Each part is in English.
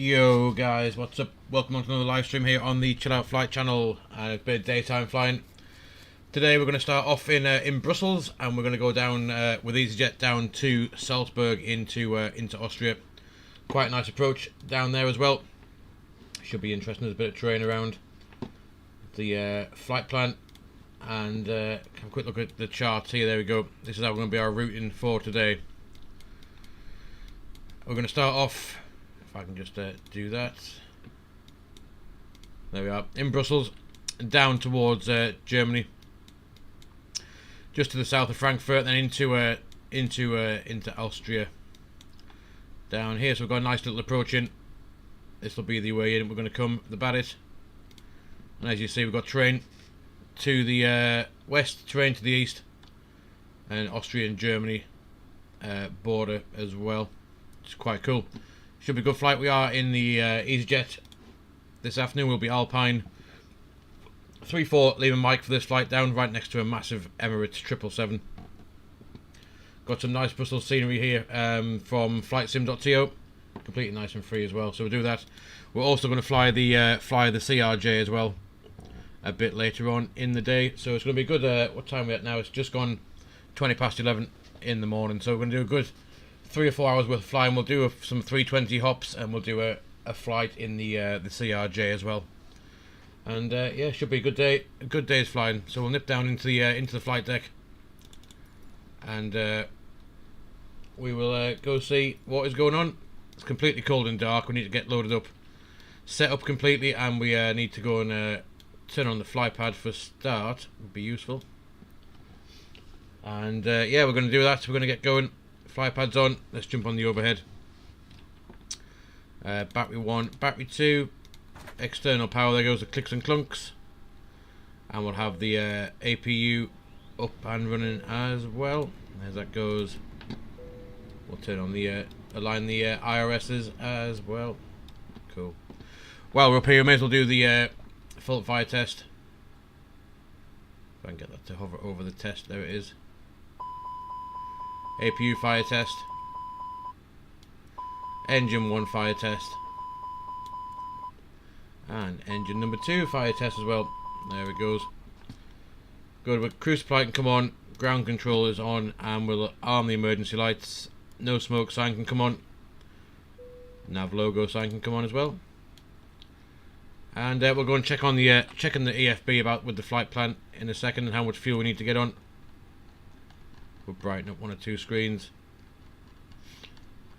Yo guys, what's up? Welcome on to another live stream here on the Chill Out Flight channel. A bit of daytime flying. Today we're going to start off in Brussels, and we're going to go down with EasyJet down to Salzburg into Austria. Quite a nice approach down there as well. Should be interesting. There's a bit of terrain around the flight plan, and have a quick look at the charts here. There we go. This is how we're going to be our routing for today. We're going to start off, if I can just do that. There we are, in Brussels, down towards Germany, just to the south of Frankfurt, then into Austria. Down here, so we've got a nice little approach in. This will be the way in. We're going to come the Barrett, and as you see, we've got terrain to the west, terrain to the east, and Austria and Germany border as well. It's quite cool. Should be a good flight. We are in the EasyJet this afternoon. We'll be Alpine 34, leaving Mike for this flight down right next to a massive Emirates 777. Got some nice Brussels scenery here from flightsim.to. Completely nice and free as well. So we'll do that. We're also going to fly the CRJ as well a bit later on in the day. So it's going to be good. What time are we at now? It's just gone 20 past 11 in the morning. So we're going to do a good 3 or 4 hours worth of flying. We'll do some 320 hops, and we'll do a flight in the CRJ as well. And yeah, should be a good day. A good day's flying. So we'll nip down into the flight deck, and we will go see what is going on. It's completely cold and dark. We need to get loaded up, set up completely, and we need to go and turn on the fly pad for start. Would be useful. And yeah, we're going to do that. So we're going to get going. Fly pads on. Let's jump on the overhead. Battery 1, battery 2, external power. There goes the clicks and clunks, and we'll have the APU up and running as well. As that goes, we'll turn on the align the IRSs as well. Cool. While we're up here, we may as well do the fault fire test. If I can get that to hover over the test. There it is. APU fire test, engine 1 fire test, and engine number 2 fire test as well. There it goes. Good. With cruise supply can come on, ground control is on, and we'll arm the emergency lights. No smoke sign can come on. Nav logo sign can come on as well. And we'll go and check on the checking the EFB about with the flight plan in a second, and how much fuel we need to get on. We'll brighten up 1 or 2 screens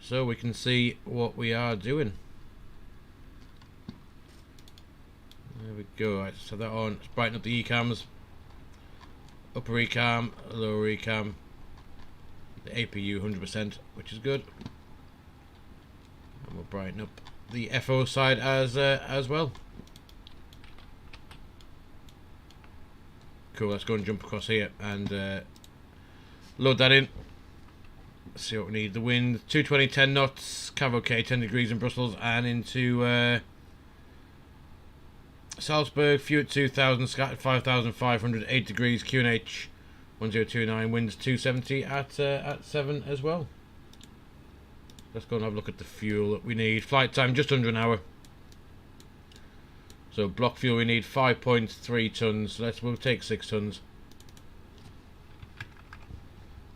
so we can see what we are doing. There we go. Right, so that on. Let's brighten up the ECAMs. Upper ECAM, lower ECAM. The APU 100%, which is good. And we'll brighten up the FO side as well. Cool. Let's go and jump across here and load that in. Let's see what we need. The wind 220, 10 knots, cav OK, 10 degrees in Brussels, and into Salzburg. Fuel at 2000, scattered 5500, 8 degrees, QNH 1029, winds 270 at 7 as well. Let's go and have a look at the fuel that we need. Flight time just under an hour. So block fuel we need 5.3 tons. We'll take 6 tons.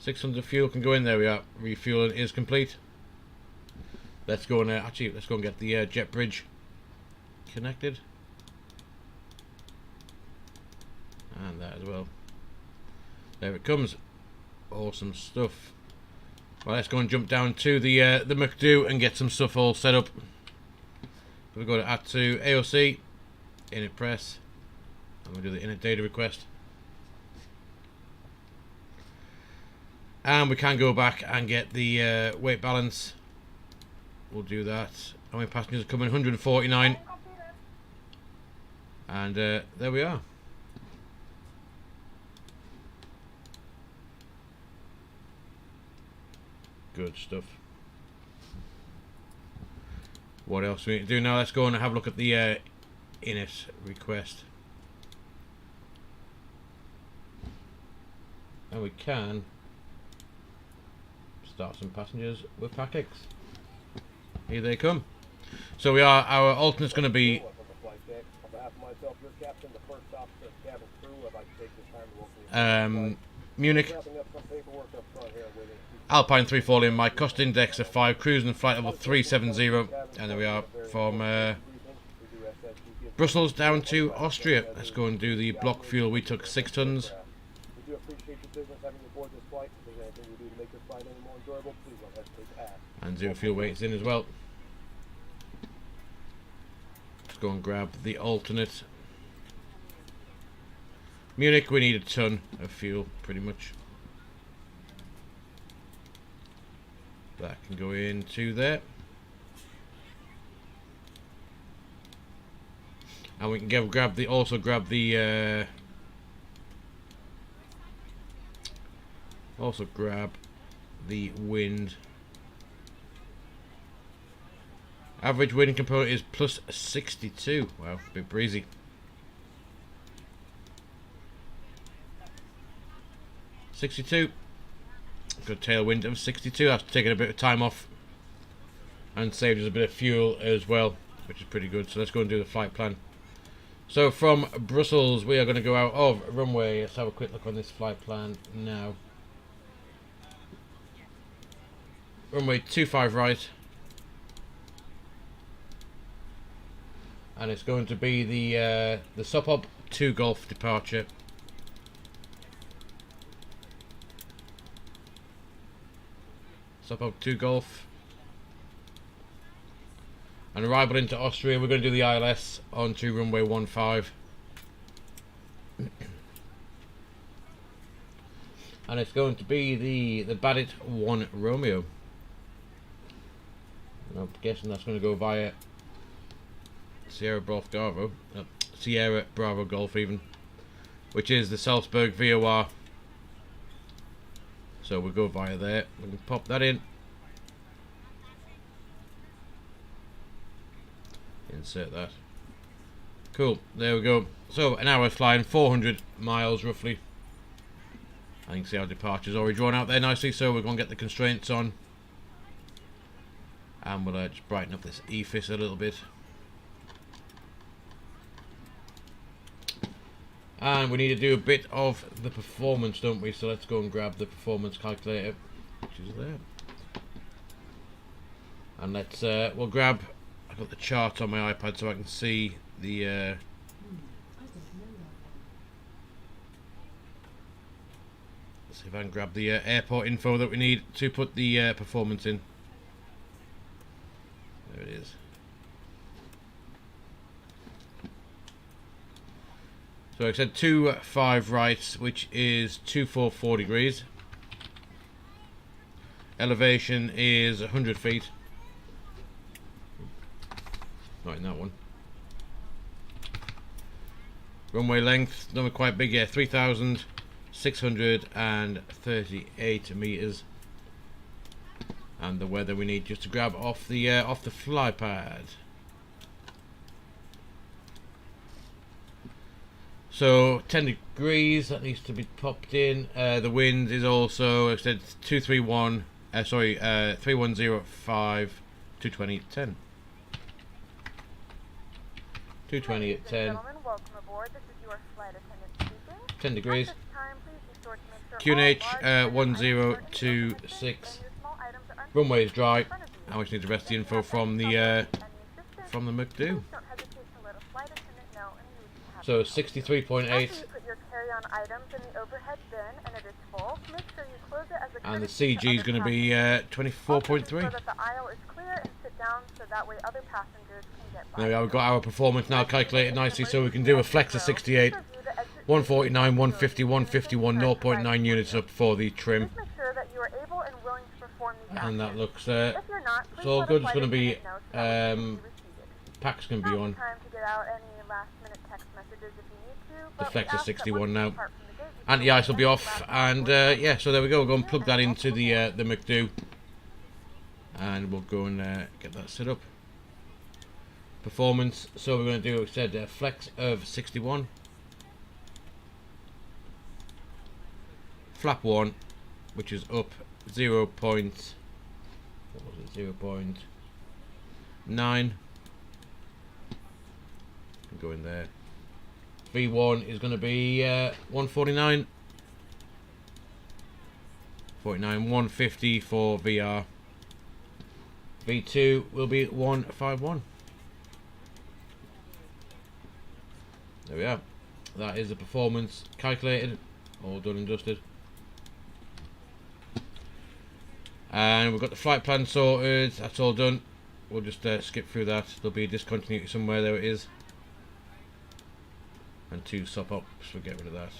600 fuel can go in. There we are. Refueling is complete. Let's go and let's go and get the jet bridge connected, and that as well. There it comes. Awesome stuff. Well, let's go and jump down to the McDo and get some stuff all set up. We'll go to add to AOC, init press, and we'll do the init data request. And we can go back and get the weight balance. We'll do that. How many passengers are coming? 149. And there we are. Good stuff. What else do we need to do now? Let's go and have a look at the init request. And we can start some passengers with PACX. Here they come. So we are, our alternate's going to be Munich, Alpine 340, my cost index of 5, cruising flight level 370, and there we are from Brussels down to Austria. Let's go and do the block fuel. We took 6 tons. And 0 fuel weights in as well. Let's go and grab the alternate. Munich, we need a ton of fuel, pretty much. That can go into there. And we can grab the also grab the wind. Average wind component is plus 62. Wow, a bit breezy. '62. Good tailwind of 62. That's taken a bit of time off and saved us a bit of fuel as well, which is pretty good. So let's go and do the flight plan. So from Brussels, we are going to go out of runway. Let's have a quick look on this flight plan now. Runway 25 right. And it's going to be the Sopop 2 Golf departure. Sopop 2 Golf. And arrival into Austria, we're going to do the ILS onto runway 15. And it's going to be the Badit 1 Romeo. I'm guessing that's going to go via Sierra Bravo Golf even, which is the Salzburg VOR. So we'll go via there. We can pop that in. Insert that. Cool, there we go. So an hour flying, 400 miles roughly. I can see our departure's already drawn out there nicely, so we're going to get the constraints on. And we'll just brighten up this EFIS a little bit. And we need to do a bit of the performance, don't we? So let's go and grab the performance calculator, which is there. And let's, we'll grab, I've got the chart on my iPad so I can see the, let's see if I can grab the airport info that we need to put the performance in. There it is. So I said 25 right, which is 244 degrees. Elevation is 100 feet. Not in that one. Runway length, not quite big, yeah, 3,638 meters. And the weather we need just to grab off the fly pad. So 10 degrees, that needs to be popped in. The wind is also, I said 3105, 220 at 10. 220 at 10. Welcome aboard. This is your flight attendant speaking. 10 degrees. At this time, please be sure to make sure QNH all 1026. Runway is dry. I just need the rest of the info from the McDo. So 63.8. And the CG is going to be 24.3. There we are, we've got our performance now calculated nicely, so we can do a flex of 68, 149, 150, 151, 0.9 units up for the trim. And that looks, it's all good. It's going to be, pack's going to be on. The flex is 61 now. Anti-ice will be off, and yeah, so there we go. We'll go and plug that into the McDo, and we'll go and get that set up. Performance, so we're going to do, like I said, a flex of 61. Flap 1, which is up 0.9 9. Go in there. V1 is going to be 149. 49, 150 for VR. V2 will be 151. There we are. That is the performance calculated. All done and dusted. And we've got the flight plan sorted. That's all done. We'll just skip through that. There'll be a discontinuity somewhere. There it is. And 2 sop-ups. We'll get rid of that.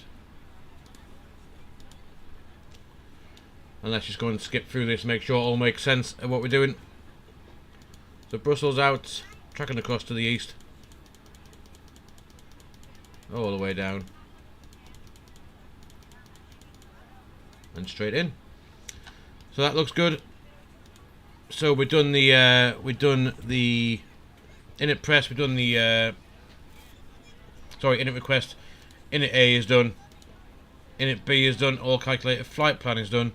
And let's just go and skip through this, make sure it all makes sense of what we're doing. So Brussels out, tracking across to the east. All the way down. And straight in. So that looks good. So we've done the init press, we've done the init request. Init A is done. Init B is done, all calculated, flight plan is done.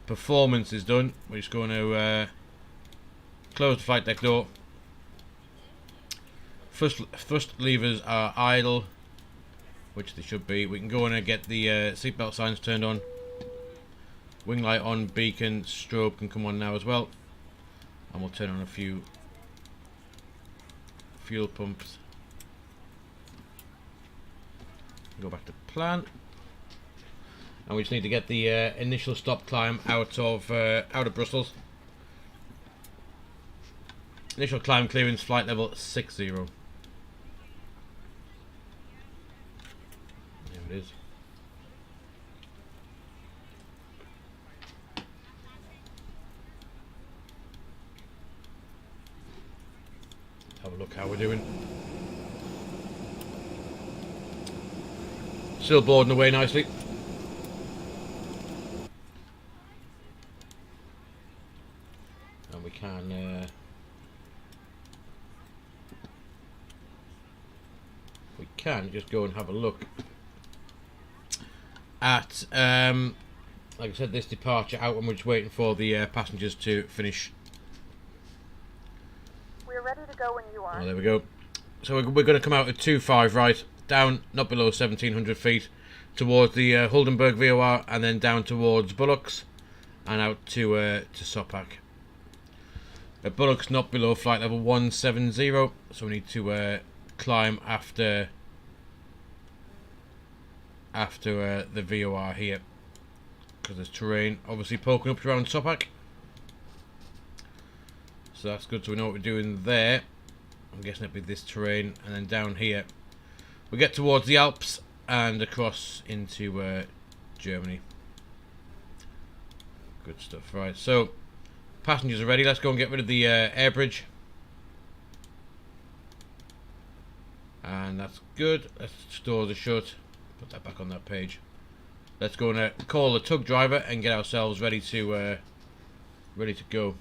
Performance is done. We're just going to close the flight deck door. Thrust levers are idle, which they should be. We can go in and get the seatbelt signs turned on. Wing light on, beacon, strobe can come on now as well. And we'll turn on a few fuel pumps. Go back to plan. And we just need to get the initial stop climb out of Brussels. Initial climb clearance, flight level 60. There it is. Have a look how we're doing. Still boarding away nicely. And we can just go and have a look at like I said, this departure out, and we're just waiting for the passengers to finish. We're ready to go when you are. Oh, there we go. So we're going to come out at 25 right, down not below 1700 feet towards the Huldenberg VOR, and then down towards Bullocks and out to Sopak. At Bullocks not below flight level 170, so we need to climb after the VOR here, because there's terrain obviously poking up around Sopak. So that's good, so we know what we're doing there. I'm guessing it'll be this terrain, and then down here we get towards the Alps and across into Germany. Good stuff. Right, so passengers are ready. Let's go and get rid of the air bridge. And that's good. Let's doors are shut. Put that back on that page. Let's go and call the tug driver and get ourselves ready to go.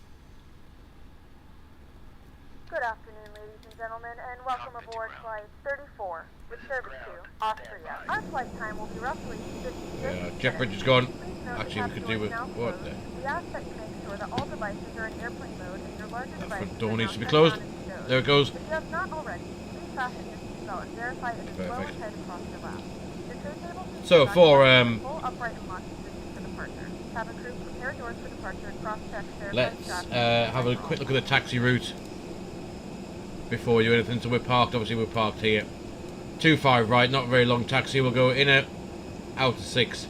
Good afternoon, ladies and gentlemen, and welcome aboard flight 34 with service to Austria. Our flight time will be roughly 56 minutes. Jet bridge is gone. Please note Actually, the we could capsule do with is now what closed. there? We ask that you make sure that all devices are in airplane mode and your larger That devices front door are needs now to be shut closed. down and stowed. There it goes. If you have not already, please fasten your seatbelt and verify it is well Perfect. tight across your lap. Your tray table should be So back for in full upright and locked position for departure. Cabin crew, prepare doors for departure and cross-check verify Let's straps. have a quick look at the taxi route before you do anything. So we're parked, obviously we're parked here. 25 right, not a very long taxi. We'll go in out to 6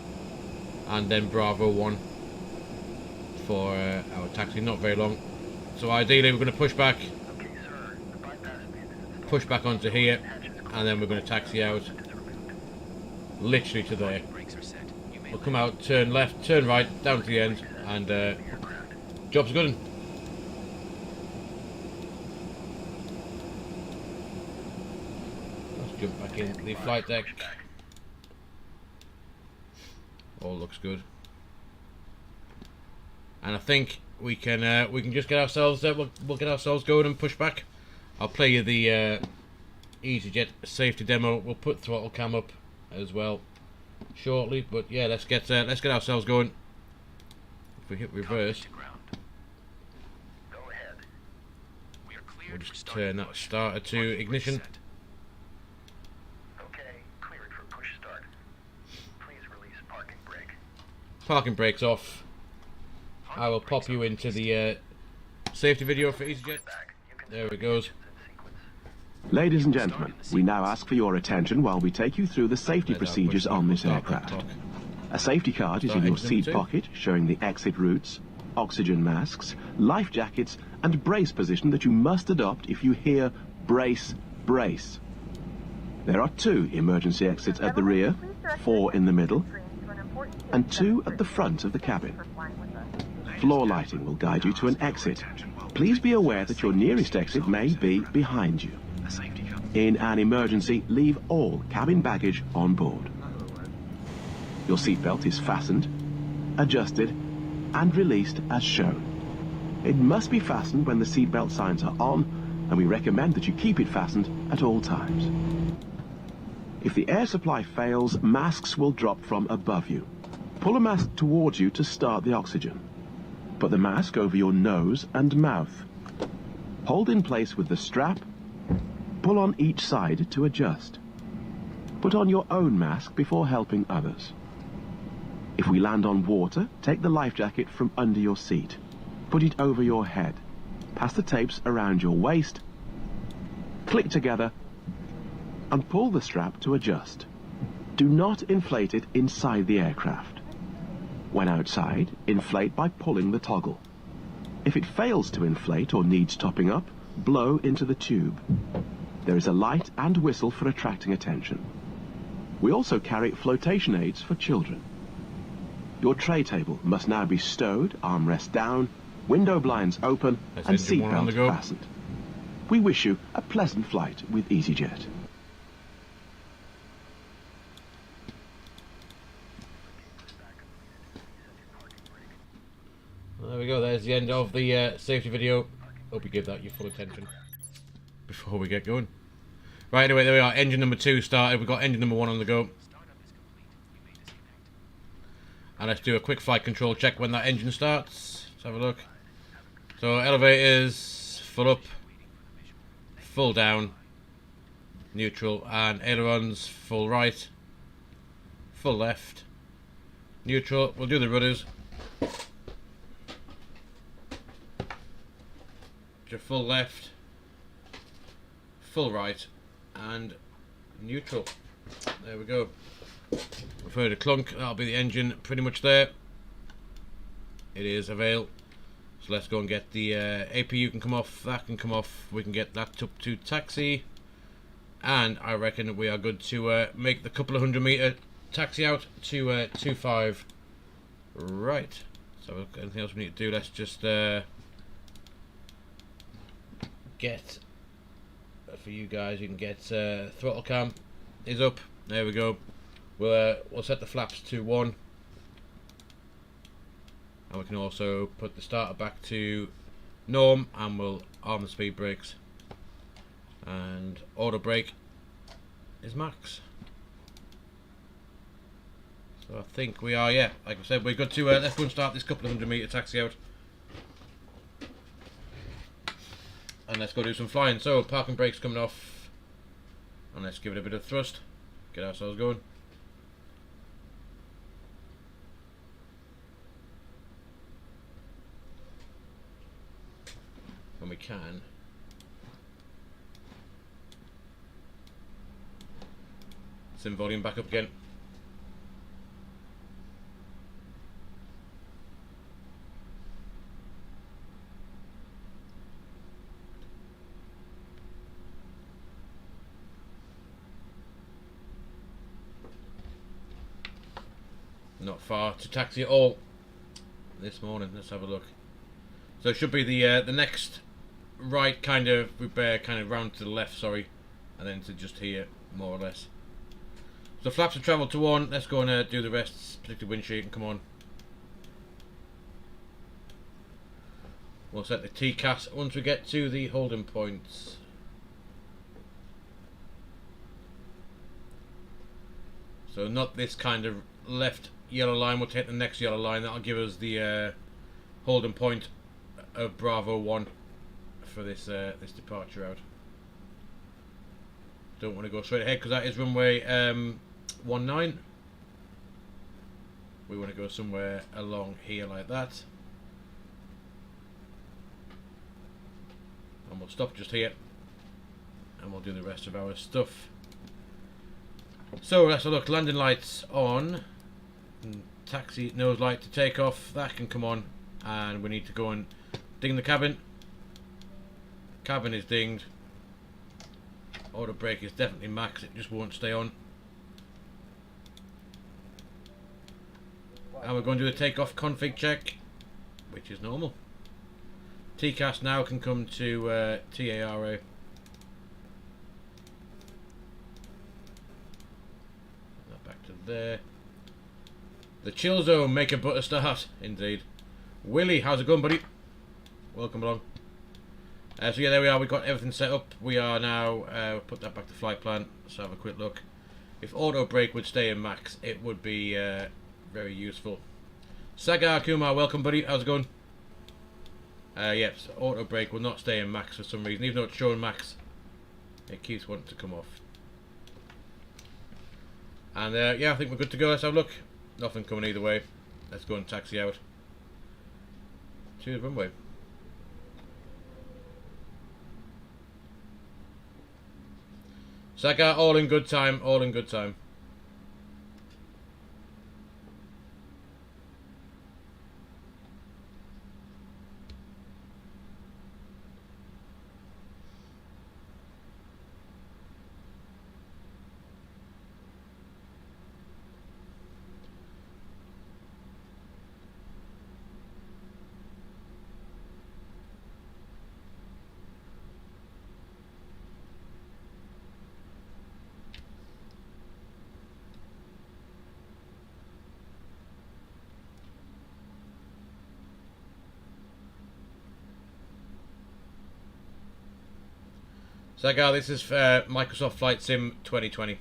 and then Bravo 1 for our taxi, not very long. So ideally we're going to push back onto here, and then we're going to taxi out literally to there. We'll come out, turn left, turn right, down to the end, and job's good. Let's jump back in the flight deck. All looks good, and I think we can just get ourselves we'll get ourselves going and push back. I'll play you the EasyJet safety demo. We'll put throttle cam up as well shortly, but yeah, let's get ourselves going. If we hit reverse, We'll just turn that starter to ignition. Okay, cleared for push start. Please release parking brake. Parking brake's off. I will pop you into the safety video for EasyJet. There it goes. Ladies and gentlemen, we now ask for your attention while we take you through the safety procedures on this aircraft. A safety card is in your seat pocket showing the exit routes, oxygen masks, life jackets and brace position that you must adopt if you hear brace, brace. There are 2 emergency exits at the rear, 4 in the middle, and 2 at the front of the cabin. Floor lighting will guide you to an exit. Please be aware that your nearest exit may be behind you. In an emergency, leave all cabin baggage on board. Your seatbelt is fastened, adjusted, and released as shown. It must be fastened when the seatbelt signs are on, and we recommend that you keep it fastened at all times. If the air supply fails, masks will drop from above you. Pull a mask towards you to start the oxygen. Put the mask over your nose and mouth. Hold in place with the strap. Pull on each side to adjust. Put on your own mask before helping others. If we land on water, take the life jacket from under your seat. Put it over your head. Pass the tapes around your waist. Click together and pull the strap to adjust. Do not inflate it inside the aircraft. When outside, inflate by pulling the toggle. If it fails to inflate or needs topping up, blow into the tube. There is a light and whistle for attracting attention. We also carry flotation aids for children. Your tray table must now be stowed, armrest down, window blinds open, and seatbelt fastened. We wish you a pleasant flight with EasyJet. There we go, there's the end of the safety video. Hope you give that your full attention before we get going. Right, anyway, there we are. Engine number 2 started. We've got engine number 1 on the go. And let's do a quick flight control check when that engine starts. Let's have a look. So, elevators, full up, full down, neutral, and ailerons, full right, full left, neutral. We'll do the rudders. Full left, full right, and neutral. There we go. We've heard a clunk. That'll be the engine pretty much there. It is avail. So let's go and get the APU can come off. That can come off. We can get that up to taxi, and I reckon we are good to make the couple of 100-meter taxi out to 25. Right. So anything else we need to do? Let's just get for you guys. You can get throttle cam is up. There we go. We'll set the flaps to 1, and we can also put the starter back to norm, and we'll arm the speed brakes, and auto brake is max. So I think we are, yeah, like I said, we're good to let's go and start this couple of 100-meter taxi out. And let's go do some flying. So parking brakes coming off, and let's give it a bit of thrust, get ourselves going. When we can. Sim volume back up again. Not far to taxi at all this morning. Let's have a look. So it should be the next right kind of round to the left, sorry, and then to just here, more or less. So flaps have travelled to 1. Let's go and do the rest, particularly windsheet, and come on. We'll set the TCAS once we get to the holding points. So not this kind of left yellow line, we'll take the next yellow line. That'll give us the holding point of Bravo 1 for this this departure out. Don't want to go straight ahead because that is runway 19. We want to go somewhere along here like that. And we'll stop just here. And we'll do the rest of our stuff. So let's have a look. Landing lights on. And taxi nose light to take off. That can come on. And we need to go and ding the cabin. Cabin is dinged. Auto brake is definitely max, it just won't stay on. And we're going to do a takeoff config check, which is normal. TCAS now can come to TARA. Back to there. The chill zone, make a butter start, indeed. Willie, how's it going, buddy? Welcome along. So yeah, there we are. We've got everything set up. We are now put that back to flight plan. Let's have a quick look. If auto brake would stay in max, it would be very useful. Sagar Kumar, welcome, buddy. How's it going? Yes, auto brake will not stay in max for some reason, even though it's showing max. It keeps wanting to come off. And yeah, I think we're good to go. Let's have a look. Nothing coming either way. Let's go and taxi out to the runway. Sagar, all in good time, all in good time. Sagar, this is Microsoft Flight Sim 2020.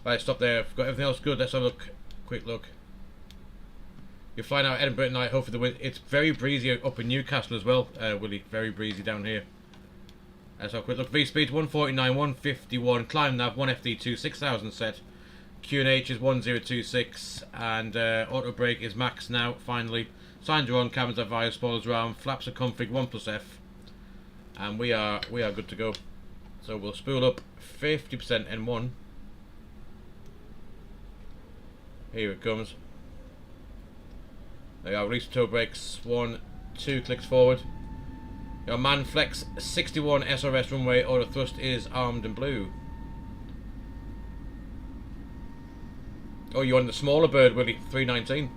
Right, stop there. I've got everything else good. Let's have a look. Quick look. You're flying out Edinburgh tonight. Hopefully the wind. It's very breezy up in Newcastle as well, Willie. Very breezy down here. Let's have a quick look. V-speed 149, 151. Climb nav 1FD2, 6000 set. QNH is 1026. And auto brake is max now, finally. Signs are on, cabins are via, spoilers around. Flaps are config 1+F. And we are good to go. So we'll spool up 50% N1. Here it comes. There we are, release toe brakes. 1, 2 clicks forward. Your man flex 61 SRS runway. Auto thrust is armed and blue. Oh, you're on the smaller bird, Willie. 319.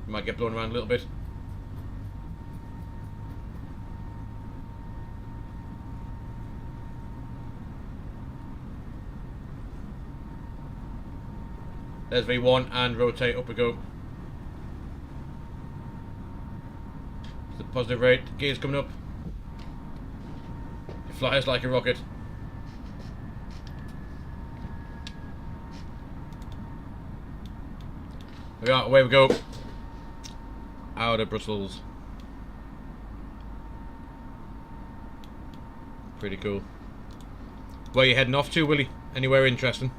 You might get blown around a little bit. There's V1 and rotate, up we go. It's the positive rate, gears coming up. It flies like a rocket. There we are, away we go. Out of Brussels. Pretty cool. Where are you heading off to, Willie? Anywhere interesting?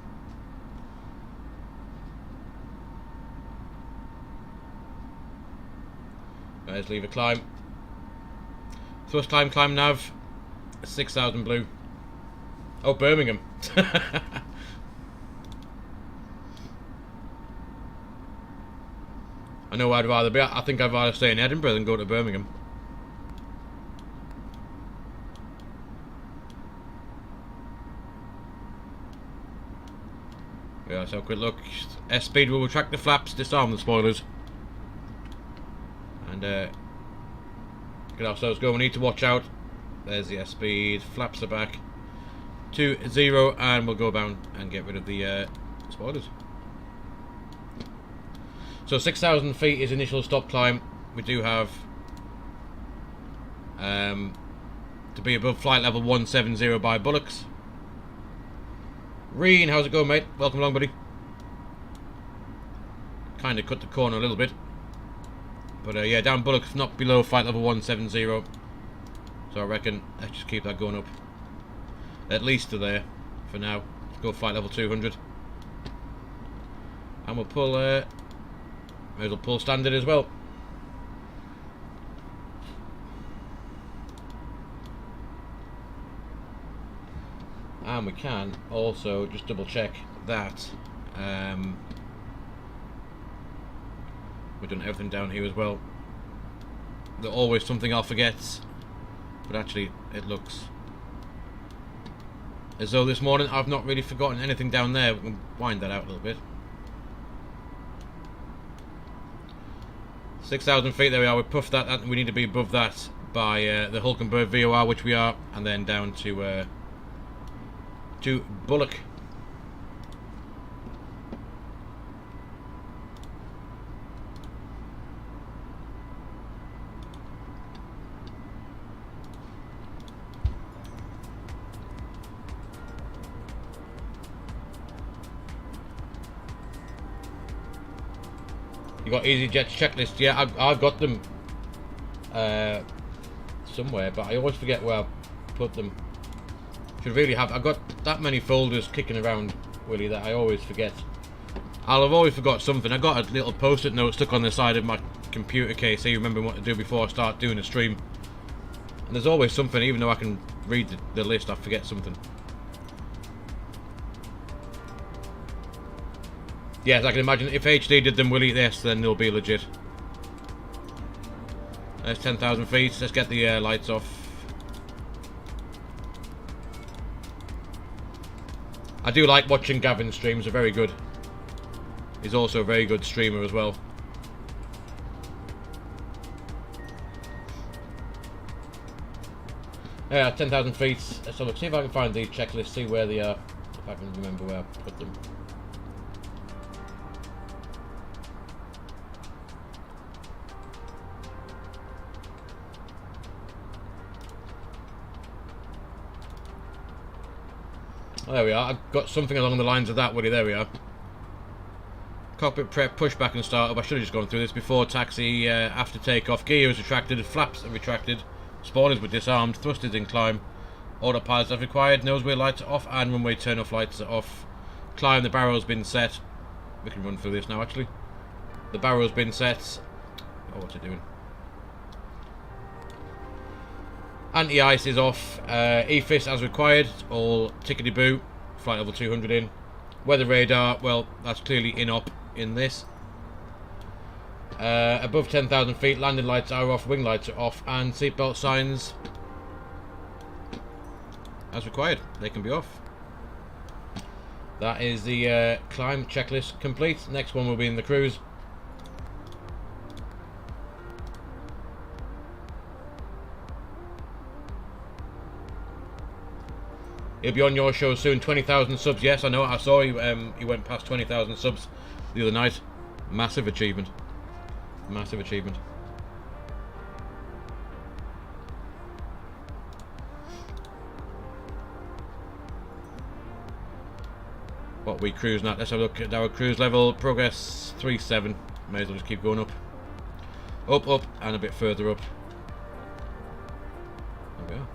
Let's leave a climb. Thrust climb, climb nav. 6000 blue. Oh, Birmingham. I know where I'd rather be. I think I'd rather stay in Edinburgh than go to Birmingham. Yeah, let's have a quick look. S-speed will retract the flaps, disarm the spoilers. And get ourselves going. We need to watch out. There's the S-speed. Flaps are back to 0, and we'll go down and get rid of the spoilers. So 6,000 feet is initial stop climb. We do have to be above flight level 170 by Bullocks. Reen, how's it going, mate? Welcome along, buddy. Kind of cut the corner a little bit. But yeah, down Bullock, not below flight level 170. So I reckon let's just keep that going up. At least to there for now. Let's go flight level 200. And we'll pull, may as well pull standard as well. And we can also just double check that we've done everything down here as well. There's always something I'll forget, but actually it looks as though this morning I've not really forgotten anything down there. We can wind that out a little bit. 6,000 feet, there we are. We puffed that, and we need to be above that by the Hulkenberg VOR, which we are, and then down to Bullock. You got EasyJet's checklist? Yeah, I've got them somewhere, but I always forget where I put them. Should really have. I've got that many folders kicking around, Willie, that I always forget. I'll have always forgot something. I got a little post-it note stuck on the side of my computer case, so you remember what to do before I start doing a stream. And there's always something, even though I can read the list, I forget something. Yes, I can imagine if HD did them, Willie, yes, then they'll be legit. There's 10,000 feet. Let's get the lights off. I do like watching Gavin's streams. They're very good. He's also a very good streamer as well. Yeah, 10,000 feet. Let's have a look. See if I can find these checklists. See where they are. If I can remember where I put them. Oh, there we are. I've got something along the lines of that, Woody. There we are. Cockpit prep, pushback and startup. I should have just gone through this before. Taxi, after takeoff. Gear is retracted. Flaps are retracted. Spoilers were disarmed. Thrusters in climb. Autopilots as required. Noseway lights are off and runway turn-off lights are off. Climb, the barrel's been set. We can run through this now, actually. The barrel's been set. Oh, what's it doing? Anti-ice is off. EFIS as required. All tickety-boo. Flight level 200 in. Weather radar, well, that's clearly in-op in this. Above 10,000 feet, landing lights are off, wing lights are off, and seatbelt signs as required. They can be off. That is the climb checklist complete. Next one will be in the cruise. He'll be on your show soon. 20,000 subs. Yes, I know. I saw he went past 20,000 subs the other night. Massive achievement. Massive achievement. What we cruise now? Let's have a look at our cruise level. Progress 3.7. May as well just keep going up. Up, up, and a bit further up. There we are.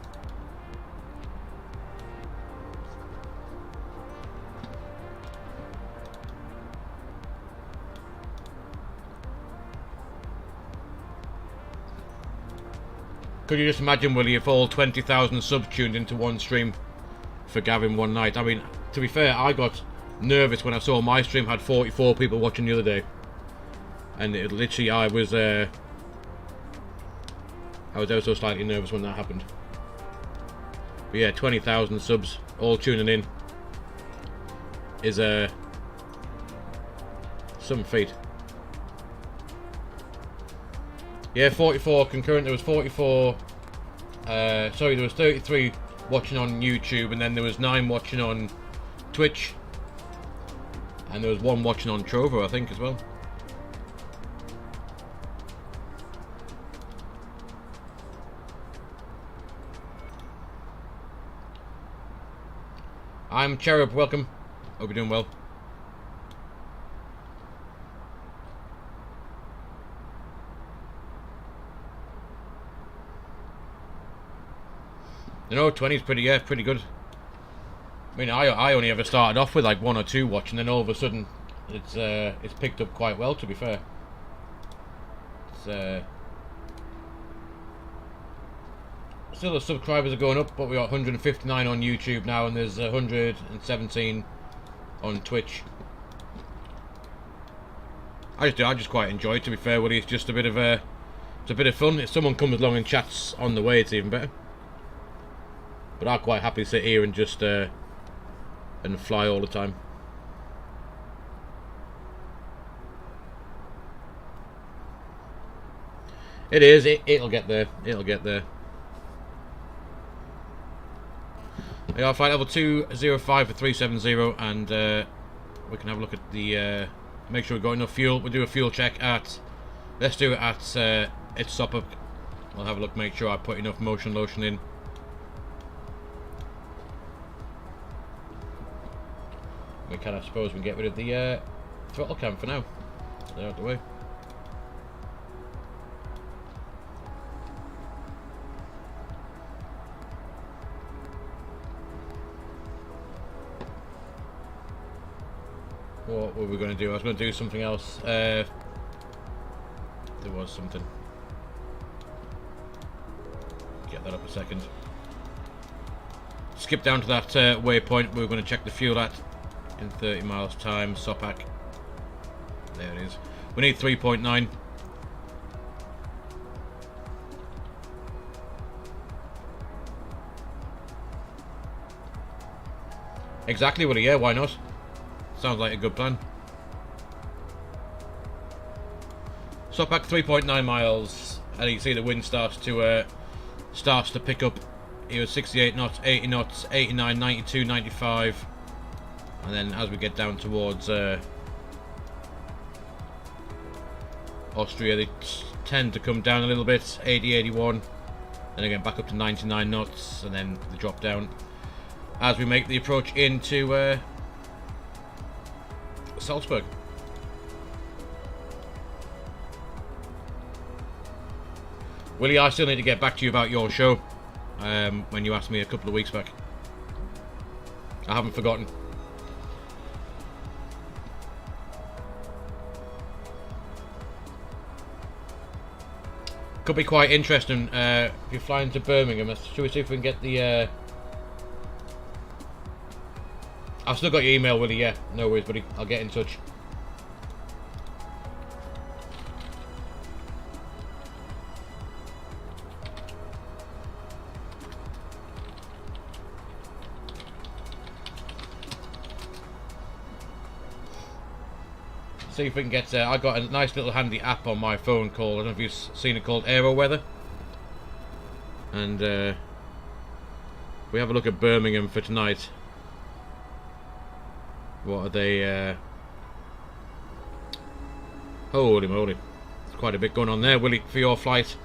Could you just imagine, Willie, if all 20,000 subs tuned into one stream for Gavin one night? I mean, to be fair, I got nervous when I saw my stream had 44 people watching the other day. And it literally, I was also slightly nervous when that happened. But yeah, 20,000 subs, all tuning in, is some feat. Yeah, 44 concurrent. There was 44. Sorry, there was 33 watching on YouTube, and then there was 9 watching on Twitch, and there was 1 watching on Trovo, I think, as well. I'm Cherub. Welcome. Hope you're doing well. No, 20's pretty good. I mean, I only ever started off with like 1 or 2 watch, and then all of a sudden it's picked up quite well, to be fair. It's still the subscribers are going up, but we got 159 on YouTube now, and there's 117 on Twitch. I just quite enjoy it, to be fair, Willie. It's just a bit of fun. If someone comes along and chats on the way, it's even better. But I'm quite happy to sit here and just and fly all the time. It is. It'll get there. It'll get there. We are flight level 205 for 370, and we can have a look at the. Make sure we've got enough fuel. We'll do a fuel check at. Let's do it at Salzburg. I'll have a look. Make sure I put enough motion lotion in. We can, I suppose, we can get rid of the throttle cam for now. They're out of the way. What were we going to do? I was going to do something else. There was something. Get that up a second. Skip down to that waypoint. We were going to check the fuel at in 30 miles time. Sopak. There it is. We need 3.9. Exactly, Willie. Yeah, why not? Sounds like a good plan. Sopak 3.9 miles, and you can see the wind starts to pick up. It was 68 knots, 80 knots, 89, 92, 95, and then as we get down towards Austria, they tend to come down a little bit. 80, 81, then again back up to 99 knots, and then they drop down as we make the approach into Salzburg. Willie, I still need to get back to you about your show when you asked me a couple of weeks back. I haven't forgotten. Could be quite interesting if you're flying to Birmingham. Should we see if we can get the... I've still got your email, Willie, yeah. No worries, buddy. I'll get in touch. See if we can get... I got a nice little handy app on my phone called... I don't know if you've seen it, called Aero Weather. And we have a look at Birmingham for tonight. What are they? Holy moly. There's quite a bit going on there, Willie, for your flight.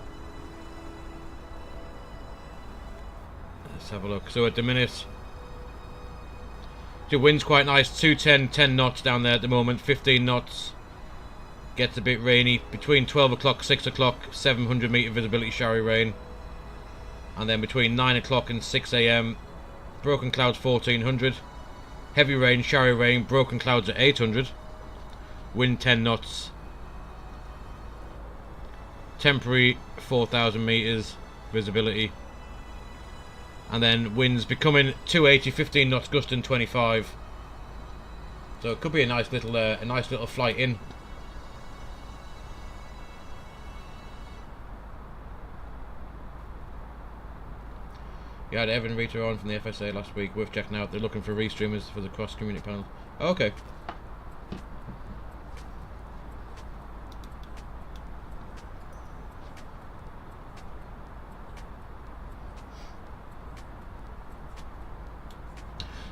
Let's have a look. So at the minute, the wind's quite nice. 210, 10 knots down there at the moment. 15 knots. Gets a bit rainy. Between 12 o'clock, 6 o'clock, 700 metre visibility, showery rain. And then between 9 o'clock and 6 AM, broken clouds 1400. Heavy rain, showery rain, broken clouds at 800. Wind 10 knots. Temporary 4,000 metres visibility. And then winds becoming 280, 15 knots, gusting 25. So it could be a nice little flight in. You had Evan Rita on from the FSA last week. Worth checking out. They're looking for restreamers for the cross community panel. Oh, okay.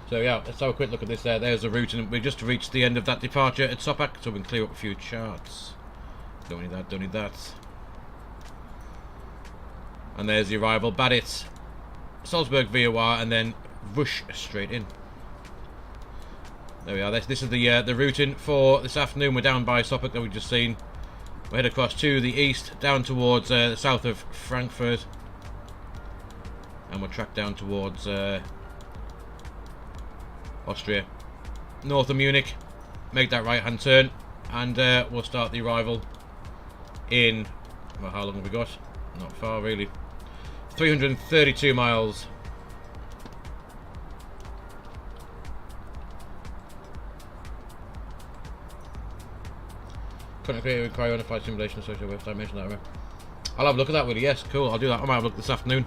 So yeah, let's have a quick look at this there. There's the route, and we just reached the end of that departure at Sopak, so we can clear up a few charts. Don't need that, don't need that. And there's the arrival. Badit, Salzburg VOR, and then rush straight in. There we are. This is the routing for this afternoon. We're down by Sopak that we've just seen. We head across to the east, down towards the south of Frankfurt. and we'll track down towards Austria, north of Munich, make that right hand turn, and we'll start the arrival in, well, how long have we got? Not far really, 332 miles. Couldn't create a cryo on a flight simulation associated with, I mentioned that. I'll have a look at that with you, yes, cool, I'll do that. I might have a look this afternoon.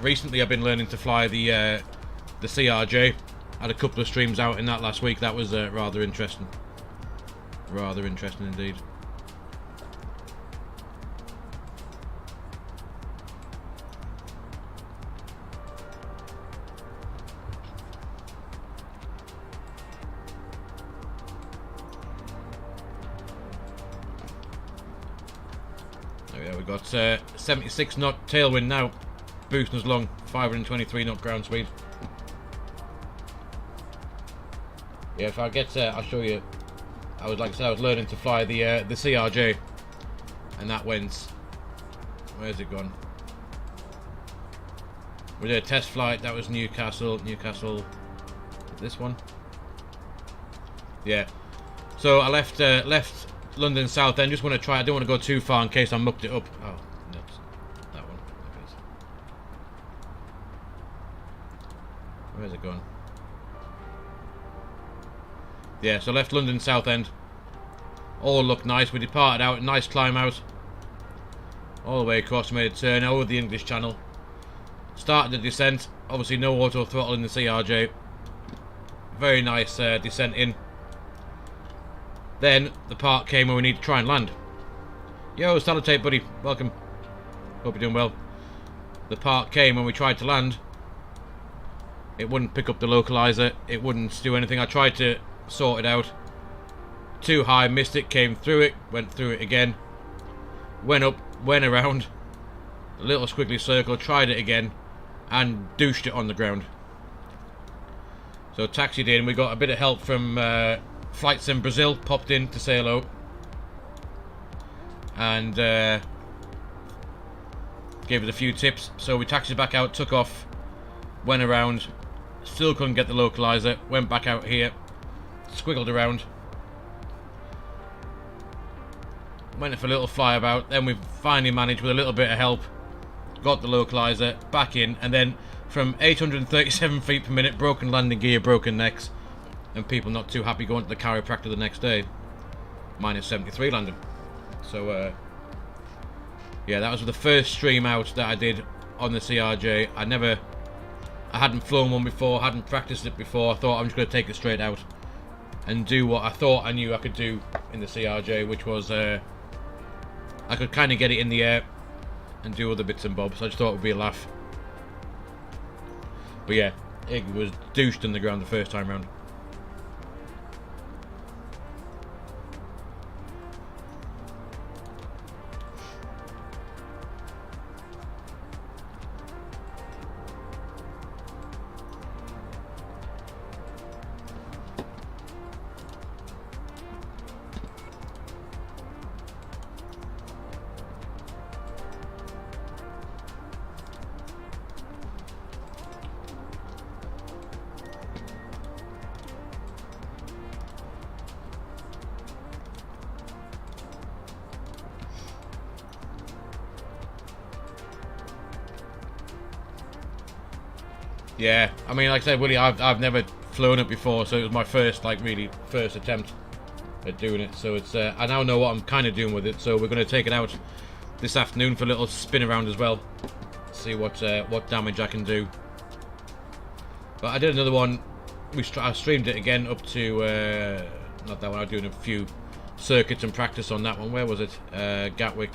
Recently I've been learning to fly the CRJ. Had a couple of streams out in that last week. That was rather interesting. Rather interesting indeed. There we go, we've got 76 knot tailwind now. Boosting us along, 523 knot ground speed. Yeah, if I get, I'll show you. I was, like I said, I was learning to fly the CRJ, and that went. Where's it gone? We did a test flight. That was Newcastle. This one. Yeah. So I left London Southend. Just want to try. I don't want to go too far in case I mucked it up. Oh, nuts. That one. Where's it gone? Yeah, so left London Southend. All looked nice. We departed out, nice climb out. All the way across, made a turn over the English Channel. Started the descent. Obviously no auto throttle in the CRJ. Very nice descent in. Then the part came where we need to try and land. Yo, Salutape buddy, welcome. Hope you're doing well. The part came when we tried to land. It wouldn't pick up the localizer. It wouldn't do anything. I tried to sort it out. Too high, missed it, came through it, went through it again. Went up, went around. A little squiggly circle, tried it again, and douched it on the ground. So taxied in. We got a bit of help from Flight Sim Brazil, popped in to say hello. And gave us a few tips. So we taxied back out, took off, went around, still couldn't get the localizer, went back out here, squiggled around, went for a little flyabout, then we finally managed with a little bit of help, got the localizer, back in, and then from 837 feet per minute, broken landing gear, broken necks, and people not too happy going to the chiropractor the next day, minus 73 landing. So yeah, that was the first stream out that I did on the CRJ. I hadn't flown one before, hadn't practiced it before. I thought I'm just going to take it straight out and do what I thought I knew I could do in the CRJ, which was I could kind of get it in the air and do other bits and bobs. I just thought it would be a laugh. But yeah, it was douched in the ground the first time round. Yeah, I mean, like I said, Willie, I've never flown it before, so it was my first, like, really first attempt at doing it. So it's I now know what I'm kind of doing with it. So we're going to take it out this afternoon for a little spin around as well, see what damage I can do. But I did another one. I streamed it again up to not that one. I'm doing a few circuits and practice on that one. Where was it? Gatwick,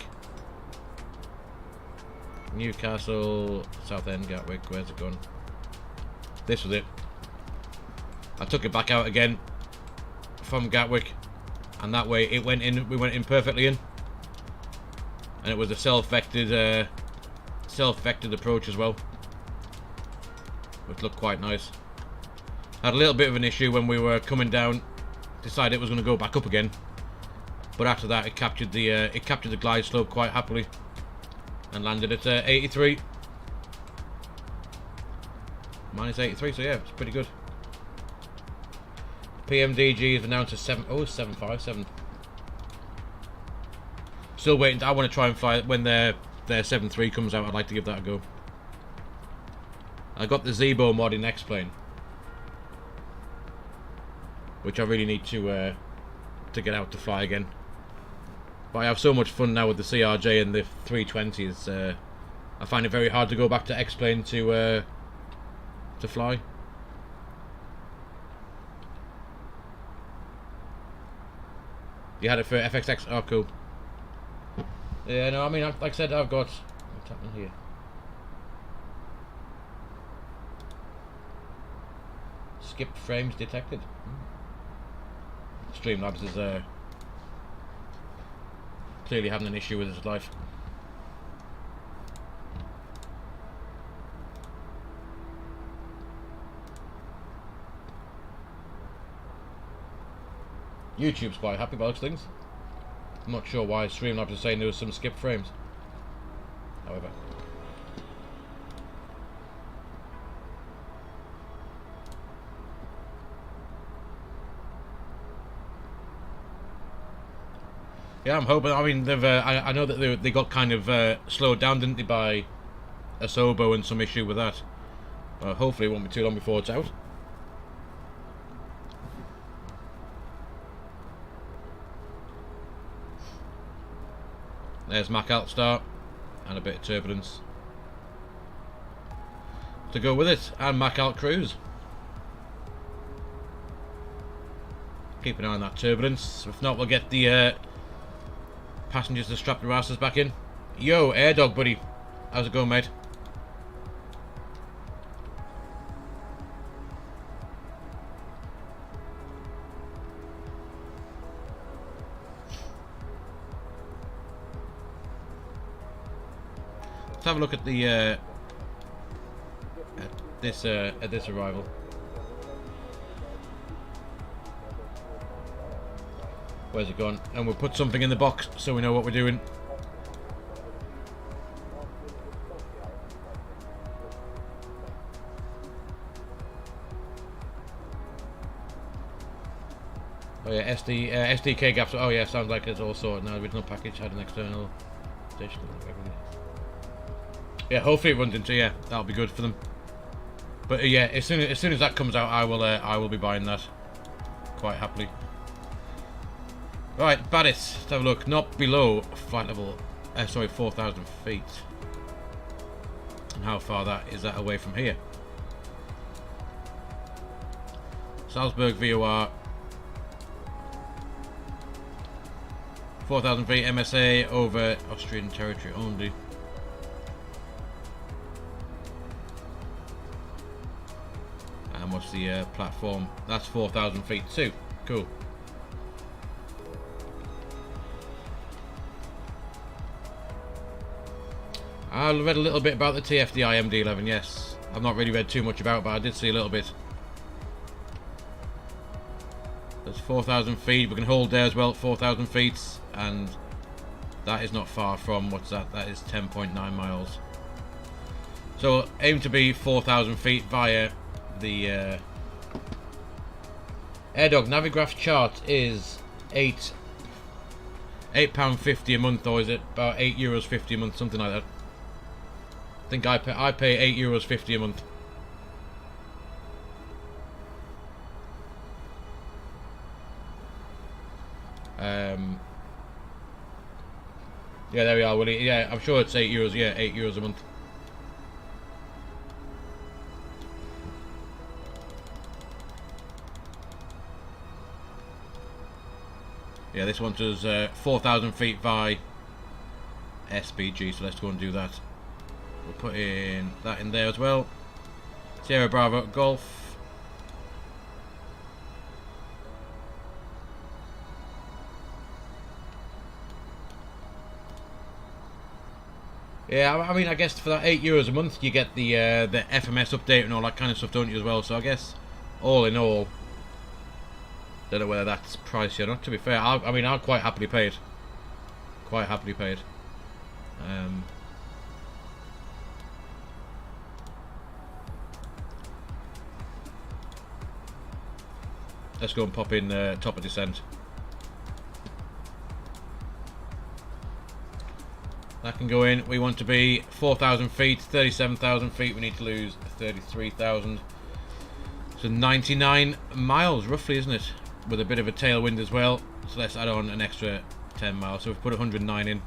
Newcastle, Southend, Gatwick. Where's it gone? This was it. I took it back out again from Gatwick, and that way it went in. We went in perfectly in, and it was a self-vectored approach as well, which looked quite nice. Had a little bit of an issue when we were coming down. Decided it was going to go back up again, but after that it captured the glide slope quite happily and landed at 83. Minus 83, so yeah, it's pretty good. PMDG is announced as 757. Still waiting. I want to try and fly when their 7.3 comes out. I'd like to give that a go. I got the Zebo mod in X-Plane, which I really need to get out to fly again. But I have so much fun now with the CRJ and the 320s. I find it very hard to go back to X-Plane to fly. You had it for FXX? Oh, cool. Yeah, no, I mean, like I said, I've got... What's happening here? Skipped frames detected. Streamlabs is clearly having an issue with his life. YouTube's quite happy about things. I'm not sure why Streamlabs is saying there was some skipped frames. However. Yeah, I'm hoping. I mean, they've. I know that they got kind of slowed down, didn't they, by Asobo and some issue with that. Hopefully, it won't be too long before it's out. There's Mach Alt start and a bit of turbulence to go with it, and Mach Alt cruise. Keep an eye on that turbulence. If not, we'll get the passengers to strap their asses back in. Yo, Air Dog buddy, how's it going, mate? Let's have a look at the at this arrival. Where's it gone? And we'll put something in the box so we know what we're doing. Oh yeah, SDK gaps. Oh yeah, sounds like it's all sorted now. The original package had an external station. Yeah, hopefully it runs into, yeah, that'll be good for them. But yeah, as soon as that comes out, I will be buying that quite happily. Right, Badis, let's have a look. Not below flight level, 4,000 feet. And how far is that away from here? Salzburg VOR, 4,000 feet, MSA over Austrian territory only. And what's the platform? That's 4,000 feet too. Cool. I read a little bit about the TFDI MD-11, yes. I've not really read too much about it, but I did see a little bit. There's 4,000 feet. We can hold there as well, 4,000 feet. And that is not far from, what's that? That is 10.9 miles. So aim to be 4,000 feet via the AirDog Navigraph chart is £8.50 a month, or is it about €8.50 a month, something like that. I think I pay €8.50 a month. Yeah, there we are, Willie. Yeah, I'm sure it's €8. Yeah, €8 a month. Yeah, this one does 4,000 feet by SBG, so let's go and do that. We'll put in that in there as well. Sierra Bravo Golf. Yeah, I mean, I guess for that €8 a month, you get the FMS update and all that kind of stuff, don't you, as well? So I guess all in all, don't know whether that's pricey or not. To be fair, I mean, I'll quite happily pay it. Quite happily pay it. Let's go and pop in top of descent. That can go in. We want to be 4,000 feet, 37,000 feet. We need to lose 33,000. So 99 miles, roughly, isn't it? With a bit of a tailwind as well. So let's add on an extra 10 miles. So we've put 109 in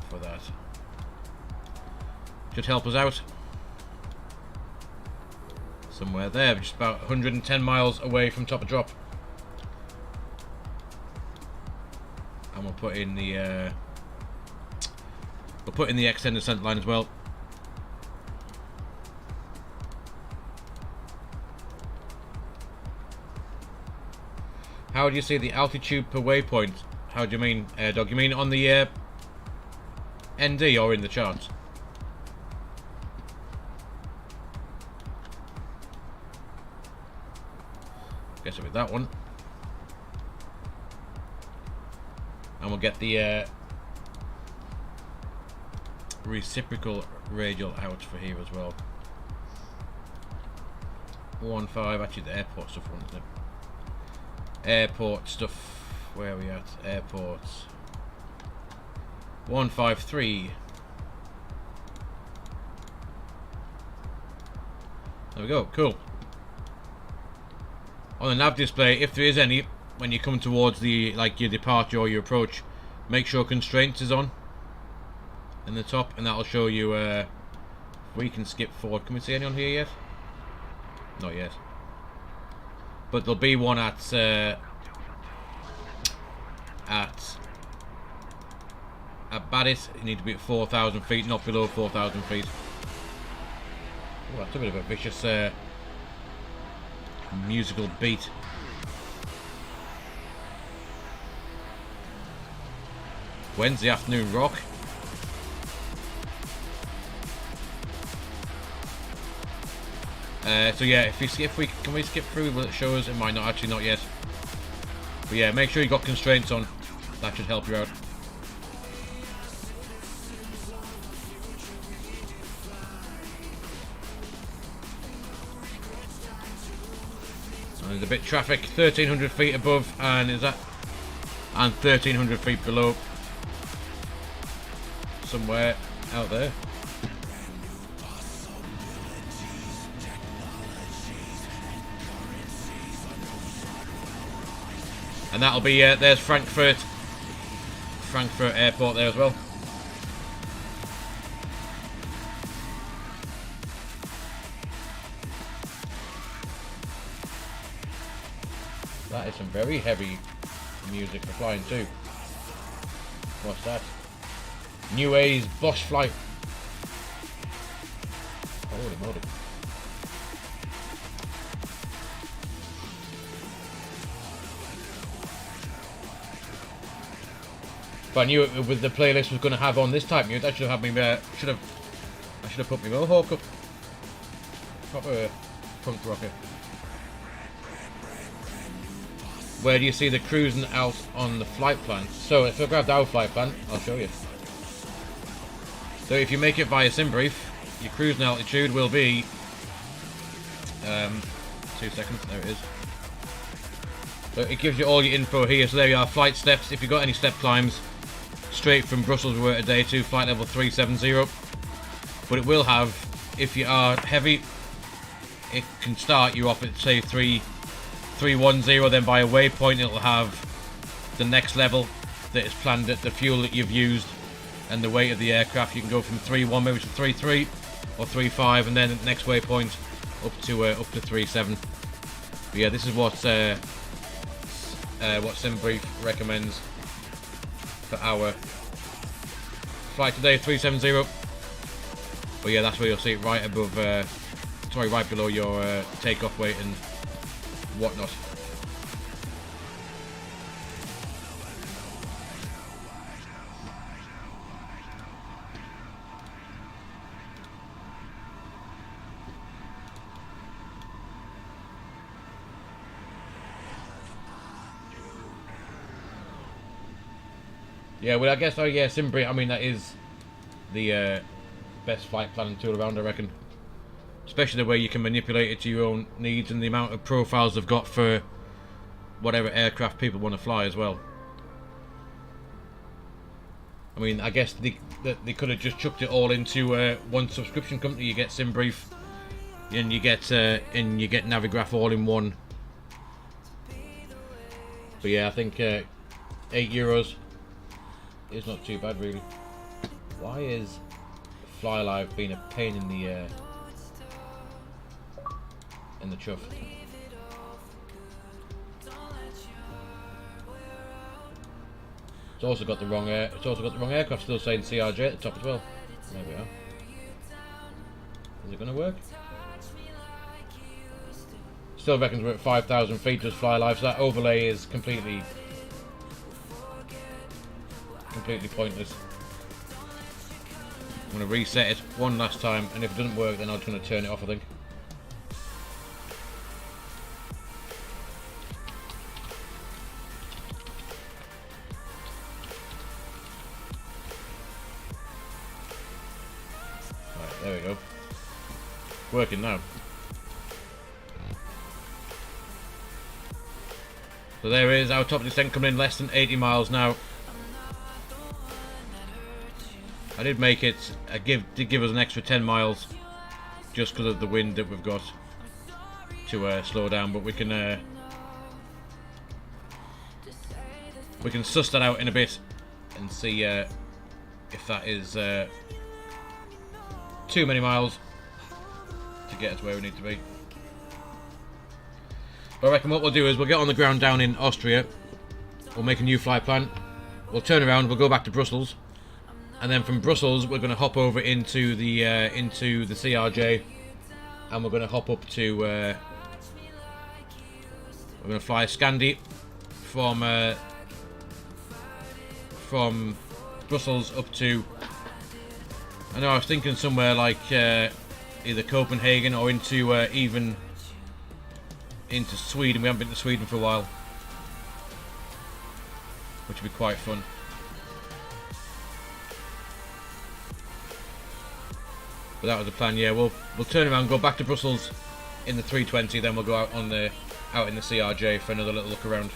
for that. Should help us out. Somewhere there, just about 110 miles away from top of drop. And we'll put in the extended descent line as well. How do you see the altitude per waypoint? How do you mean, Dog? You mean on the ND or in the charts? Guess it with that one. And we'll get the reciprocal radial out for here as well. 1.5, actually the airport stuff, wasn't it? Airport stuff, where are we at? Airports. 153. There we go, cool. On the nav display, if there is any, when you come towards the your departure or your approach, make sure constraints is on in the top, and that'll show you we can skip forward. Can we see any on here yet? Not yet. But there'll be one at Badis. You need to be at 4,000 feet, not below 4,000 feet. Oh, that's a bit of a vicious musical beat. Wednesday afternoon rock. So yeah, can we skip through? Will it show us? It might not. Actually, not yet. But yeah, make sure you got constraints on. That should help you out. And there's a bit of traffic, 1,300 feet above, and 1,300 feet below. Somewhere out there. And that'll be, there's Frankfurt Airport there as well. That is some very heavy music for flying too. What's that? New A's Bosch flight. Holy moly. If I knew it with the playlist was going to have on this type of music, I should have had me. I should have put my mohawk up. Proper punk rocker. Where do you see the cruising out on the flight plan? So if I grabbed our flight plan, I'll show you. So if you make it via SimBrief, your cruising altitude will be 2 seconds. There it is. So it gives you all your info here. So there you are, flight steps. If you've got any step climbs, straight from Brussels, we're at day 2, flight level 370. But it will have, if you are heavy, it can start you off at say 310. Then by a waypoint, it'll have the next level that is planned at the fuel that you've used and the weight of the aircraft. You can go from 3.1 maybe to 3.3 or 3.5, and then at the next waypoint up to 3.7. But yeah, this is what SimBrief recommends for our flight today, 370. But yeah, that's where you'll see it right above, right below your takeoff weight and whatnot. Yeah, well, I guess, oh yeah, sim brief, I mean, that is the best flight planning tool around, I reckon. Especially the way you can manipulate it to your own needs and the amount of profiles they've got for whatever aircraft people want to fly as well. I mean, I guess they could have just chucked it all into one subscription company. You get SimBrief, and you get Navigraph all in one. But yeah, I think €8 is not too bad, really. Why is FlyLive being a pain in the chuff? It's also got the wrong aircraft. Still saying CRJ at the top as well. There we are. Is it going to work? Still reckons we're at 5,000 feet. Just FlyLive. So that overlay is completely pointless. I'm going to reset it one last time, and if it doesn't work, then I'm just going to turn it off, I think. There we go. Working now. So there is our top descent coming in less than 80 miles now. I did make it. Did give us an extra 10 miles, just because of the wind that we've got to slow down. But we can suss that out in a bit and see if that is too many miles to get us where we need to be. But I reckon what we'll do is we'll get on the ground down in Austria. We'll make a new flight plan. We'll turn around. We'll go back to Brussels, and then from Brussels we're going to hop over into the CRJ, and we're going to hop up to. We're going to fly Scandi from Brussels up to. I know I was thinking somewhere like either Copenhagen or even into Sweden. We haven't been to Sweden for a while, which would be quite fun. But that was the plan. Yeah, we'll turn around, go back to Brussels in the 320, then we'll go out in the CRJ for another little look around.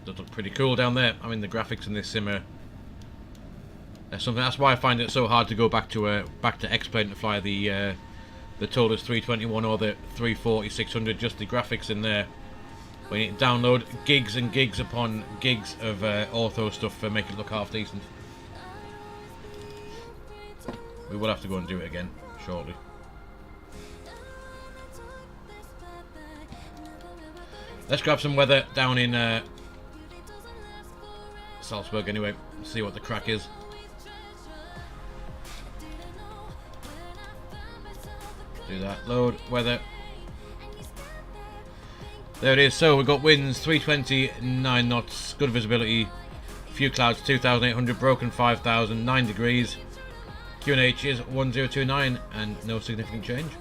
Does look pretty cool down there. I mean, the graphics in this sim are something. That's why I find it so hard to go back to X-Plane to fly the Tollers 321 or the 340-600. Just the graphics in there. We need to download gigs and gigs upon gigs of ortho stuff to make it look half decent. We will have to go and do it again shortly. Let's grab some weather down in Salzburg anyway, see what the crack is. Do that, load, weather. There it is. So we've got winds 329 knots, good visibility, few clouds 2,800, broken 5,000, 9 degrees. QNH is 1029 and no significant change.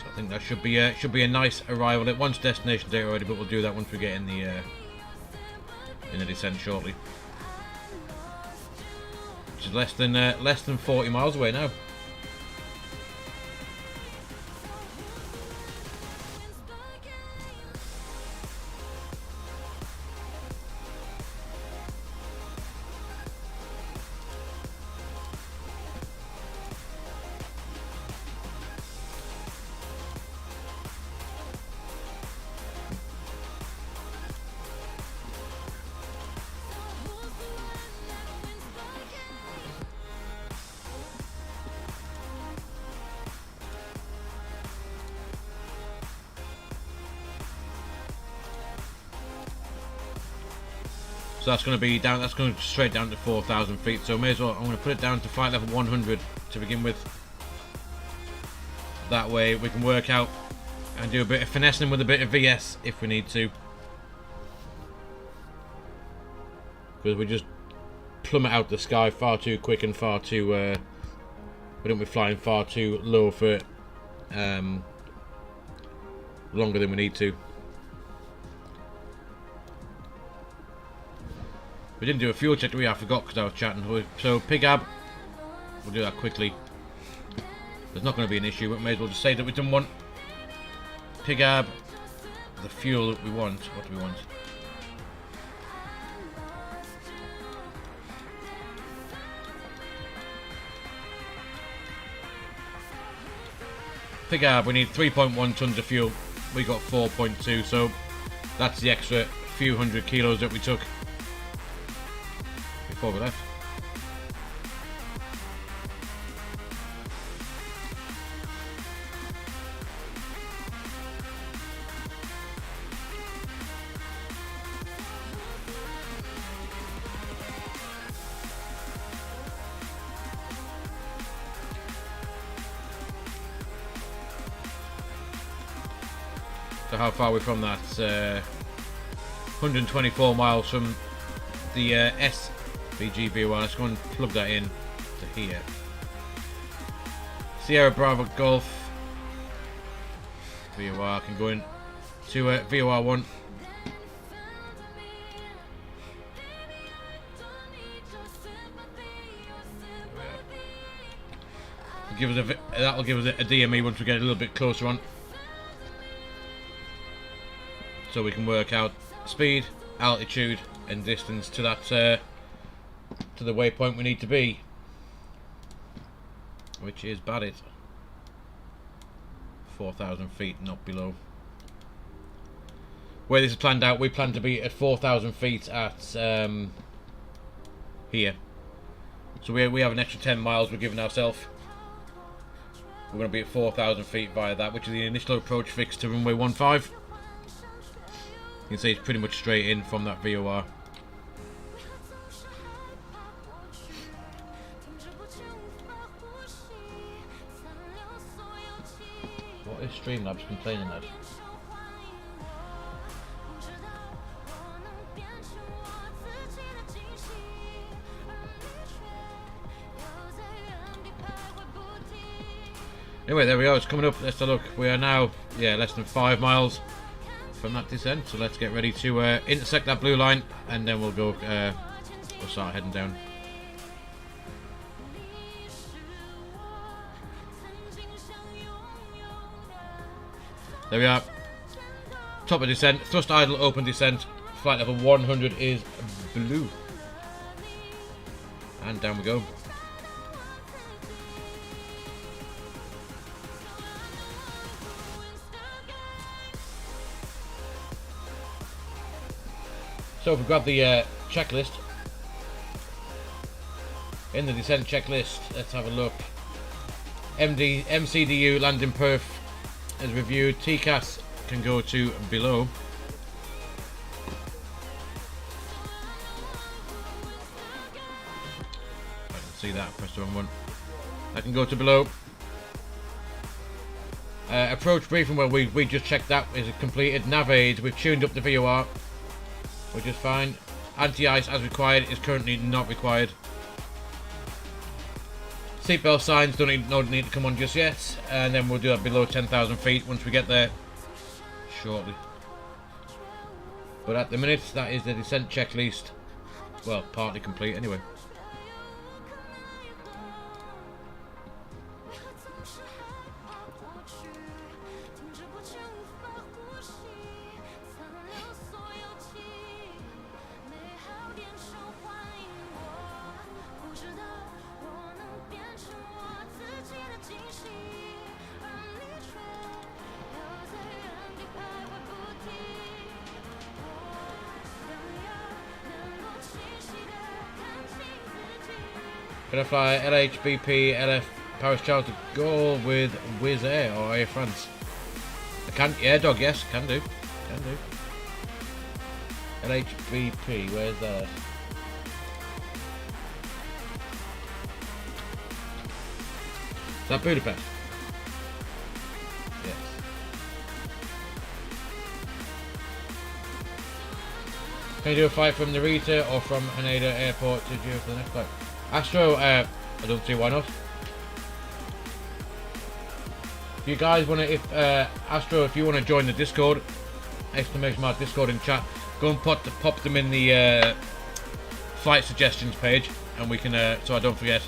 I think that should be a nice arrival. It wants destination date already, but we'll do that once we get in the descent shortly. Which is less than 40 miles away now. So that's going to be down. That's going straight down to 4,000 feet. So may as well. I'm going to put it down to flight level 100 to begin with. That way we can work out and do a bit of finessing with a bit of VS if we need to. Because we just plummet out the sky far too quick and far too. We don't be flying far too low for longer than we need to. We didn't do a fuel check, do we? I forgot because I was chatting. So PIGAB, we'll do that quickly. There's not going to be an issue, but may as well just say that we've done one. PIGAB, the fuel that we want. What do we want? PIGAB, we need 3.1 tons of fuel. We got 4.2, so that's the extra few hundred kilos that we took before we left. So how far are we from that? 124 miles from the SVG VOR. Let's go and plug that in to here. Sierra Bravo Golf VOR can go in to VOR 1. That'll give us a DME once we get a little bit closer on. So we can work out speed, altitude, and distance to that to the waypoint we need to be, which is Barrett, 4,000 feet, not below. Where this is planned out, we plan to be at 4,000 feet at here. So we have an extra 10 miles we're giving ourselves. We're going to be at 4,000 feet via that, which is the initial approach fix to runway 15. You can see it's pretty much straight in from that VOR. What is Streamlabs complaining at? Anyway, there we go. It's coming up. Let's have a look. We are now, less than 5 miles from that descent, so let's get ready to intersect that blue line, and then we'll go. We'll start heading down. There we are. Top of descent. Thrust idle open descent. Flight level 100 is blue, and down we go. So if we grab the checklist, in the descent checklist, let's have a look. MCDU landing perf is reviewed. TCAS can go to below. I can see that, I pressed the wrong one. I can go to below. Approach briefing, well we just checked that is completed. Nav aids, we've tuned up the VOR, which is fine. Anti-ice as required is currently not required. Seatbelt signs don't need to come on just yet, and then we'll do that below 10,000 feet once we get there shortly. But at the minute, that is the descent checklist. Well, partly complete anyway. Gonna fly LHBP LF Paris Charles to go with Wizz Air or Air France. I can, yeah, dog, yes, can do. Can do. LHVP, where's that? Is that Budapest? Yes. Can you do a flight from Narita or from Haneda Airport to June for the next flight? Astro, I don't see why not. If you guys want to, Astro, if you want to join the Discord, ! Discord in chat, go and pop them in the flight suggestions page, and we can, so I don't forget.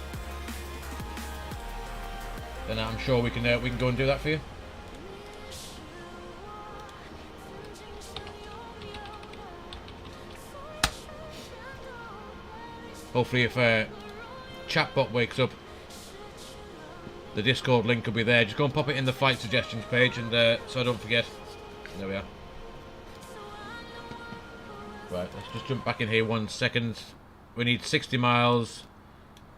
Then I'm sure we can go and do that for you. Hopefully, if chatbot wakes up, the Discord link will be there. Just go and pop it in the flight suggestions page, and so I don't forget. There we are. Right, let's just jump back in here 1 second. We need 60 miles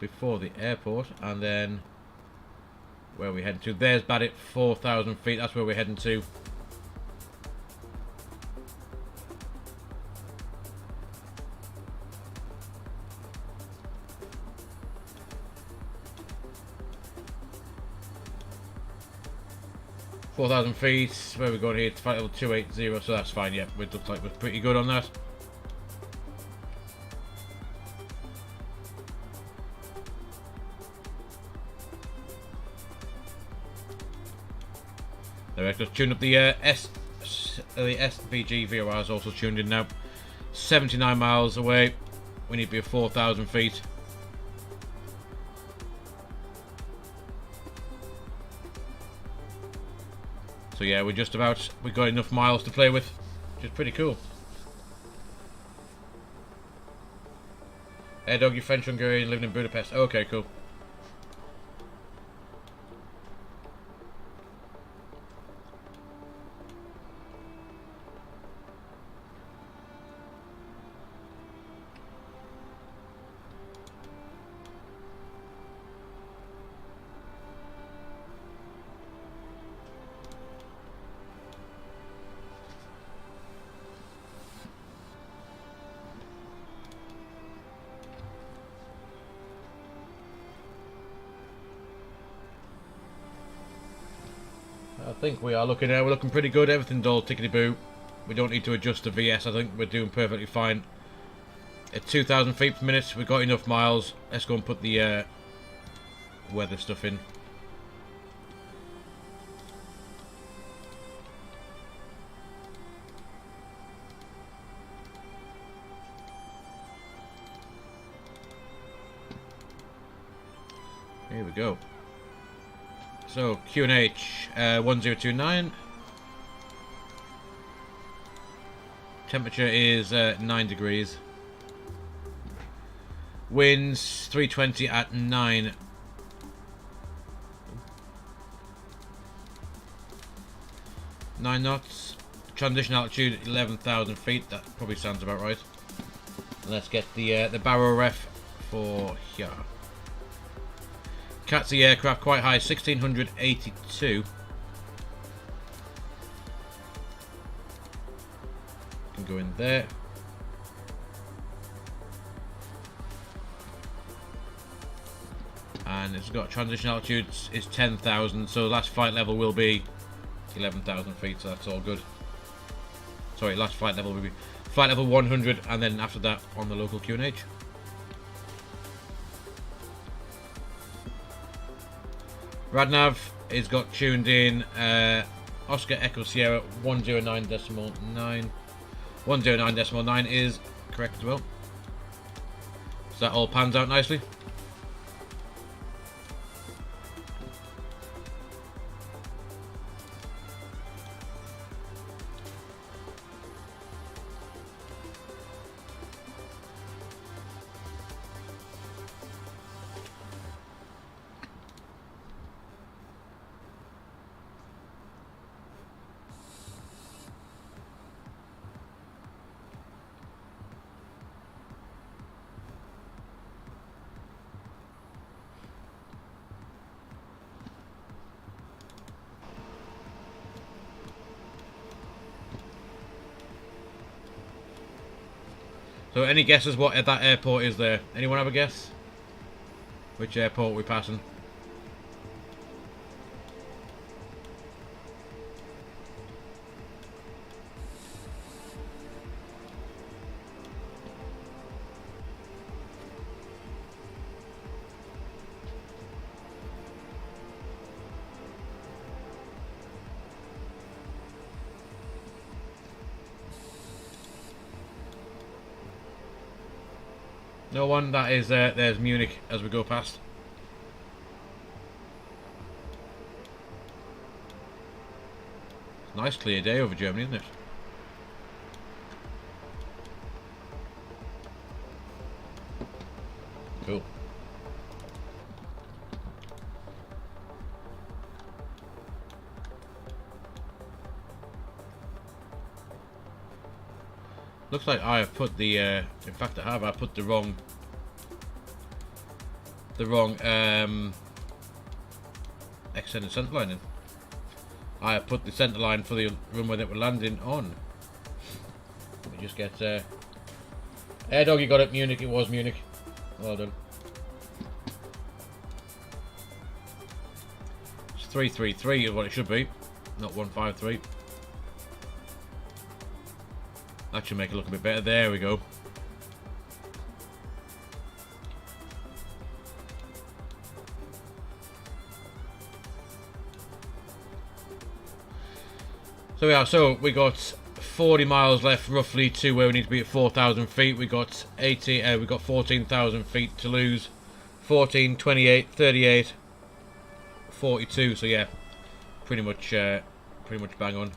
before the airport, and then where are we heading to? There's Badit, 4,000 feet. That's where we're heading to. feet. Where are we going here? It's flight level 280, so that's fine. Yeah, it looks like we're pretty good on that. There, just tuned up the SVG VOR is also tuned in now. 79 miles away. We need to be at 4,000 feet. So yeah, we've got enough miles to play with, which is pretty cool. Hey dog, you're French Hungarian living in Budapest. Okay, cool. I think we're looking pretty good. Everything's all tickety-boo. We don't need to adjust the VS. I think we're doing perfectly fine. At 2,000 feet per minute, we've got enough miles. Let's go and put the weather stuff in. Here we go. So, QNH 1029. Temperature is 9 degrees. Winds 320 at 9. 9 knots. Transition altitude 11,000 feet. That probably sounds about right. And let's get the barrel ref for here. Catzy aircraft quite high, 1682. Can go in there. And it's got transition altitude is 10,000, so last flight level will be 11,000 feet, so that's all good. Sorry, last flight level will be flight level 100, and then after that on the local QNH. Radnav is got tuned in Oscar Echo Sierra 109.9. 109.9 is correct as well. So that all pans out nicely. So any guesses what that airport is there? Anyone have a guess? Which airport we're passing? No one. That is there's Munich as we go past. Nice clear day over Germany, isn't it? Cool. Looks like I have put the in fact I put the wrong extended centre line in. I have put the centre line for the runway that we're landing on. Let me just get Air Dog, you got it. Munich, it was Munich. Well done. It's 333 is what it should be, not 153. That should make it look a bit better. There we go. So yeah, so we got 40 miles left roughly to where we need to be at 4,000 feet. We got 14,000 feet to lose. 14, 28, 38, 42. So yeah, pretty much bang on.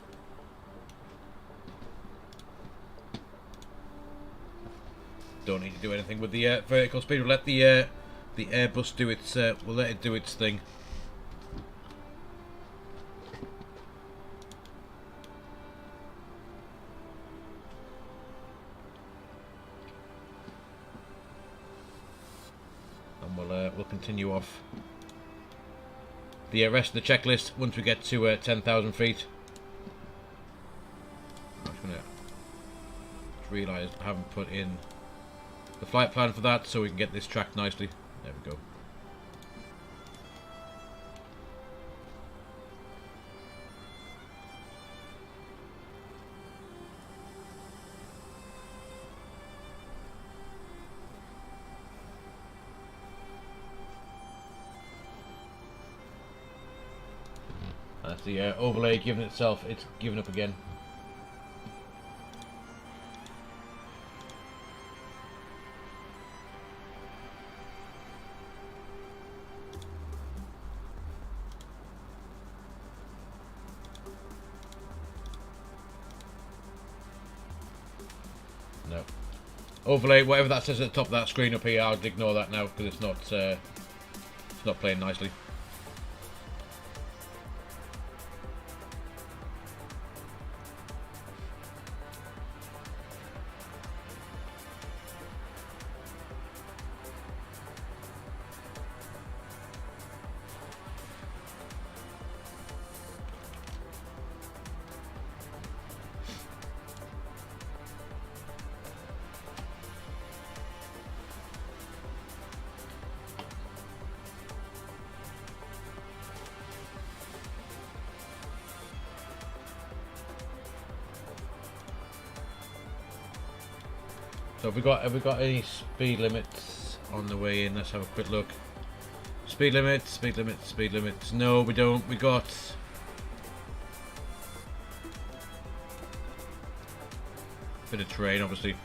Don't need to do anything with the vertical speed. We'll let the Airbus do its. We'll let it do its thing. And we'll continue off the rest of the checklist once we get to 10,000 feet. I'm just gonna realise I haven't put in the flight plan for that, so we can get this tracked nicely. There we go. That's the overlay giving itself, it's given up again. No. Overlay, whatever that says at the top of that screen up here, I'll ignore that now because it's not playing nicely. So have we got any speed limits on the way in? Let's have a quick look. Speed limits, speed limits, speed limits. No, we don't. We got a bit of terrain, obviously.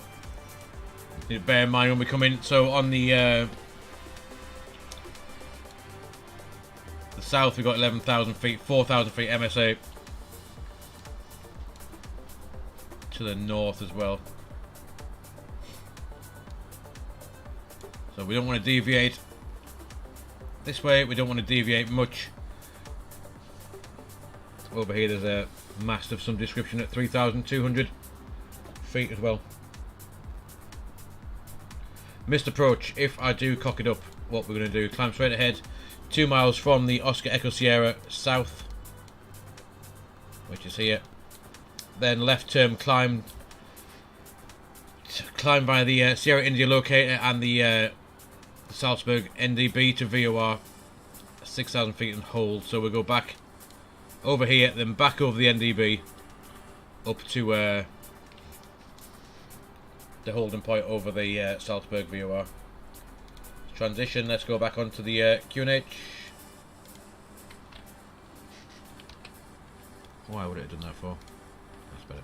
Need to bear in mind when we come in. So on the south, we got 11,000 feet, 4,000 feet MSA. To the north as well. So we don't want to deviate this way, we don't want to deviate much. Over here there's a mast of some description at 3,200 feet as well. Missed approach, if I do cock it up, what we're going to do, climb straight ahead, 2 miles from the Oscar Echo Sierra south, which is here. Then left turn, climb climb via the Sierra India locator and the Salzburg NDB to VOR 6,000 feet and hold. So we'll go back over here, then back over the NDB up to the holding point over the Salzburg VOR. Transition, let's go back onto the QNH. Why would it have done that for? That's better.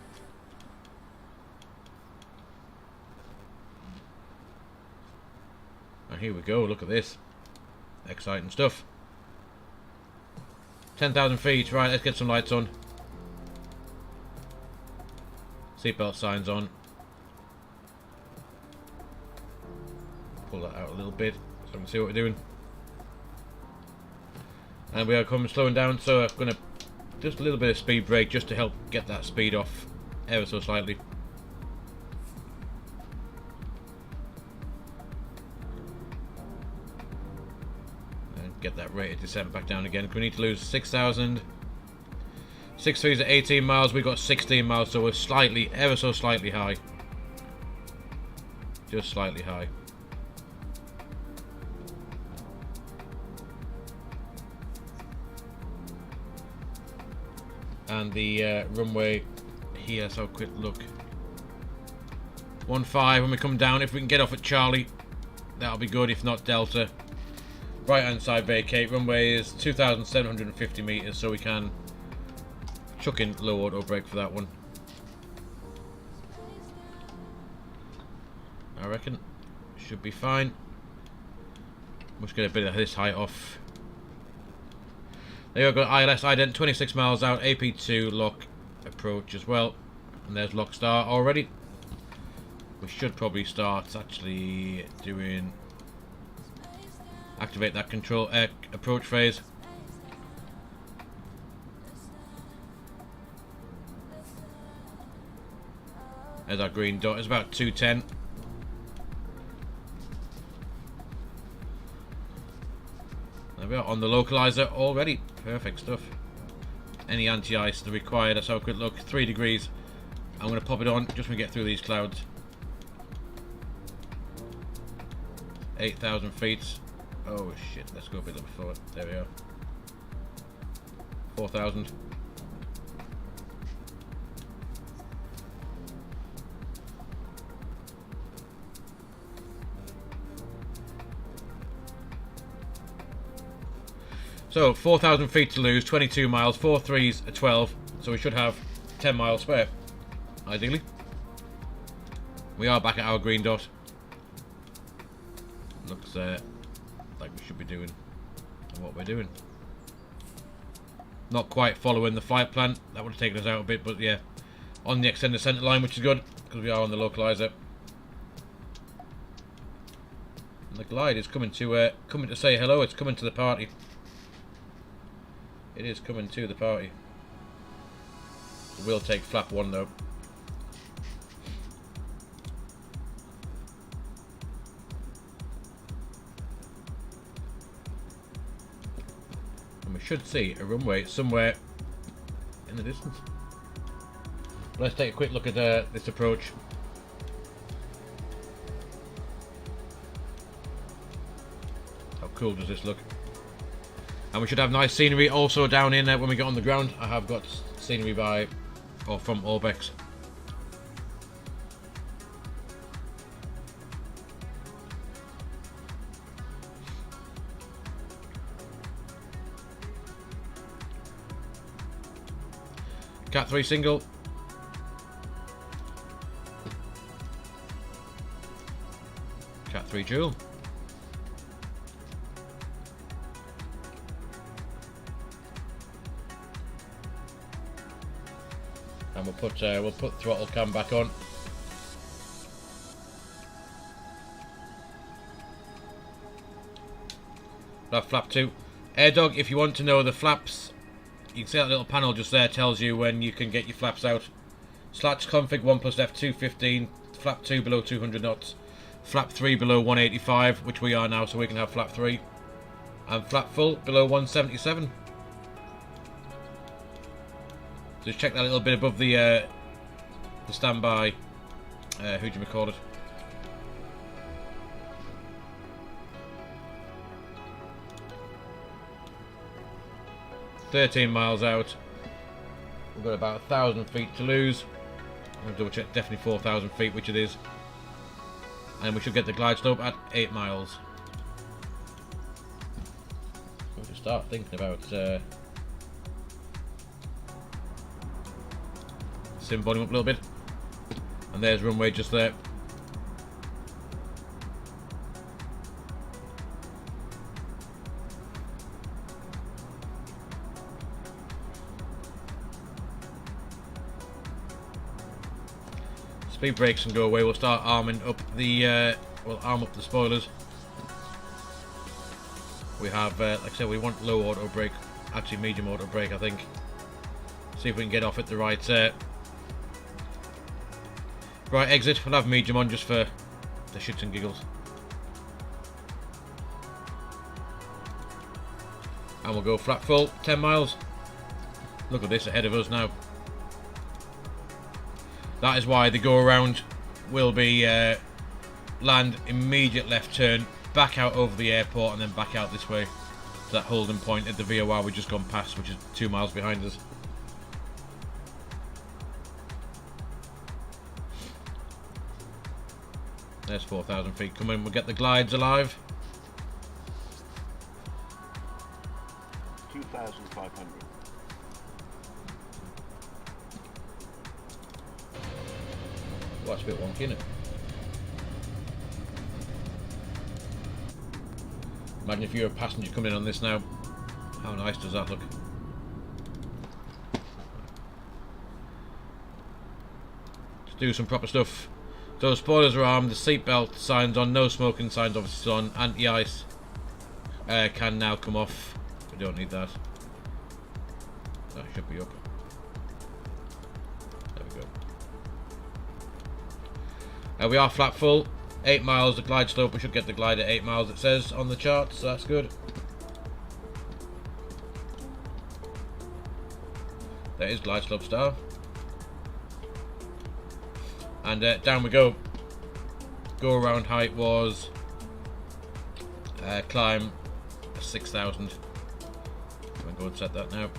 And here we go, look at this. Exciting stuff. 10,000 feet, right, let's get some lights on. Seatbelt signs on. Pull that out a little bit so we can see what we're doing. And we are coming slowing down, so I'm going to just a little bit of speed brake just to help get that speed off ever so slightly. And get that rate of descent back down again. We need to lose 6,000. 6 threes at 18 miles, we've got 16 miles, so we're slightly, ever so slightly high. Just slightly high. And the runway here, let's have a quick look. 1.5 when we come down. If we can get off at Charlie, that'll be good. If not, Delta. Right hand side vacate. Runway is 2,750 meters, so we can chuck in low auto brake for that one. I reckon should be fine. Must get a bit of this height off. There we go, ILS ident, 26 miles out, AP2 lock approach as well. And there's lock start already. We should probably start actually doing, activate that control approach phase. There's our green dot, it's about 210. There we are, on the localizer already. Perfect stuff. Any anti-ice required. Let's have a quick look. 3 degrees. I'm going to pop it on just when we get through these clouds. 8,000 feet. Oh shit, let's go a bit forward. There we are. 4,000. So 4,000 feet to lose, 22 miles, 4 threes are 12, so we should have 10 miles spare, ideally. We are back at our green dot. Looks like we should be doing what we're doing. Not quite following the flight plan, that would have taken us out a bit, but yeah. On the extended centre line, which is good, because we are on the localizer. And the glide is coming to say hello, it's coming to the party. It is coming to the party. We'll take flap 1 though. And we should see a runway somewhere in the distance. Let's take a quick look at this approach. How cool does this look? And we should have nice scenery also down in when we get on the ground. I have got scenery from ORBX. Cat 3 single. Cat 3 dual. And we'll put throttle cam back on. That flap 2. AirDog, if you want to know the flaps, you can see that little panel just there tells you when you can get your flaps out. Slash config 1 plus F215, flap 2 below 200 knots, flap 3 below 185, which we are now, so we can have flap 3, and flap full below 177. Just check that little bit above the standby Who'd you record it? $13 miles out. We've got about 1,000 feet to lose. I'm going to double check, definitely 4,000 feet, which it is. And we should get the glide slope at 8 miles. We should start thinking about sim volume up a little bit. And there's runway just there. Speed brakes can go away. We'll start arming up the we'll arm up the spoilers. We have like I said, we want low auto brake, actually medium auto brake I think. See if we can get off at the right right exit. We'll have medium on just for the shits and giggles. And we'll go flat full, 10 miles. Look at this ahead of us now. That is why the go around will be land, immediate left turn, back out over the airport and then back out this way to that holding point at the VOR we've just gone past, which is 2 miles behind us. There's 4,000 feet coming. We'll get the glides alive. 2,500. Well, that's a bit wonky, isn't it? Imagine if you're a passenger coming in on this now. How nice does that look? Let's do some proper stuff. So spoilers are armed, the seatbelt signs on, no smoking signs obviously still on, anti-ice can now come off. We don't need that. That should be up. There we go. We are flat full, 8 miles the glide slope. We should get the glide at 8 miles, it says on the chart, so that's good. There is glide slope star. And down we go. Go around height was climb 6,000. I'm going to go and set that now.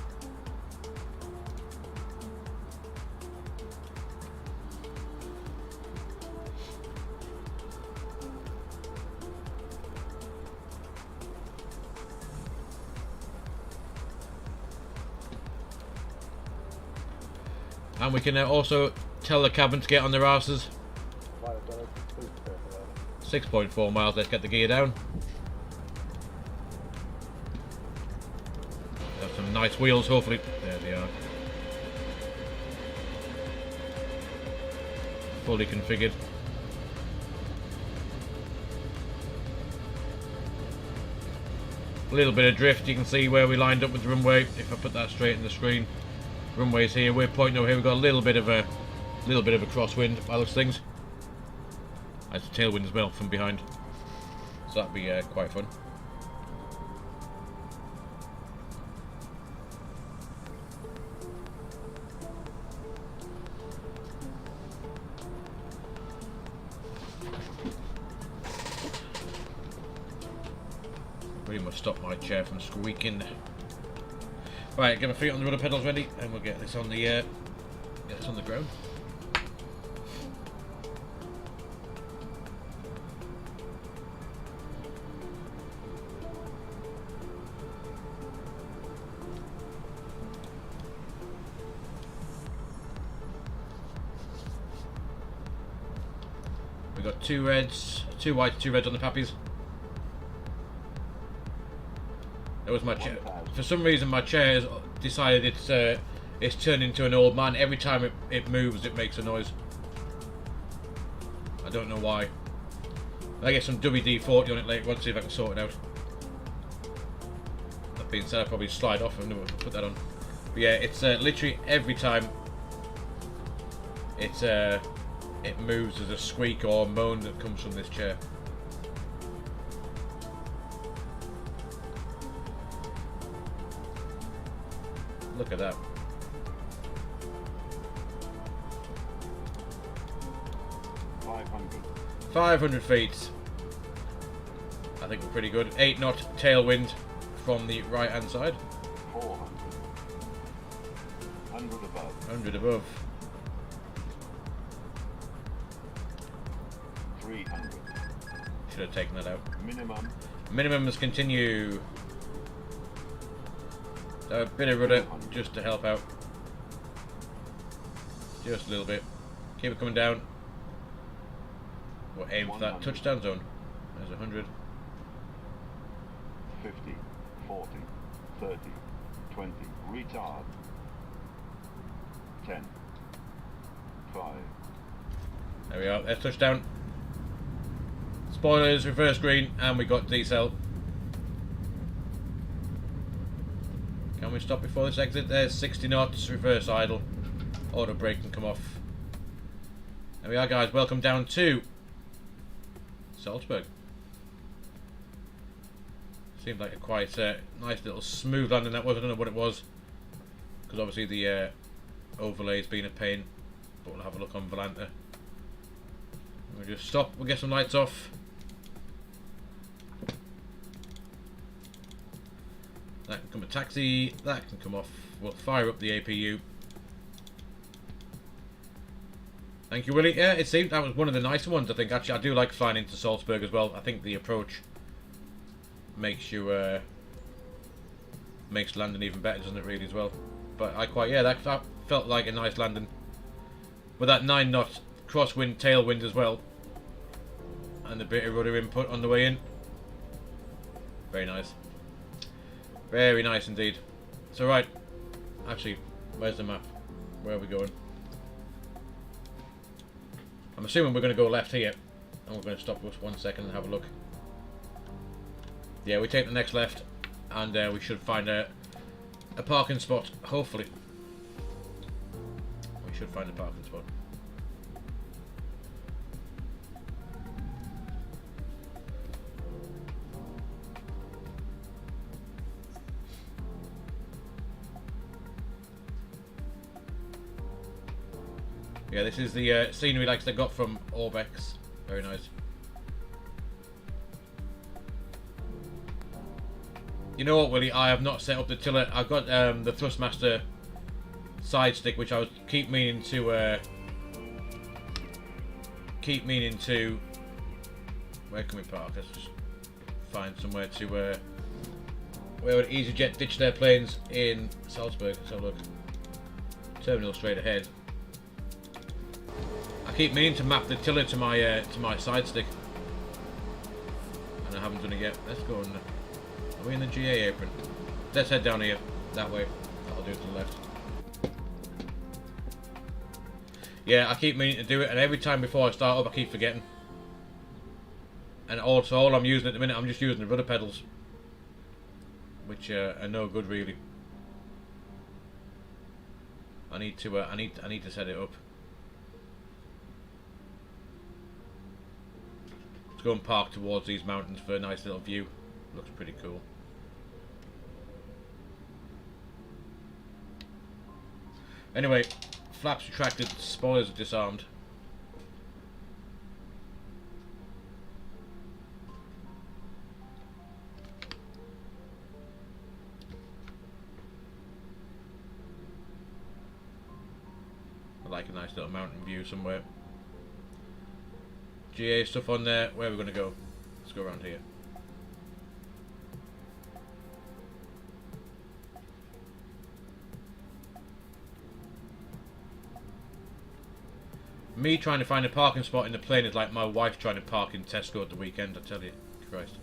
And we can also tell the cabin to get on their asses. 6.4 miles, let's get the gear down. Have some nice wheels, hopefully. There they are. Fully configured. A little bit of drift, you can see where we lined up with the runway. If I put that straight in the screen. Runway's here, we're pointing over here, we've got a little bit of a crosswind by those things. That's the tailwind as well from behind. So that'd be quite fun. Pretty much stop my chair from squeaking. Right, get my feet on the rudder pedals ready, and we'll get this on the ground. We've got 2 reds, 2 whites, 2 reds on the pappies. That was my chair. For some reason my chair has decided it's turned into an old man. Every time it moves it makes a noise. I don't know why. I get some WD-40 on it later. Let's see if I can sort it out. That being said, I'll probably slide off and never put that on. But yeah, it's literally every time it moves, there's a squeak or a moan that comes from this chair. Look at that. 500. 500 feet. I think we're pretty good. 8 knot tailwind from the right hand side. 400. 100 above. 100 above. 300. Should have taken that out. Minimum. Minimums continue. So a bit of rudder just to help out. Just a little bit. Keep it coming down. We'll aim for that touchdown zone. There's 100. 50. 40. 30. 20. Retard. 10. 5. There we are. There's touchdown. Spoilers, reverse green, and we got decel. Can we stop before this exit? There's 60 knots, reverse idle. Auto brake can come off. There we are, guys. Welcome down to Salzburg. Seemed like a quite nice little smooth landing that was. I don't know what it was, because obviously the overlay's been a pain. But we'll have a look on Volanta. We'll just stop. We'll get some lights off. That can come a taxi. That can come off. We'll fire up the APU. Thank you, Willie. Yeah, it seemed that was one of the nicer ones, I think. Actually, I do like flying into Salzburg as well. I think the approach makes you makes landing even better, doesn't it, really, as well? But I quite, yeah, that felt like a nice landing with that 9 knot crosswind tailwind as well, and a bit of rudder input on the way in. Very nice. Very nice indeed. So right, actually, where's the map? Where are we going? I'm assuming we're going to go left here, and we're going to stop just 1 second and have a look. Yeah, we take the next left, and we should find a parking spot, hopefully. We should find a parking spot. Yeah, this is the scenery like they got from ORBX. Very nice. You know what, Willie? I have not set up the tiller. I've got the Thrustmaster side stick, which I was keep meaning to. Where can we park? Let's just find somewhere to. Where would EasyJet ditch their planes in Salzburg? Let's have a look. Terminal straight ahead. I keep meaning to map the tiller to my side stick, and I haven't done it yet. Let's go on. Are we in the GA apron? Let's head down here, that way. That'll do it to the left. Yeah, I keep meaning to do it, and every time before I start up, I keep forgetting. And also, all I'm using at the minute, I'm just using the rudder pedals, which are no good really. I need to set it up. Let's go and park towards these mountains for a nice little view. Looks pretty cool. Anyway, flaps retracted, spoilers are disarmed. I like a nice little mountain view somewhere. GA stuff on there. Where are we going to go? Let's go around here. Me trying to find a parking spot in the plane is like my wife trying to park in Tesco at the weekend, I tell you. Christ.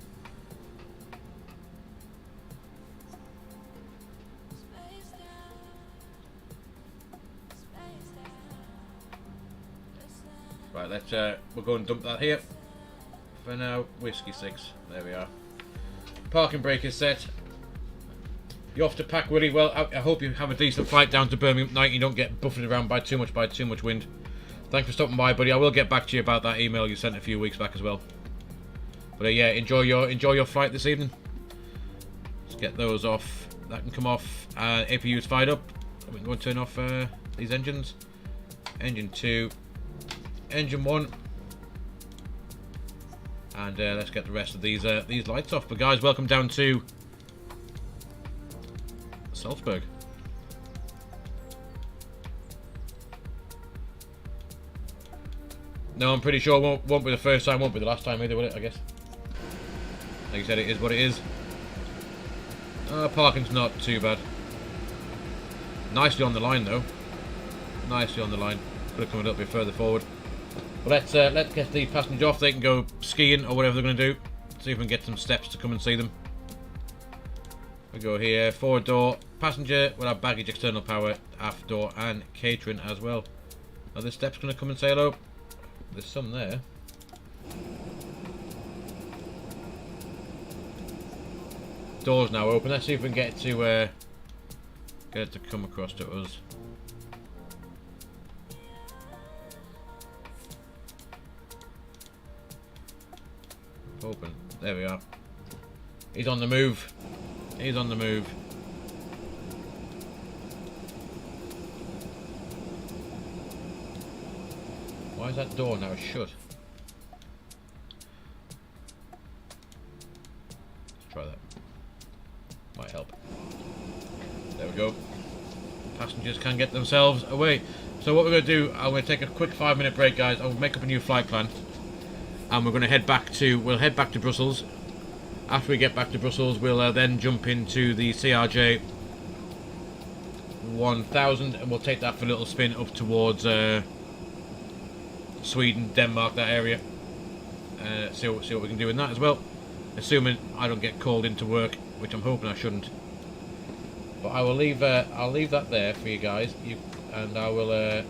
Right, let's we'll go and dump that here. For now, whiskey 6. There we are. Parking brake is set. You're off to pack, Willie. Well, I hope you have a decent flight down to Birmingham tonight. You don't get buffeted around by too much wind. Thanks for stopping by, buddy. I will get back to you about that email you sent a few weeks back as well. But yeah, enjoy your flight this evening. Let's get those off. That can come off. APU's fired up. We can go and turn off these engines. Engine 2. Engine 1. And let's get the rest of these lights off. But guys, welcome down to Salzburg. No, I'm pretty sure it won't be the first time, won't be the last time either, will it, I guess? Like I said, it is what it is. Parking's not too bad. Nicely on the line, though. Nicely on the line. Could have come a little bit further forward. But let's get the passenger off. They can go skiing or whatever they're going to do. See if we can get some steps to come and see them. We go here, forward door, passenger. We'll have baggage, external power, aft door, and catering as well. Are the steps going to come and say hello? There's some there. Doors now open. Let's see if we can get it to come across to us. Open. There we are. He's on the move. He's on the move. Why is that door now shut? Let's try that. Might help. There we go. Passengers can get themselves away. So what we're going to do, I'm going to take a quick 5-minute break, guys. I'll make up a new flight plan. And we're going to head back to Brussels. After we get back to Brussels, we'll then jump into the CRJ 1000 and we'll take that for a little spin up towards Sweden, Denmark, that area. See what we can do in that as well. Assuming I don't get called into work, which I'm hoping I shouldn't. But I will leave. I'll leave that there for you guys. And I will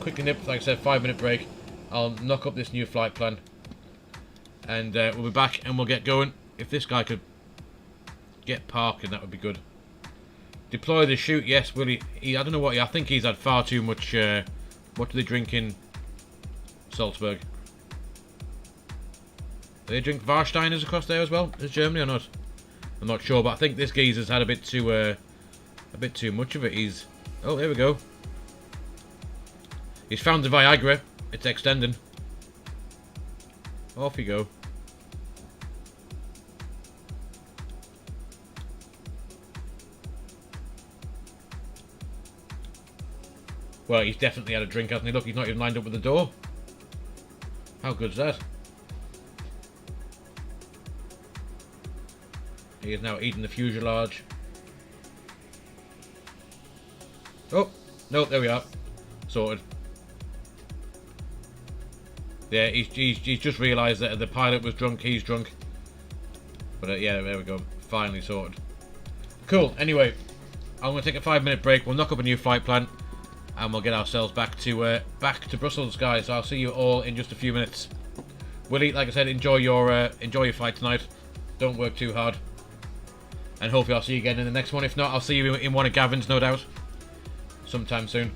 quickly nip, like I said, 5-minute break. I'll knock up this new flight plan, and we'll be back and we'll get going. If this guy could get parking, that would be good. Deploy the chute, yes. Will he? I don't know what. I think he's had far too much. What do they drink in Salzburg? Do they drink Warsteiners across there as well as Germany or not? I'm not sure, but I think this geezer's had a bit too much of it. Oh, there we go. He's found the Viagra. It's extending. Off you go. Well, he's definitely had a drink, hasn't he? Look, he's not even lined up with the door. How good's that? He is now eating the fuselage. Oh, no, there we are. Sorted. Yeah, he's just realised that the pilot was drunk, he's drunk. But yeah, there we go. Finally sorted. Cool, anyway, I'm going to take a 5-minute break. We'll knock up a new flight plan. And we'll get ourselves back to Brussels, guys. I'll see you all in just a few minutes. Willie, like I said, enjoy your flight tonight. Don't work too hard. And hopefully I'll see you again in the next one. If not, I'll see you in one of Gavin's, no doubt. Sometime soon.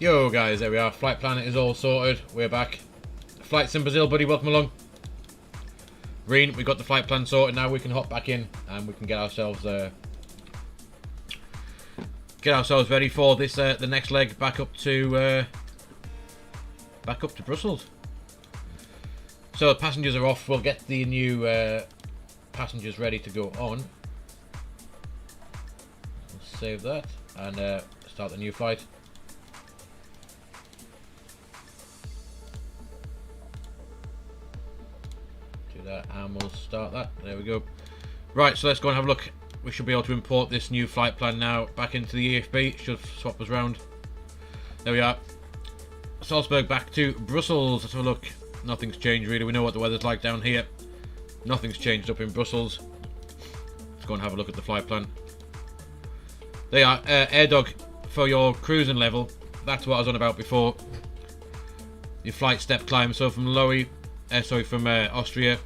Yo guys, there we are. Flight plan is all sorted. We're back. Flight's in Brazil, buddy. Welcome along. Reen, we got the flight plan sorted. Now we can hop back in and we can get ourselves ready for this the next leg back up to Brussels. So the passengers are off. We'll get the new passengers ready to go on. We'll save that and start the new flight. That and we'll start that. There we go. Right, so let's go and have a look. We should be able to import this new flight plan now back into the EFB. Should swap us round. There we are. Salzburg back to Brussels. Let's have a look. Nothing's changed really. We know what the weather's like down here. Nothing's changed up in Brussels. Let's go and have a look at the flight plan. There you are. AirDog for your cruising level. That's what I was on about before. Your flight step climb. So from from Austria,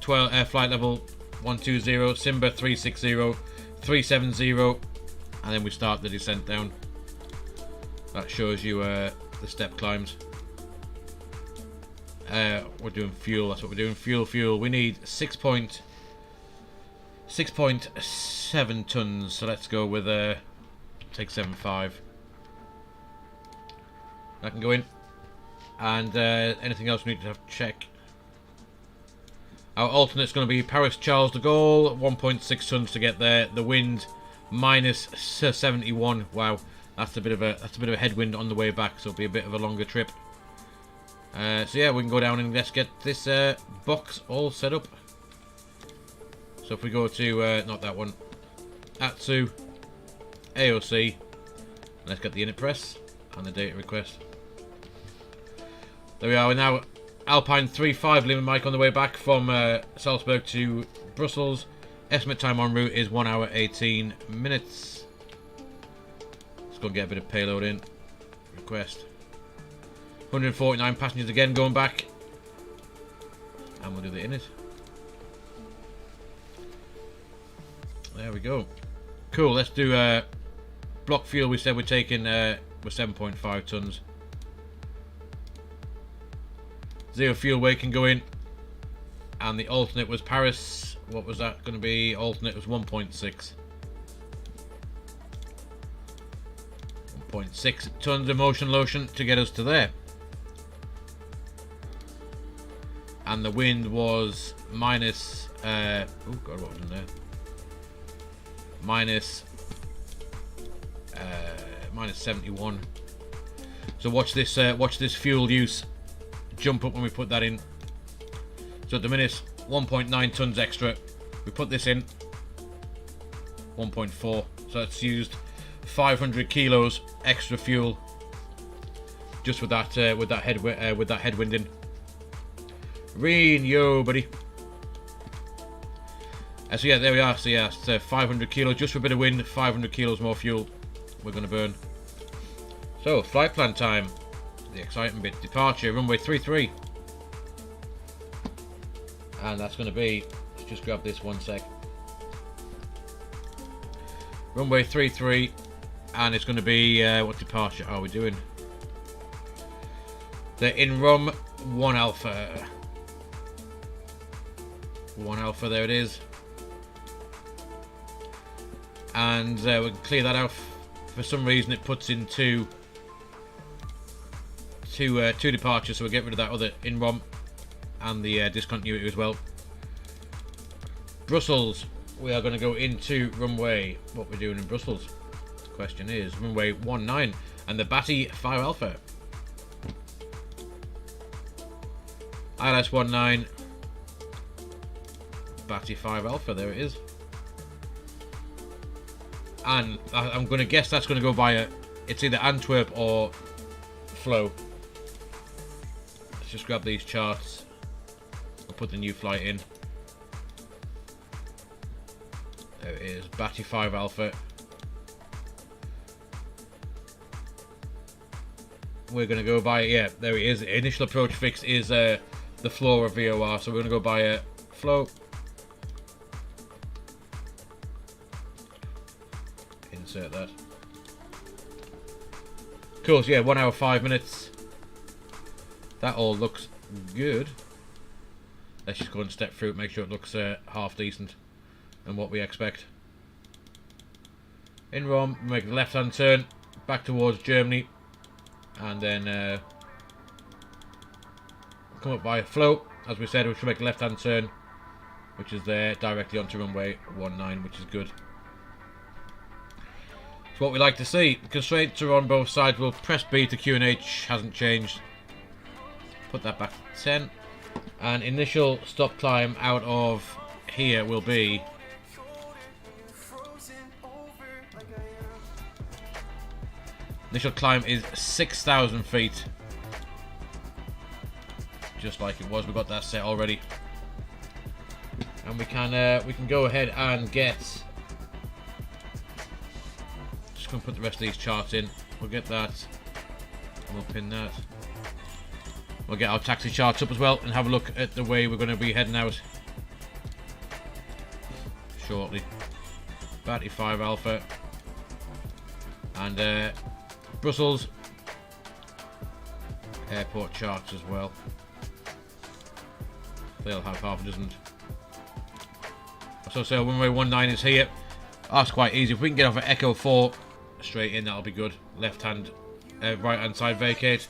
12 flight level 120, Simba 360, 370, and then we start the descent down. That shows you the step climbs. We're doing fuel. That's what we're doing. Fuel. We need 6.7 tons. So let's go with take 7.5. That can go in. And anything else we need to have check. Our alternate's going to be Paris Charles de Gaulle, 1.6 tons to get there. The wind minus 71. Wow, that's a bit of a headwind on the way back, so it'll be a bit of a longer trip. So yeah, we can go down and let's get this box all set up. So if we go to not that one, ATSU, AOC, let's get the unit press and the data request. There we are. We're now Alpine 35 Lima Mike on the way back from Salzburg to Brussels. Estimate time en route is 1 hour 18 minutes. Let's go and get a bit of payload in. Request. 149 passengers again going back. And we'll do the init. There we go. Cool, let's do block fuel. We said we're taking with 7.5 tons. Zero fuel weight can go in. And the alternate was Paris. What was that going to be? Alternate was 1.6. 1.6 tons of motion lotion to get us to there. And the wind was minus... oh god, what was in there? Minus 71. So watch this fuel use jump up when we put that in. So at the minute 1.9 tons extra. We put this in 1.4. So it's used 500 kilos extra fuel just with that headwind in. Reen, yo buddy. So yeah, there we are. So yeah, it's 500 kilos just for a bit of wind. 500 kilos more fuel we're going to burn. So flight plan time. The exciting bit. Departure, runway 33. And that's going to be, let's just grab this one sec. Runway 33. And it's going to be, what departure are we doing? The INROM 1 Alpha. 1 Alpha, there it is. And we can clear that out. For some reason it puts in two departures, so we'll get rid of that other INROM and the discontinuity as well. Brussels, we are going to go into runway, what we're doing in Brussels, the question is, runway 19 and the Batty 5 Alpha. ILS 19, Batty 5 Alpha, there it is. And I'm going to guess that's going to go via, it's either Antwerp or Flow. Let's just grab these charts. I'll put the new flight in. There it is, Batty 5 Alpha. We're going to go by, yeah, there it is. Initial approach fix is the Flora VOR, so we're going to go by Flow. Insert that. Cool, so yeah, 1 hour 5 minutes. That all looks good. Let's just go and step through it, make sure it looks half decent and what we expect. In Rome, we make the left hand turn back towards Germany, and then come up by a float. As we said, we should make a left hand turn, which is there directly onto runway 19, which is good. It's what we like to see. Constraints are on both sides. We'll press B to QNH, hasn't changed. Put that back to 10. And initial stop climb out of here will be initial climb is 6,000 feet. Just like it was, we got that set already. And we can go ahead and get, just gonna put the rest of these charts in. We'll get that. We'll pin that. We'll get our taxi charts up as well and have a look at the way we're going to be heading out shortly. Battery 5 Alpha and Brussels airport charts as well. They'll have half a dozen. So runway 19 is here. That's quite easy. If we can get off at Echo 4 straight in, that'll be good. Left hand, right hand side vacate.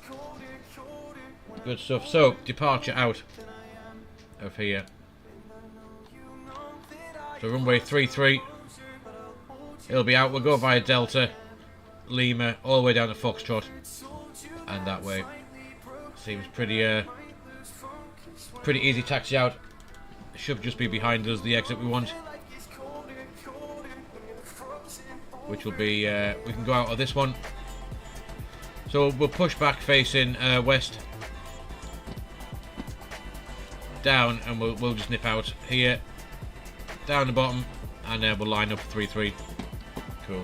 Good stuff. So, departure out of here. So runway 33. It'll be out. We'll go via Delta, Lima, all the way down to Foxtrot. And that way. Seems pretty pretty easy taxi out. Should just be behind us, the exit we want. Which will be, we can go out of this one. So we'll push back facing west. Down, and we'll just nip out here, down the bottom, and then we'll line up 3-3. Cool.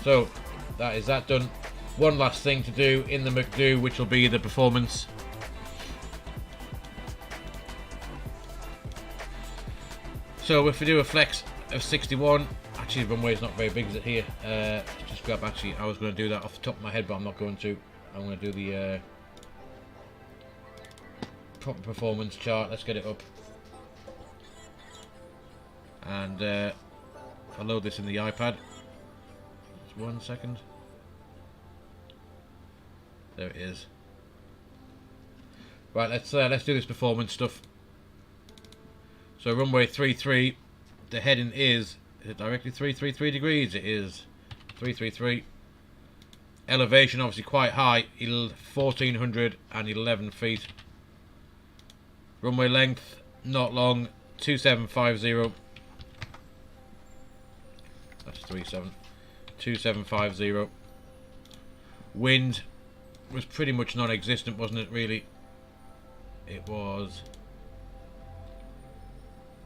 So that is that done. One last thing to do in the McDo, which will be the performance. So if we do a flex of 61, actually the runway is not very big, is it here? Just grab, actually I was going to do that off the top of my head, but I'm not going to. I'm going to do the proper performance chart. Let's get it up, and I'll load this in the iPad. Just 1 second. There it is. Right, let's do this performance stuff. So runway 33, the heading is it directly 333 degrees? It is 333. Elevation obviously quite high, 1,411 feet. Runway length, not long, 2750. That's 37. 2750. Wind was pretty much non-existent, wasn't it, really? It was,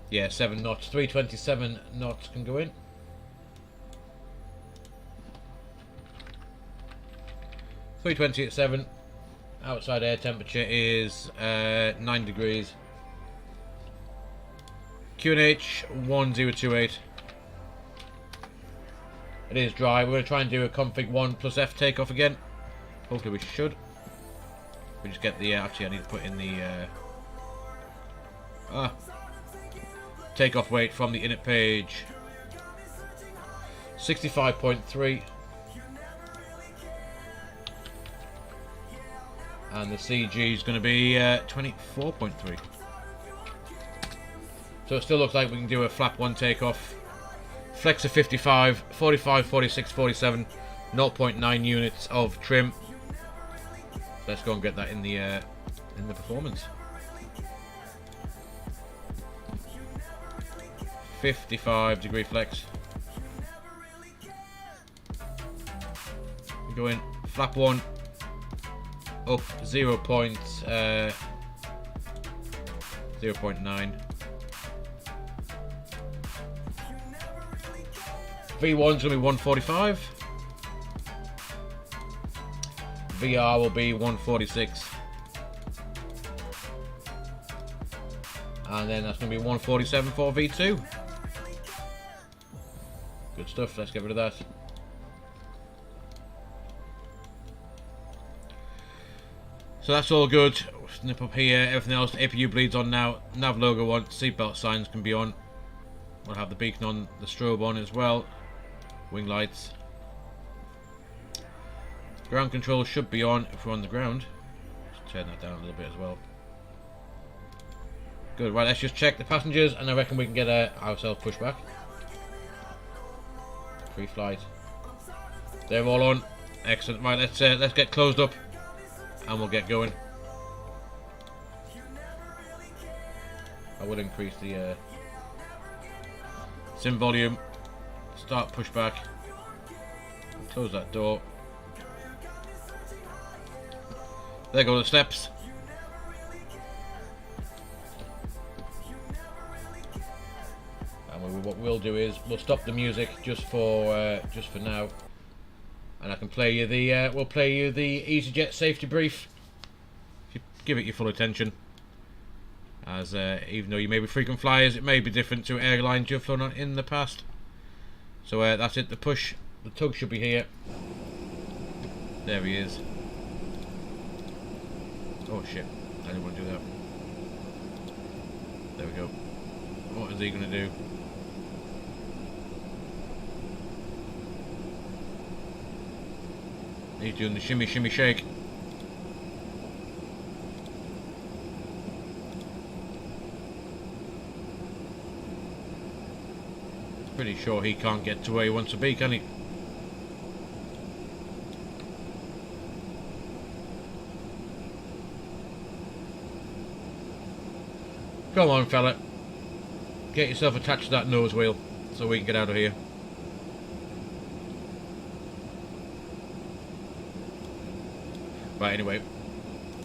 yeah, 7 knots. 327 knots can go in. .320 at 7. Outside air temperature is 9 degrees. QNH 1028. It is dry. We're going to try and do a config 1 plus F takeoff again. Hopefully we should. We just get the actually I need to put in the takeoff weight from the init page. 65.3. And the CG is going to be 24.3. So it still looks like we can do a flap 1 takeoff. Flex of 55, 45, 46, 47, 0.9 units of trim. Let's go and get that in the performance. 55 degree flex. We go in flap 1. Up 0.9. V1's going to be 145. VR will be 146. And then that's going to be 147 for V2. Good stuff, let's get rid of that. So that's all good. Snip up here. Everything else, APU bleeds on now. Nav logo on. Seatbelt signs can be on. We'll have the beacon on, the strobe on as well. Wing lights. Ground control should be on if we're on the ground. Just turn that down a little bit as well. Good. Right, let's just check the passengers, and I reckon we can get ourselves pushed back. Free flight. They're all on. Excellent. Right, let's get closed up, and we'll get going. I will increase the sim volume. Start pushback. Close that door. There go the steps. And what we'll do is we'll stop the music just for now, and I can play you the we'll play you the EasyJet safety brief. If you give it your full attention, as even though you may be frequent flyers, it may be different to airlines you've flown on in the past. So that's it. The tug should be here. There he is. Oh shit, I didn't want to do that. There we go. What is he going to do? He's doing the shimmy shimmy shake. Pretty sure he can't get to where he wants to be, can he? Come on, fella. Get yourself attached to that nose wheel so we can get out of here. Right, anyway.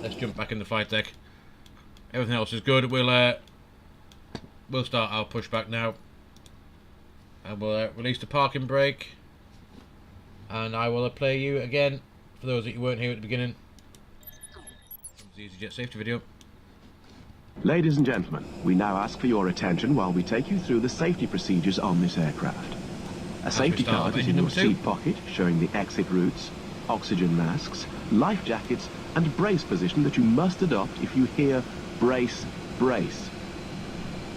Let's jump back in the flight deck. Everything else is good. We'll start our pushback now. And we'll release the parking brake. And I will play you again, for those that you weren't here at the beginning, the EasyJet safety video. Ladies and gentlemen, we now ask for your attention while we take you through the safety procedures on this aircraft. A safety card is in your seat pocket showing the exit routes, oxygen masks, life jackets and brace position that you must adopt if you hear brace, brace.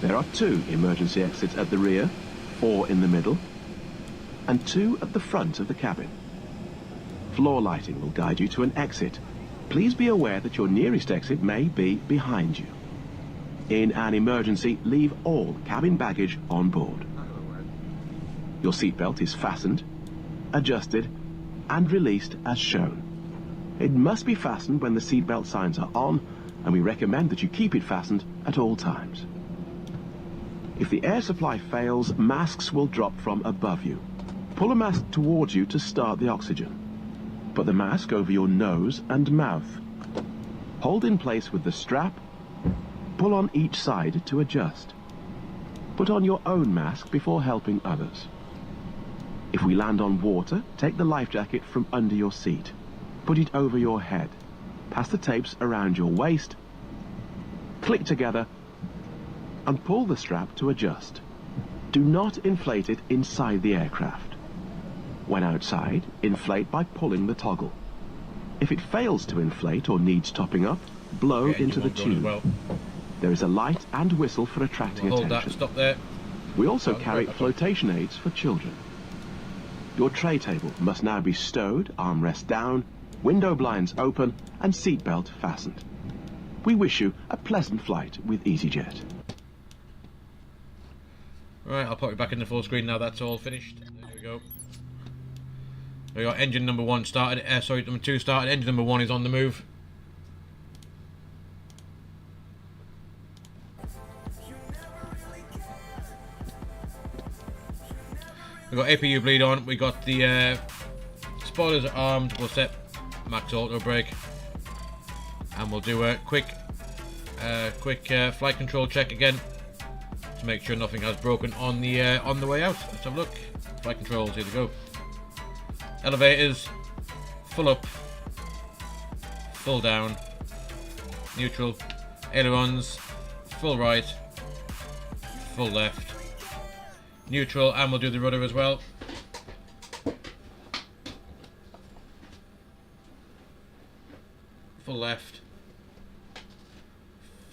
There are 2 emergency exits at the rear, 4 in the middle, and 2 at the front of the cabin. Floor lighting will guide you to an exit. Please be aware that your nearest exit may be behind you. In an emergency, leave all cabin baggage on board. Your seatbelt is fastened, adjusted, and released as shown. It must be fastened when the seatbelt signs are on, and we recommend that you keep it fastened at all times. If the air supply fails, masks will drop from above you. Pull a mask towards you to start the oxygen. Put the mask over your nose and mouth. Hold in place with the strap. Pull on each side to adjust. Put on your own mask before helping others. If we land on water, take the life jacket from under your seat. Put it over your head. Pass the tapes around your waist. Click together and pull the strap to adjust. Do not inflate it inside the aircraft. When outside, inflate by pulling the toggle. If it fails to inflate or needs topping up, blow into the tube. Well. There is a light and whistle for attracting attention. Hold that, stop there. We also carry flotation aids for children. Your tray table must now be stowed, armrest down, window blinds open, and seatbelt fastened. We wish you a pleasant flight with EasyJet. Right, I'll put it back in the full screen now. That's all finished. There we go. We got engine number 1 started. Number 2 started. Engine number 1 is on the move. We got APU bleed on. We got the spoilers are armed. We'll set max auto brake, and we'll do a quick flight control check again to make sure nothing has broken on the way out. Let's have a look. Flight controls, here we go. Elevators, full up, full down, neutral, ailerons, full right, full left, neutral, and we'll do the rudder as well. Full left,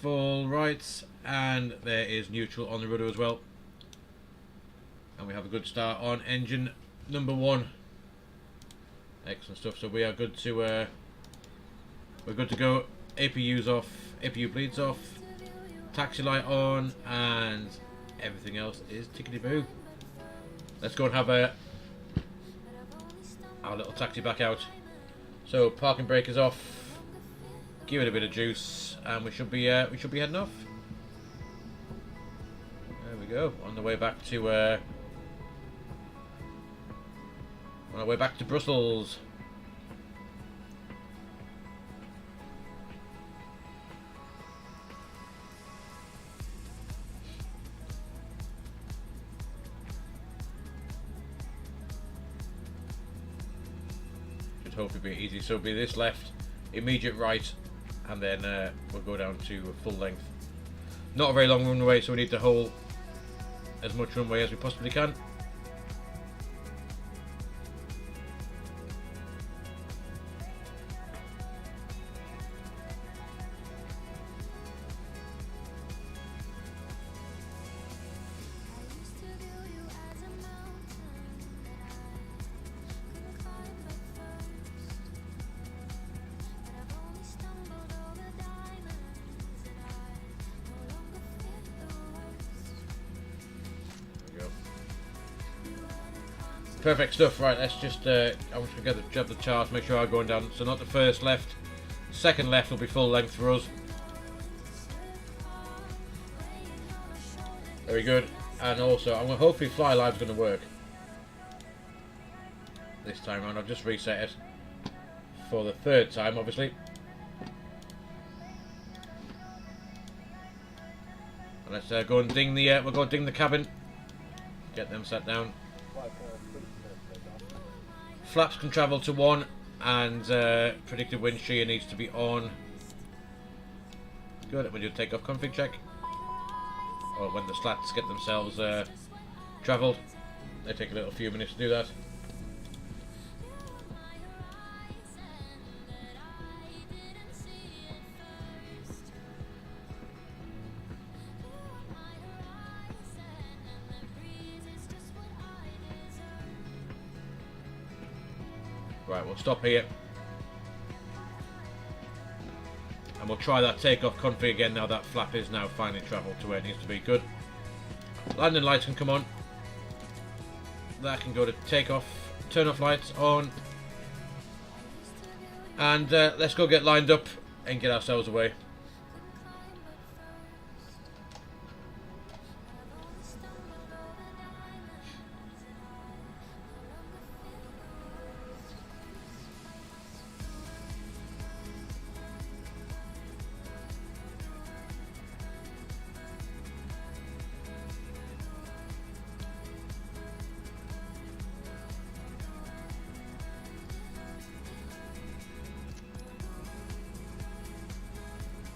full right, and there is neutral on the rudder as well. And we have a good start on engine number 1. Excellent stuff. So we are good to we're good to go. APU's off, APU bleeds off, taxi light on, and everything else is tickety-boo. Let's go and have our little taxi back out. So parking brake is off. Give it a bit of juice, and we should be heading off. There we go. On the way back to Brussels. Should hopefully be easy. So it'll be this left, immediate right, and then we'll go down to full length. Not a very long runway, so we need to hold as much runway as we possibly can. Perfect stuff. Right, let's just I'm just gonna grab the chart, make sure I'm going down. So not the first left, second left will be full length for us. Very good. And also I'm gonna hopefully fly live's gonna work this time around. I've just reset it for the 3rd time, obviously. And let's go and ding the we'll go and ding the cabin. Get them set down. Flaps can travel to 1, and predicted wind shear needs to be on. Good. When you take off config check, or when the slats get themselves travelled, they take a little few minutes to do that. Right, we'll stop here. And we'll try that takeoff config again now that flap is now finally travelled to where it needs to be. Good. Landing lights can come on. That can go to takeoff. Turn off lights on. And let's go get lined up and get ourselves away.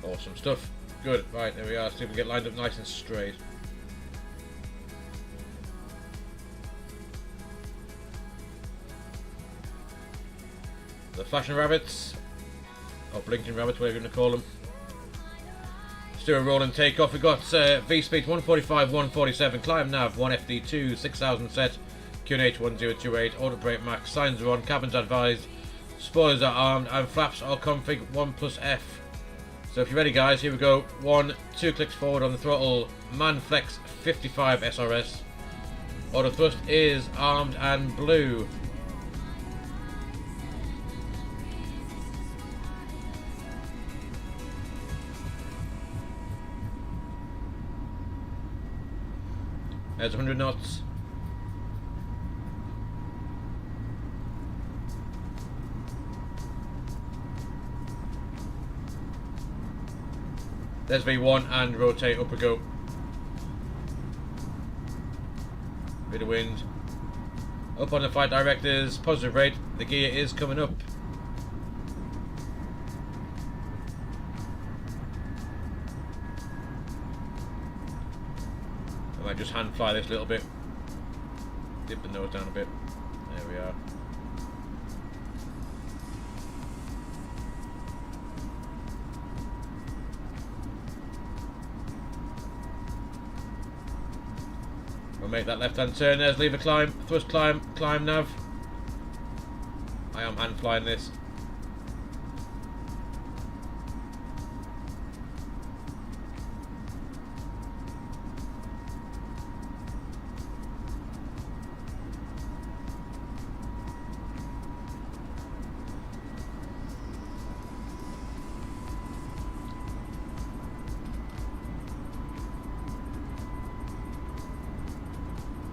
Awesome stuff. Good. Right, there we are. See if we can get lined up nice and straight. The flashing rabbits, or blinking rabbits, whatever you want to call them. Let's do a roll and take off. We've got V speed 145, 147, climb nav 1FD2, 6000 set, QNH 1028, auto brake max, signs are on, cabins advised, spoilers are armed, and flaps are config 1+F. So if you're ready, guys, here we go. 1, 2 clicks forward on the throttle. Man flex 55 SRS. Auto thrust is armed and blue. There's 100 knots. There's V1 and rotate, up we go. Bit of wind. Up on the flight directors, positive rate, the gear is coming up. I might just hand fly this a little bit. Dip the nose down a bit. There we are. make that left-hand turn. There's lever climb, thrust climb, climb nav. I am hand flying this.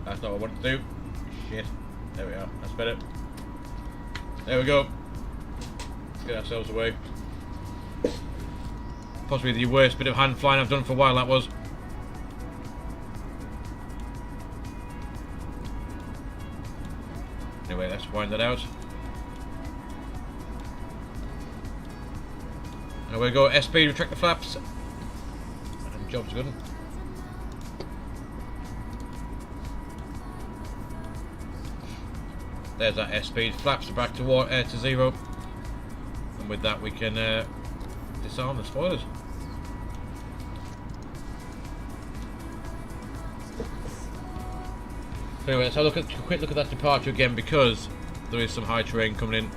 That's not what I wanted to do. Shit. There we are. That's better. There we go. Let's get ourselves away. Possibly the worst bit of hand flying I've done for a while, that was. Anyway, let's wind that out. And we'll go SP, retract the flaps. And job's good. There's that airspeed. Flaps are back to 0, and with that we can disarm the spoilers. So anyway, let's have a quick look at that departure again, because there is some high terrain coming in.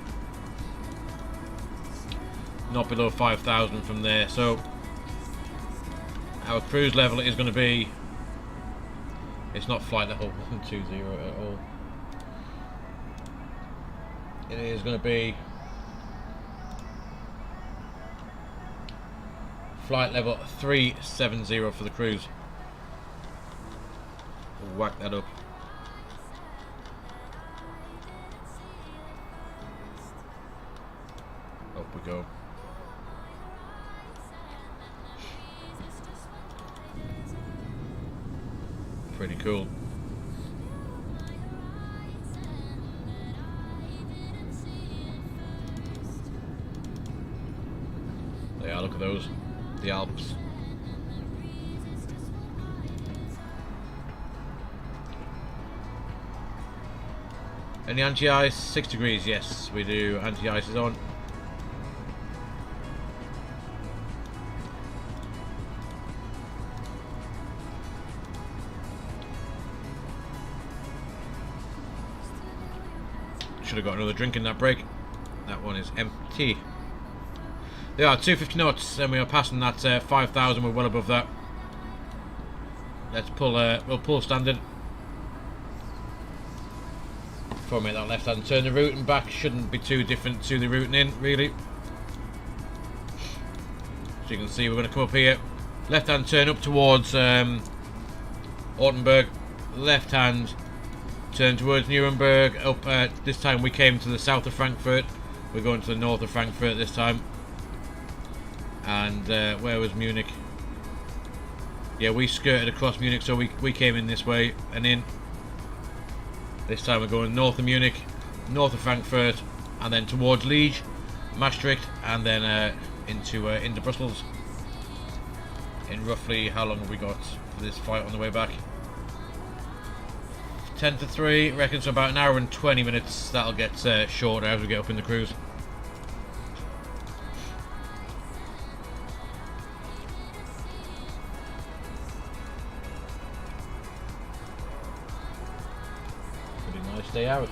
Not below 5,000 from there, so our cruise level is going to be. It's not flight level 120 at all. It is going to be flight level 370 for the cruise. We'll whack that up. Up we go. Pretty cool. Yeah, look at those, the Alps. Any anti-ice? 6 degrees, yes, we do. Anti-ice is on. Should have got another drink in that break. That one is empty. They are 250 knots, and we are passing that 5,000. We're well above that. Let's pull. We'll pull standard. Before we make that left-hand turn, the route and back shouldn't be too different to the routing in, really. So you can see we're going to come up here. Left-hand turn up towards Ortenburg. Left-hand turn towards Nuremberg. Up. This time we came to the south of Frankfurt. We're going to the north of Frankfurt this time. And where was Munich? Yeah, we skirted across Munich, so we came in this way and in. This time we're going north of Munich, north of Frankfurt, and then towards Liege, Maastricht, and then into Brussels. In roughly, how long have we got for this flight on the way back? 10 to 3, reckon so about an hour and 20 minutes. That'll get shorter as we get up in the cruise. Day out.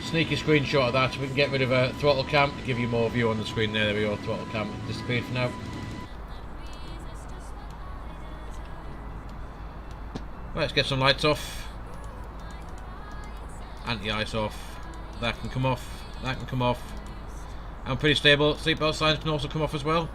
Sneaky screenshot of that. We can get rid of a throttle cam to give you more view on the screen there. There we go, throttle cam disappeared for now. Let's get some lights off. Anti-ice off. That can come off. That can come off. And pretty stable. Seatbelt signs can also come off as well.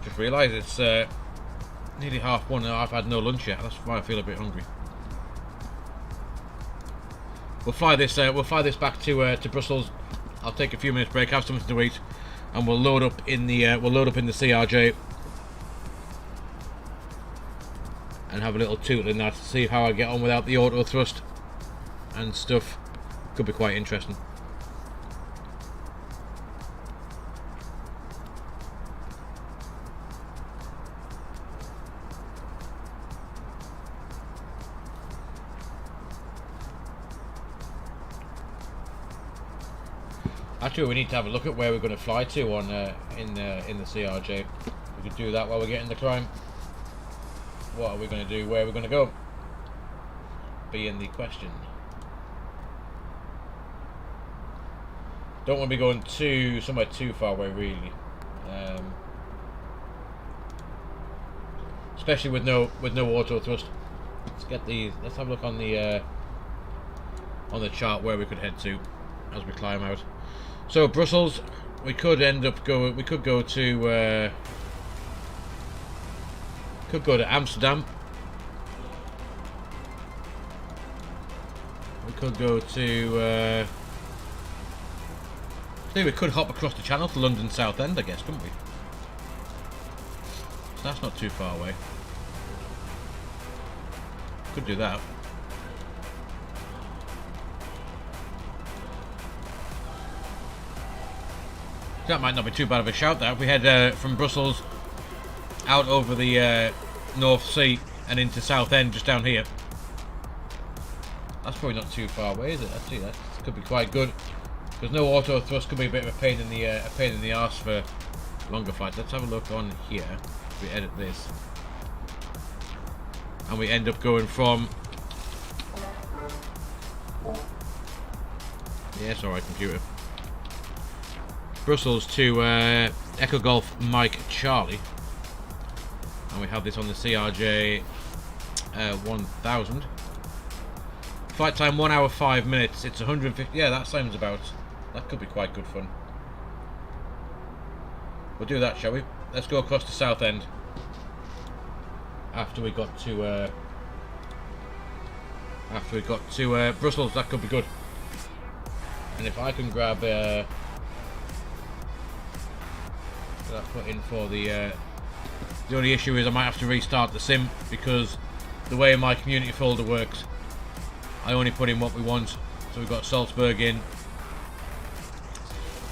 Just realised it's nearly 1:30 and I've had no lunch yet. That's why I feel a bit hungry. We'll fly this back to Brussels. I'll take a few minutes break, have something to eat, and we'll load up in the CRJ. and have a little tootle in that to see how I get on without the auto thrust and stuff. Could be quite interesting. Actually, we need to have a look at where we're going to fly to on in the CRJ. We could do that while we're getting the climb. What are we going to do? Where are we going to go? Being the question. Don't want to be going somewhere too far away, really. Especially with no auto thrust. Let's have a look on the chart where we could head to as we climb out. So Brussels, we could go to Amsterdam. We could go to we could hop across the channel to London Southend, I guess, couldn't we? So that's not too far away. Could do that. That might not be too bad of a shout, that. If we head from Brussels out over the North Sea and into Southend, just down here. That's probably not too far away, is it? Let's see, that could be quite good. Because no auto thrust could be a bit of a pain in the arse for longer flights. Let's have a look on here. If we edit this, and we end up going from. Yes, alright, computer. Brussels to Echo Golf Mike Charlie, and we have this on the CRJ 1000. Flight time 1 hour 5 minutes. It's 150. Yeah, that sounds about. That could be quite good fun. We'll do that, shall we? Let's go across to Southend after we got to Brussels. That could be good. And if I can grab that put in for the only issue is I might have to restart the sim because the way my community folder works, I only put in what we want. So we've got Salzburg in,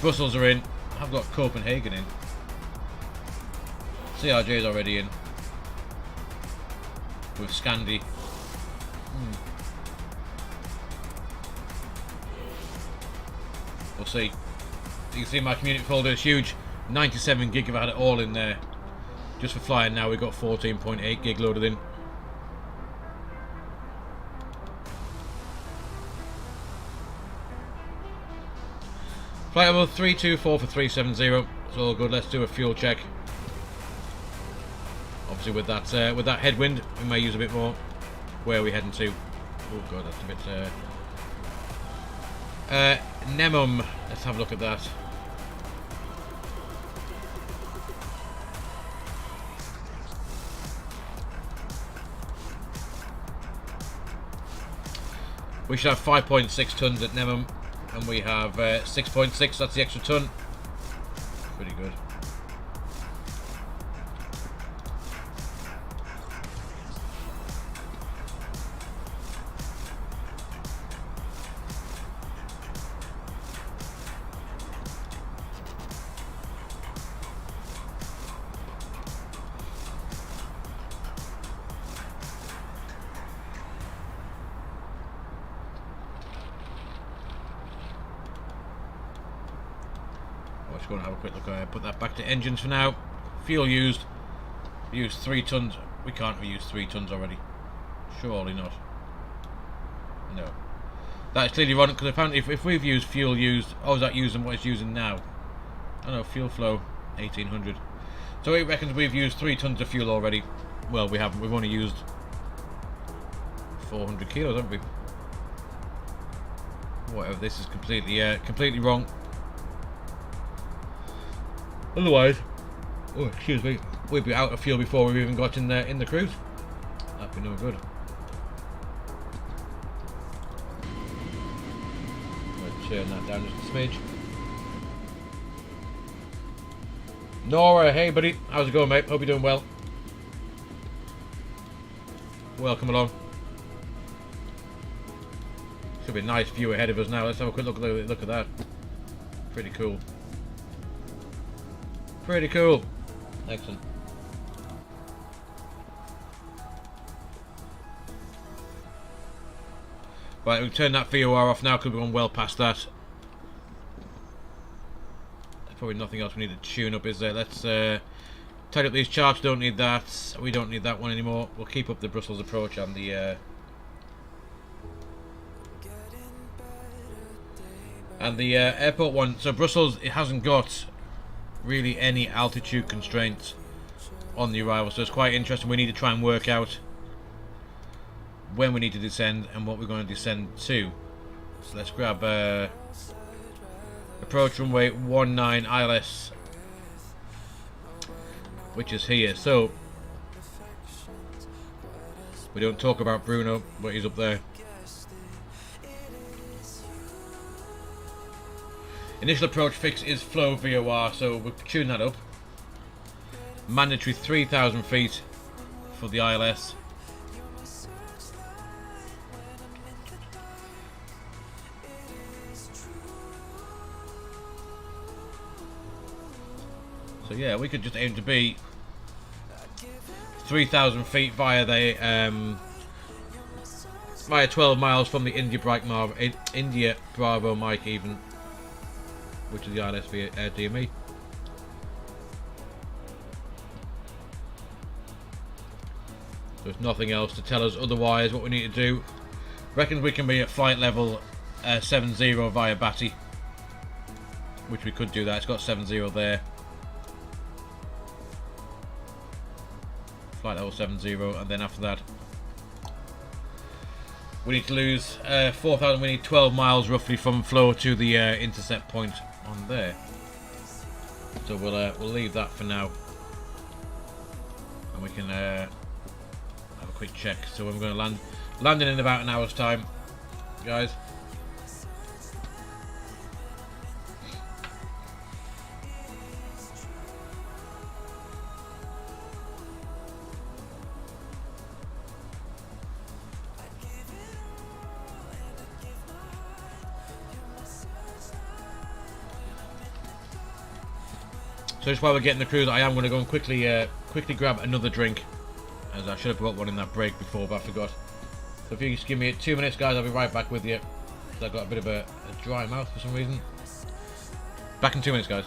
Brussels are in, I've got Copenhagen in, CRJ is already in with Scandi. We'll see. You can see my community folder is huge. 97 gig, I've had it all in there. Just for flying now, we've got 14.8 gig loaded in. Flight level 324 for 370. It's all good. Let's do a fuel check. Obviously, with that headwind, we may use a bit more. Where are we heading to? Oh god, that's a bit. Nemum. Let's have a look at that. We should have 5.6 tons at Nemum, and we have 6.6. That's the extra ton. Pretty good. Go and have a quick look. Put that back to engines for now. Fuel used. We used 3 tons. We can't reuse 3 tons already. Surely not. No. That is clearly wrong because apparently if we've used fuel used, oh, is that using what it's using now? I know, fuel flow 1800. So it reckons we've used 3 tons of fuel already. Well, we haven't. We've only used 400 kilos, haven't we? Whatever. This is completely wrong. Otherwise, oh excuse me, we'd be out of fuel before we've even got in the cruise. That'd be no good. Let's turn that down just a smidge. Nora, hey buddy, how's it going, mate? Hope you're doing well. welcome along. Should be a nice view ahead of us now. Let's have a quick look at that. Pretty cool. Pretty cool. Excellent. Right, we can turn that VOR off now because we've gone well past that. There's probably nothing else we need to tune up, is there? Let's tidy up these charts. Don't need that. We don't need that one anymore. We'll keep up the Brussels approach and the airport one. So Brussels, it hasn't got really any altitude constraints on the arrival, so it's quite interesting. We need to try and work out when we need to descend and what we're going to descend to. So let's grab approach runway 19 ILS, which is here. So we don't talk about Bruno, but he's up there. Initial approach fix is flow VOR, so we'll tune that up. Mandatory 3,000 feet for the ILS. So yeah, we could just aim to be 3,000 feet via the via 12 miles from the India Bravo Mike even, which is the ILS via DME. There's nothing else to tell us otherwise what we need to do. Reckons we can be at flight level 70 via Batty, which we could do that. It's got 70 there. Flight level 70, and then after that we need to lose 4,000. We need 12 miles roughly from flow to the intercept point on there. So we'll leave that for now, and we can have a quick check. So we're going to landing in about an hour's time, guys. So just while we're getting the cruise, I am going to go and quickly grab another drink, as I should have brought one in that break before, but I forgot. So if you just give me 2 minutes, guys, I'll be right back with you. I've got a bit of a dry mouth for some reason. Back in 2 minutes, guys.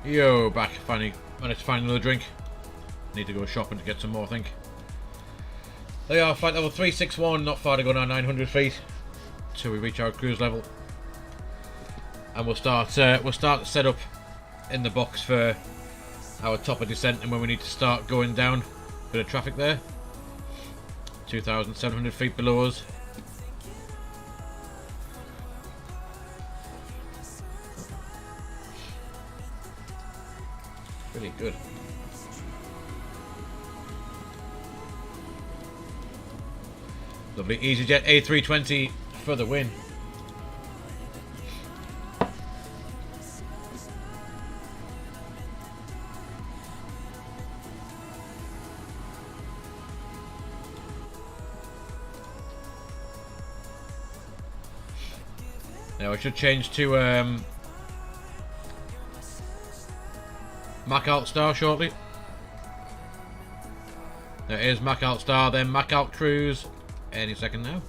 Yo, back. Finally managed to find another drink. Need to go shopping to get some more, I think. There we are, flight level 361, not far to go now, 900 feet till we reach our cruise level. And we'll start to set up in the box for our top of descent, and when we need to start going down. Bit of traffic there. 2,700 feet below us. Really good. Lovely EasyJet A320 for the win. Now I should change to Mac Alt Star shortly. There is Mac Alt Star, then Mac Alt Cruise. Any second now.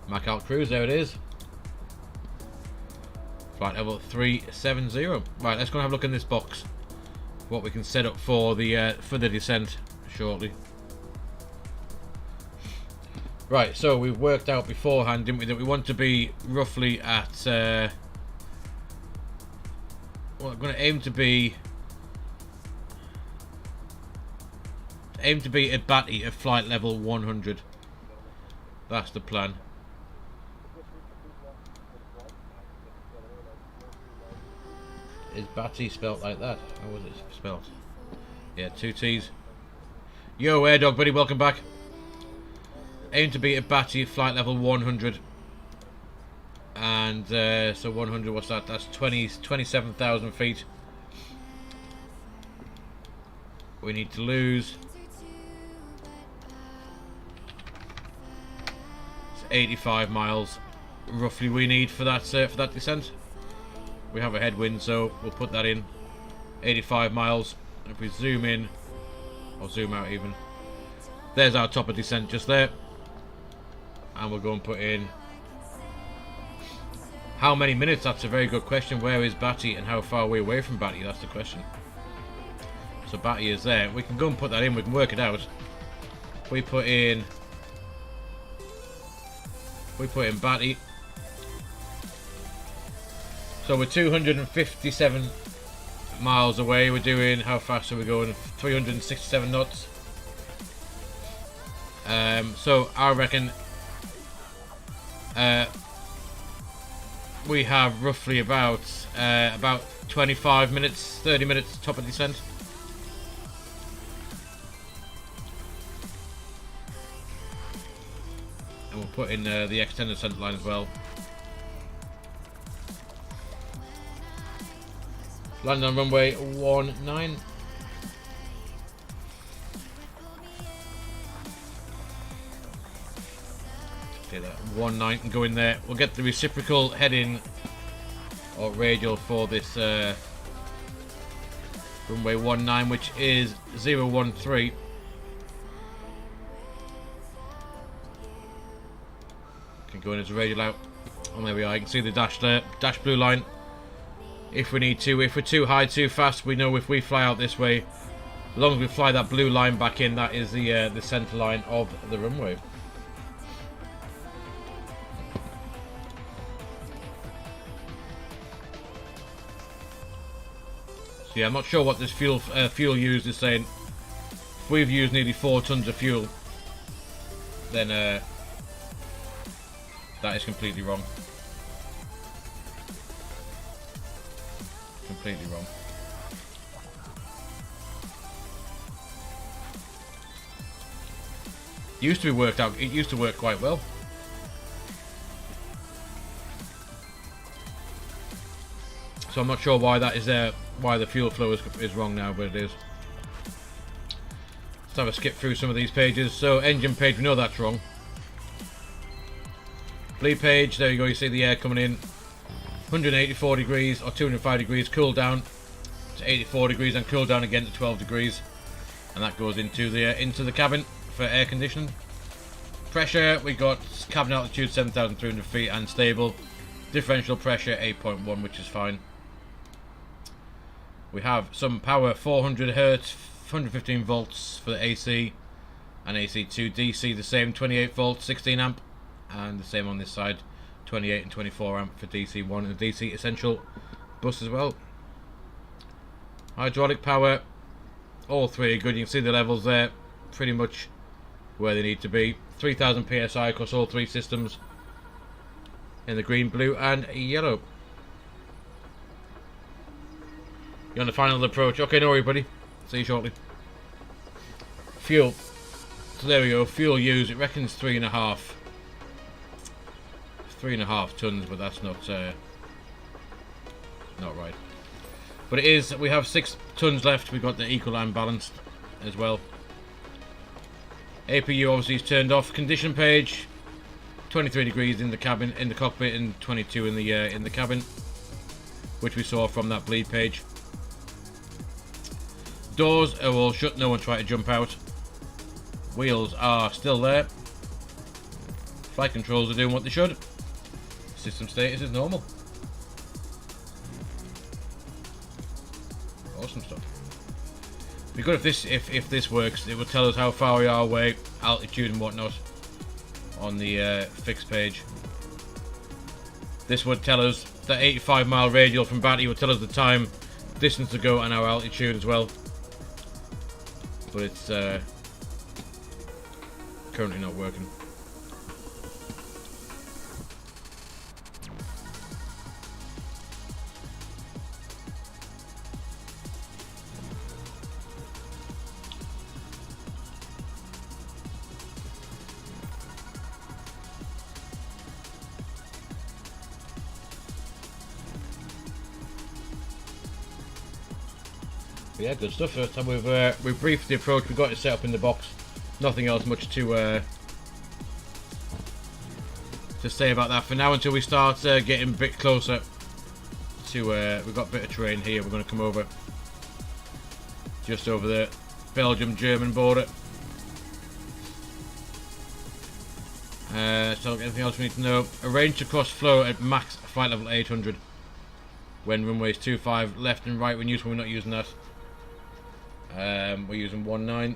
Mac Alt Cruise, there it is. Flight level 370. Right, let's go and have a look in this box. What we can set up for the descent shortly. Right, so we've worked out beforehand, didn't we, that we want to be roughly at well, I'm going to aim to be at Batty at flight level 100. That's the plan. Is Batty spelt like that? How was it spelt? Yeah, 2 T's. Yo, Air Dog buddy, welcome back. Aim to be at Batty at flight level 100. And so 100, what's that? That's 27,000 feet. We need to lose 85 miles roughly we need for that descent. We have a headwind, so we'll put that in. 85 miles. If we zoom in, or zoom out even, there's our top of descent just there. And we'll go and put in how many minutes. That's a very good question. Where is Batty and how far are we away from Batty? That's the question. So Batty is there. We can go and put that in. We can work it out. We put in Batty. So we're 257 miles away. We're doing, how fast are we going? 367 knots. So I reckon we have roughly about 25 minutes, 30 minutes top of descent. And we'll put in the extended centre line as well. Land on runway 19. Okay, that 19 and go in there. We'll get the reciprocal heading or radial for this runway 19, which is 013. Can go in as a radial out. Oh, there we are. You can see the dash there, dash blue line. If we need to, if we're too high, too fast, we know if we fly out this way, As long as we fly that blue line back in, that is the centre line of the runway. So yeah, I'm not sure what this fuel used is saying. If we've used nearly 4 tons of fuel, then that is completely wrong. Completely wrong. Used to be worked out. It used to work quite well. So I'm not sure why that is there. Why the fuel flow is wrong now, but it is. Let's have a skip through some of these pages. So engine page, we know that's wrong. Bleed page, there you go. You see the air coming in. 184 degrees or 205 degrees. Cool down to 84 degrees and cool down again to 12 degrees, and that goes into the cabin for air conditioning. Pressure, we got cabin altitude 7,300 feet and stable. Differential pressure 8.1, which is fine. We have some power, 400 hertz, 115 volts for the AC, and AC2. DC the same, 28 volts, 16 amp, and the same on this side, 28 and 24 amp for DC1 and the DC Essential bus as well. Hydraulic power, all three are good. You can see the levels there, pretty much where they need to be. 3,000 psi across all three systems in the green, blue, and yellow. You're on the final approach. Okay, no worry, buddy. See you shortly. Fuel. So there we go. Fuel used. It reckons 3.5. 3.5 tons, but that's not right. But it is. We have 6 tons left. We've got the equal and balanced as well. APU obviously is turned off. Condition page. 23 degrees in the cabin, in the cockpit, and 22 in the cabin, which we saw from that bleed page. Doors are all shut. No one tried to jump out. Wheels are still there. Flight controls are doing what they should. System status is normal. Awesome stuff. It'd be good if this works. It will tell us how far we are away, altitude and whatnot on the fixed page. This would tell us that 85-mile radial from Batty would tell us the time, distance to go, and our altitude as well. But it's currently not working. But yeah, good stuff. First time we've briefed the approach. We've got it set up in the box. Nothing else much to say about that for now until we start getting a bit closer to. We've got a bit of terrain here. We're going to come over just over the Belgium-German border. So anything else we need to know? Arranged to cross flow at max flight level 800 when runways 25 left and right when used. When we're not using that. We're using 19.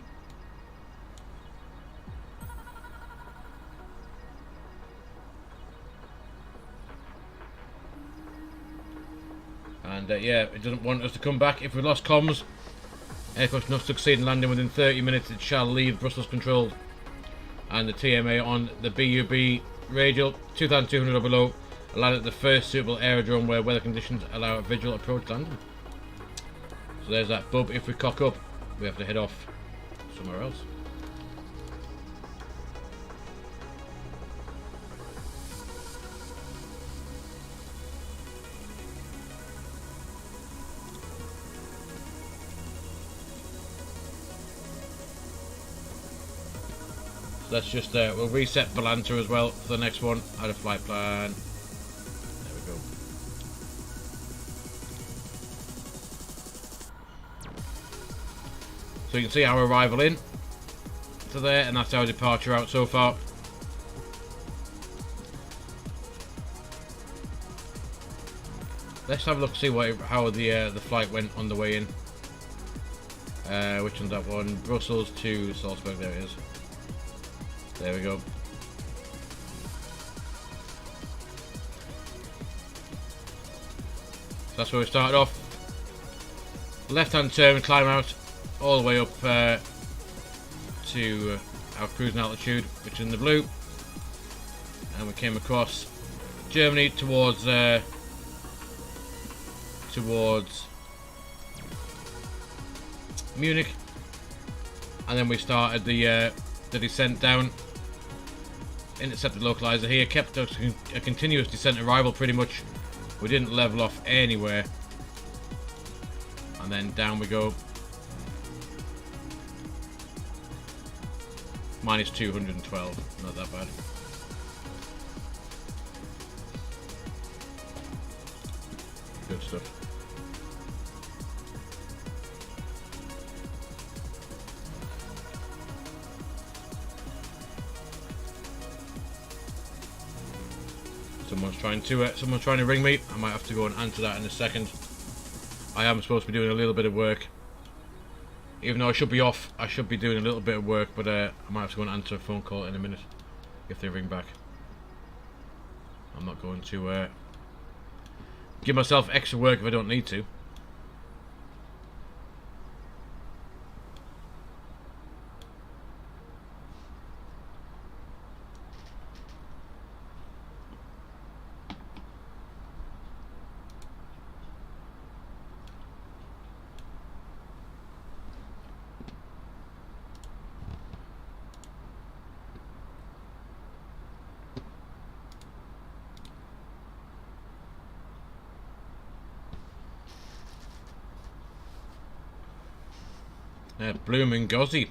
And yeah, it doesn't want us to come back. If we lost comms, aircraft must succeed in landing within 30 minutes. It shall leave Brussels controlled. And the TMA on the BUB radial 2,200 or below. Land at the first suitable aerodrome where weather conditions allow a visual approach landing. So there's that bub. If we cock up, we have to head off somewhere else. So let's just we'll reset Volanta as well for the next one. Out of flight plan. There we go. So you can see our arrival in to there, and that's our departure out so far. Let's have a look, see how the flight went on the way in. Which one's that one? Brussels to Salzburg, there it is. There we go. So that's where we started off. Left hand turn, climb out all the way up to our cruising altitude, which is in the blue. And we came across Germany towards Munich, and then we started the descent down. Intercepted localizer here, kept a continuous descent arrival pretty much. We didn't level off anywhere, and then down we go. Minus 212, not that bad. Good stuff. Someone's trying to ring me. I might have to go and answer that in a second. I am supposed to be doing a little bit of work. Even though I should be off, I should be doing a little bit of work, but I might have to go and answer a phone call in a minute if they ring back. I'm not going to give myself extra work if I don't need to. Blooming Gozzy.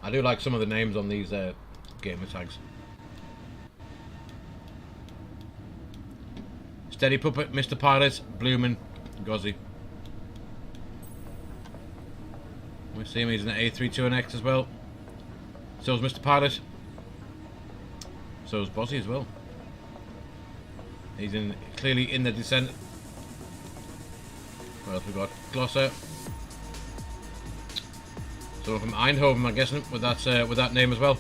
I do like some of the names on these gamer tags. Steady Puppet, Mr. Pilot, Bloomin' Gozzy. We see him, he's an A32NX as well. So's Mr. Pilot. So's Bossy as well. He's clearly in the descent. What else we got? Glosser. So from Eindhoven, I'm guessing, with that name as well.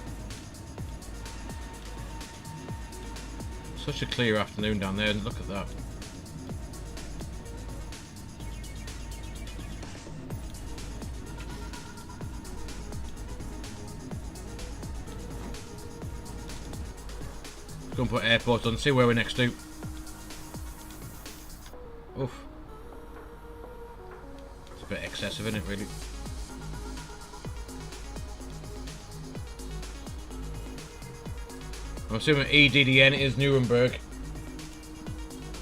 Such a clear afternoon down there, and look at that. Go and put airports on, see where we're next to. Oof. It's a bit excessive, isn't it, really? I'm assuming EDDN is Nuremberg.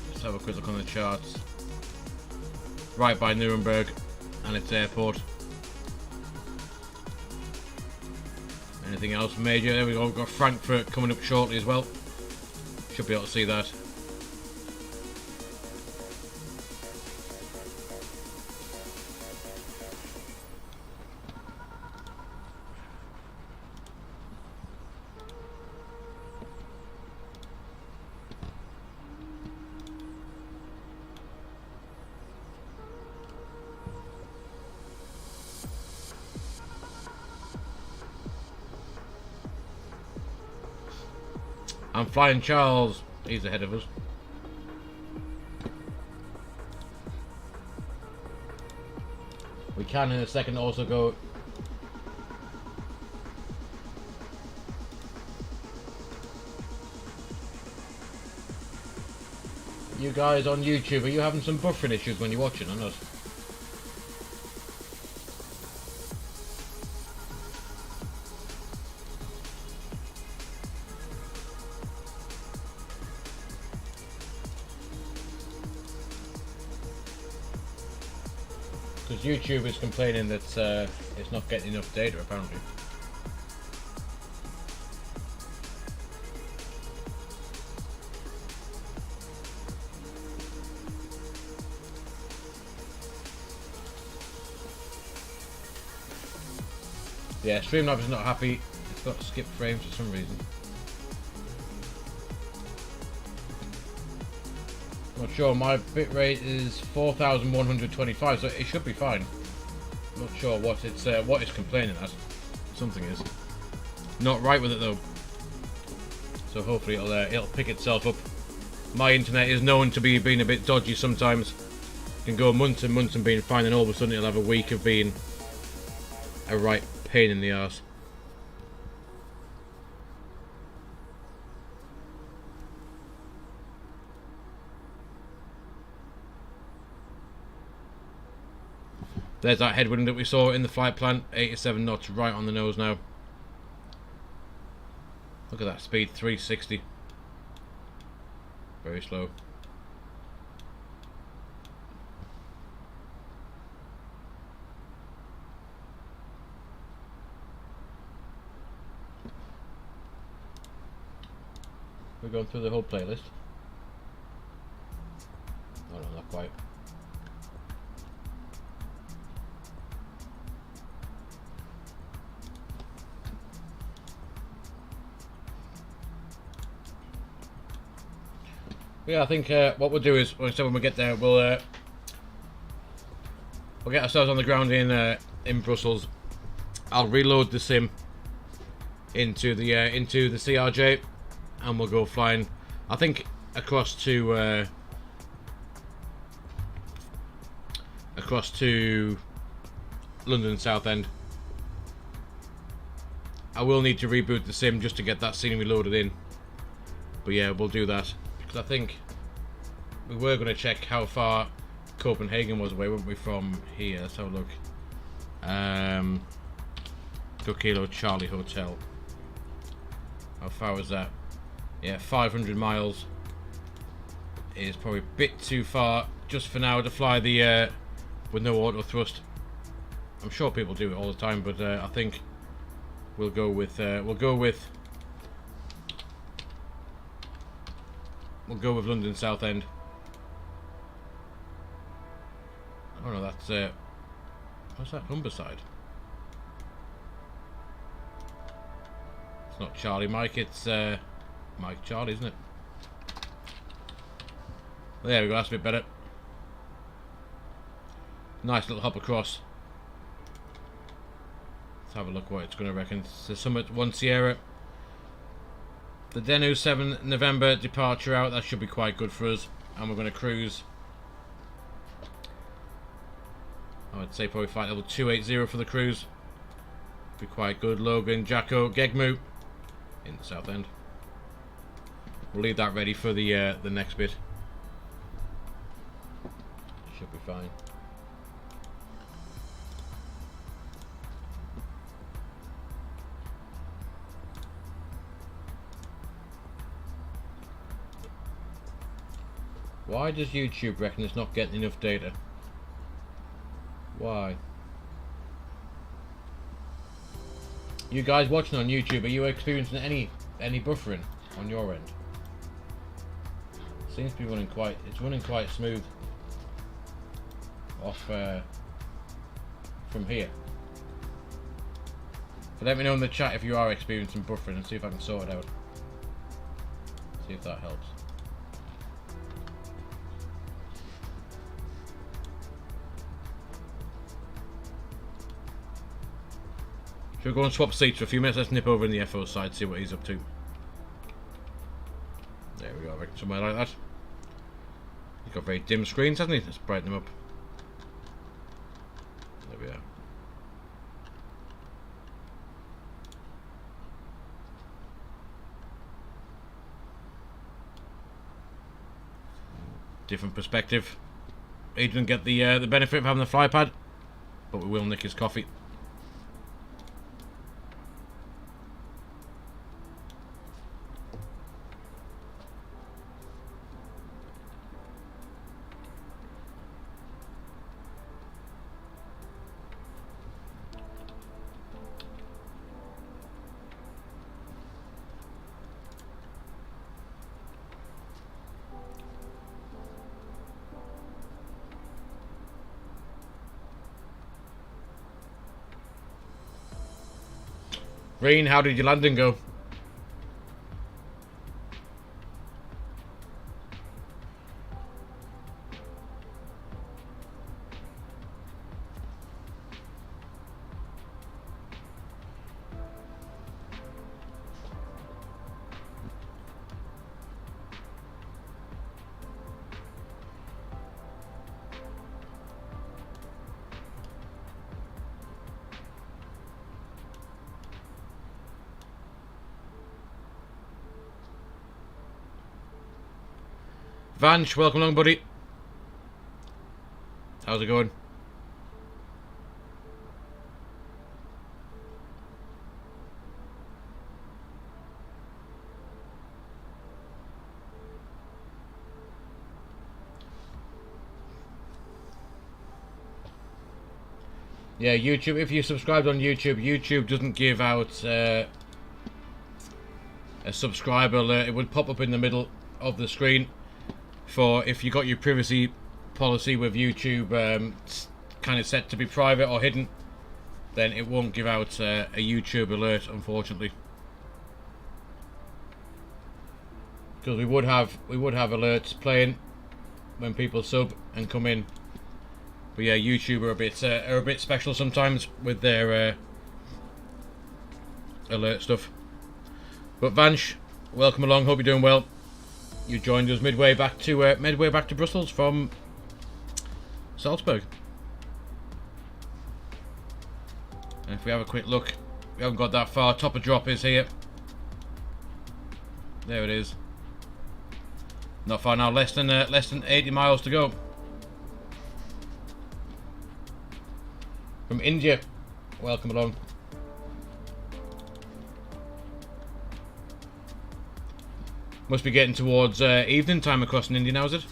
Let's have a quick look on the charts. Right by Nuremberg and its airport. Anything else major? There we go, we've got Frankfurt coming up shortly as well. Should be able to see that. I'm Flying Charles, he's ahead of us. We can in a second also go. You guys on YouTube, are you having some buffering issues when you're watching or not? Because YouTube is complaining that it's not getting enough data apparently. Yeah, Streamlabs is not happy. It's got skip frames for some reason. Not sure, my bitrate is 4125, so it should be fine. Not sure what it's complaining at. Something is not right with it though. So hopefully it'll pick itself up. My internet is known to be being a bit dodgy sometimes. It can go months and months and being fine, and all of a sudden it'll have a week of being a right pain in the arse. There's that headwind that we saw in the flight plan, 87 knots right on the nose now. Look at that speed, 360. Very slow. We're going through the whole playlist. Oh no, not quite. Yeah, I think what we'll do is, when we get there, we'll get ourselves on the ground in Brussels. I'll reload the sim into the CRJ, and we'll go flying. I think across to London Southend. I will need to reboot the sim just to get that scenery loaded in. But yeah, we'll do that. I think we were going to check how far Copenhagen was away, weren't we, from here? Let's have a look. Go Kilo Charlie Hotel. How far was that? Yeah, 500 miles. Is probably a bit too far just for now to fly the with no auto thrust. I'm sure people do it all the time, but I think we'll go with London Southend. Oh no, that's what's that number side? It's not Charlie Mike, it's Mike Charlie, isn't it? There we go, that's a bit better. Nice little hop across. Let's have a look what it's going to reckon. So Summit 1 Sierra. The Denu 7 November departure out, that should be quite good for us. And we're going to cruise. I would say probably flight level 280 for the cruise. Be quite good. Logan, Jacko, Gegmu in the south end. We'll leave that ready for the next bit. Should be fine. Why does YouTube reckon it's not getting enough data? Why? You guys watching on YouTube, are you experiencing any buffering on your end? Seems to be running quite, it's running quite smooth off from here. So let me know in the chat if you are experiencing buffering and see if I can sort it out. See if that helps. Should we go and swap seats for a few minutes? Let's nip over in the FO side, see what he's up to. There we go, I reckon somewhere like that. He's got very dim screens, hasn't he? Let's brighten them up. There we are. Different perspective. He didn't get the benefit of having the fly pad, but we will nick his coffee. Green, how did your landing go? Vanch, welcome along, buddy. How's it going? Yeah, YouTube, if you subscribed on YouTube, YouTube doesn't give out a subscriber alert. It would pop up in the middle of the screen for if you got your privacy policy with YouTube kind of set to be private or hidden, then it won't give out a YouTube alert, unfortunately. Because we would have alerts playing when people sub and come in. But yeah, YouTube are a bit special sometimes with their alert stuff. But Vanch, welcome along. Hope you're doing well. You joined us midway back to Brussels from Salzburg. And if we have a quick look, we haven't got that far. Top of drop is here. There it is. Not far now. Less than 80 miles to go. From India, welcome along. Must be getting towards evening time across in India now, is it?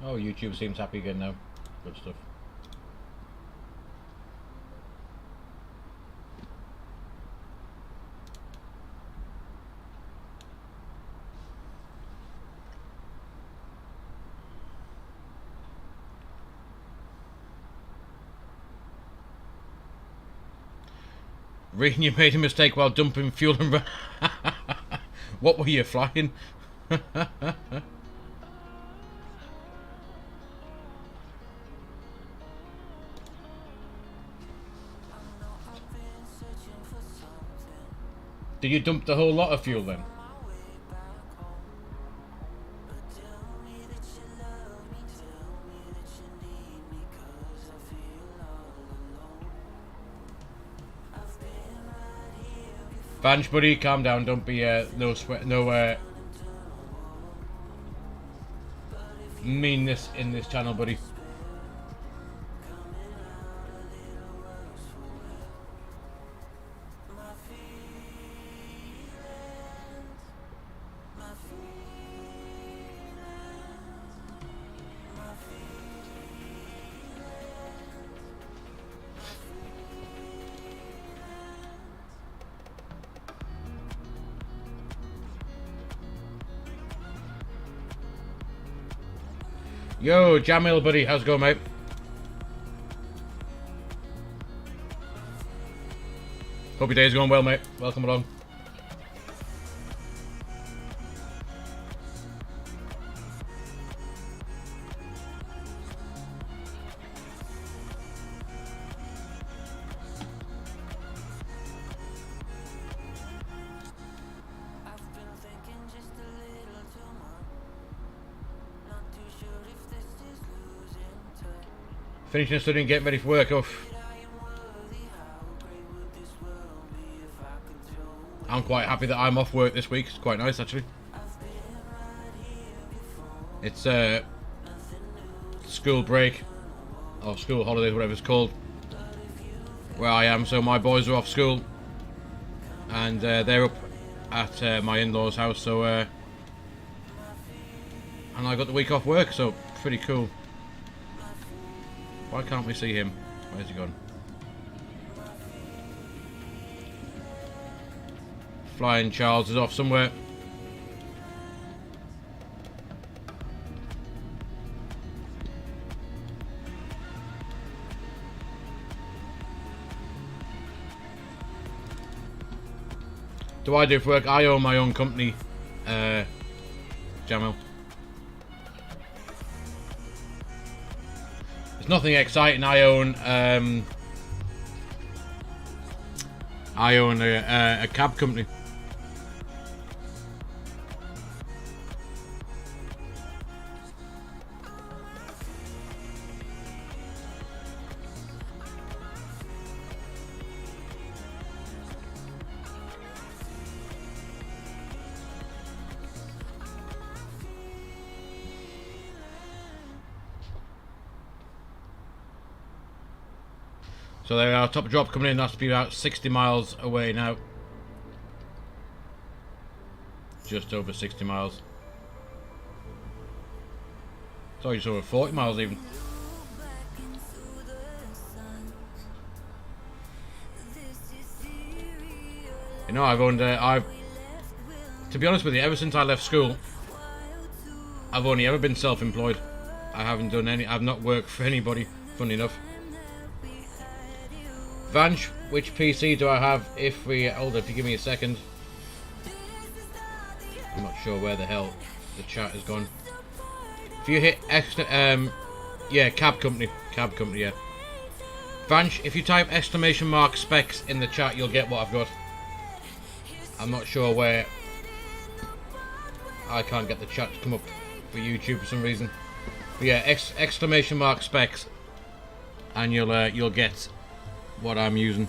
Oh, YouTube seems happy again now. Good stuff. Reading you made a mistake while dumping fuel and what were you flying? Did you dump the whole lot of fuel then? Vanch, buddy, calm down. Don't be no sweat, no meanness in this channel, buddy. Yo, Jamil, buddy, how's it going, mate? Hope your day's going well, mate. Welcome along. Finishing studying, getting ready for work off. I'm quite happy that I'm off work this week. It's quite nice, actually. It's school break or school holidays, whatever it's called, where I am. So my boys are off school and they're up at my in-laws' house. So and I got the week off work, so pretty cool. Why can't we see him? Where's he gone? Flying Charles is off somewhere. do I do for work? I own my own company, Jamil. It's nothing exciting. I own a cab company. So there our top drop coming in. That's to be about 60 miles away now. Just over 60 miles. Sorry, just over 40 miles even. You know, I've owned, to be honest with you, ever since I left school, I've only ever been self-employed. I haven't done any, I've not worked for anybody, funny enough. Vanch, which PC do I have? If we, hold on, if you give me a second. I'm not sure where the hell the chat has gone. If you hit extra, yeah, cab company, yeah. Vanch, if you type exclamation mark specs in the chat, you'll get what I've got. I'm not sure where. I can't get the chat to come up for YouTube for some reason. But yeah, exclamation mark specs, and you'll get what I'm using.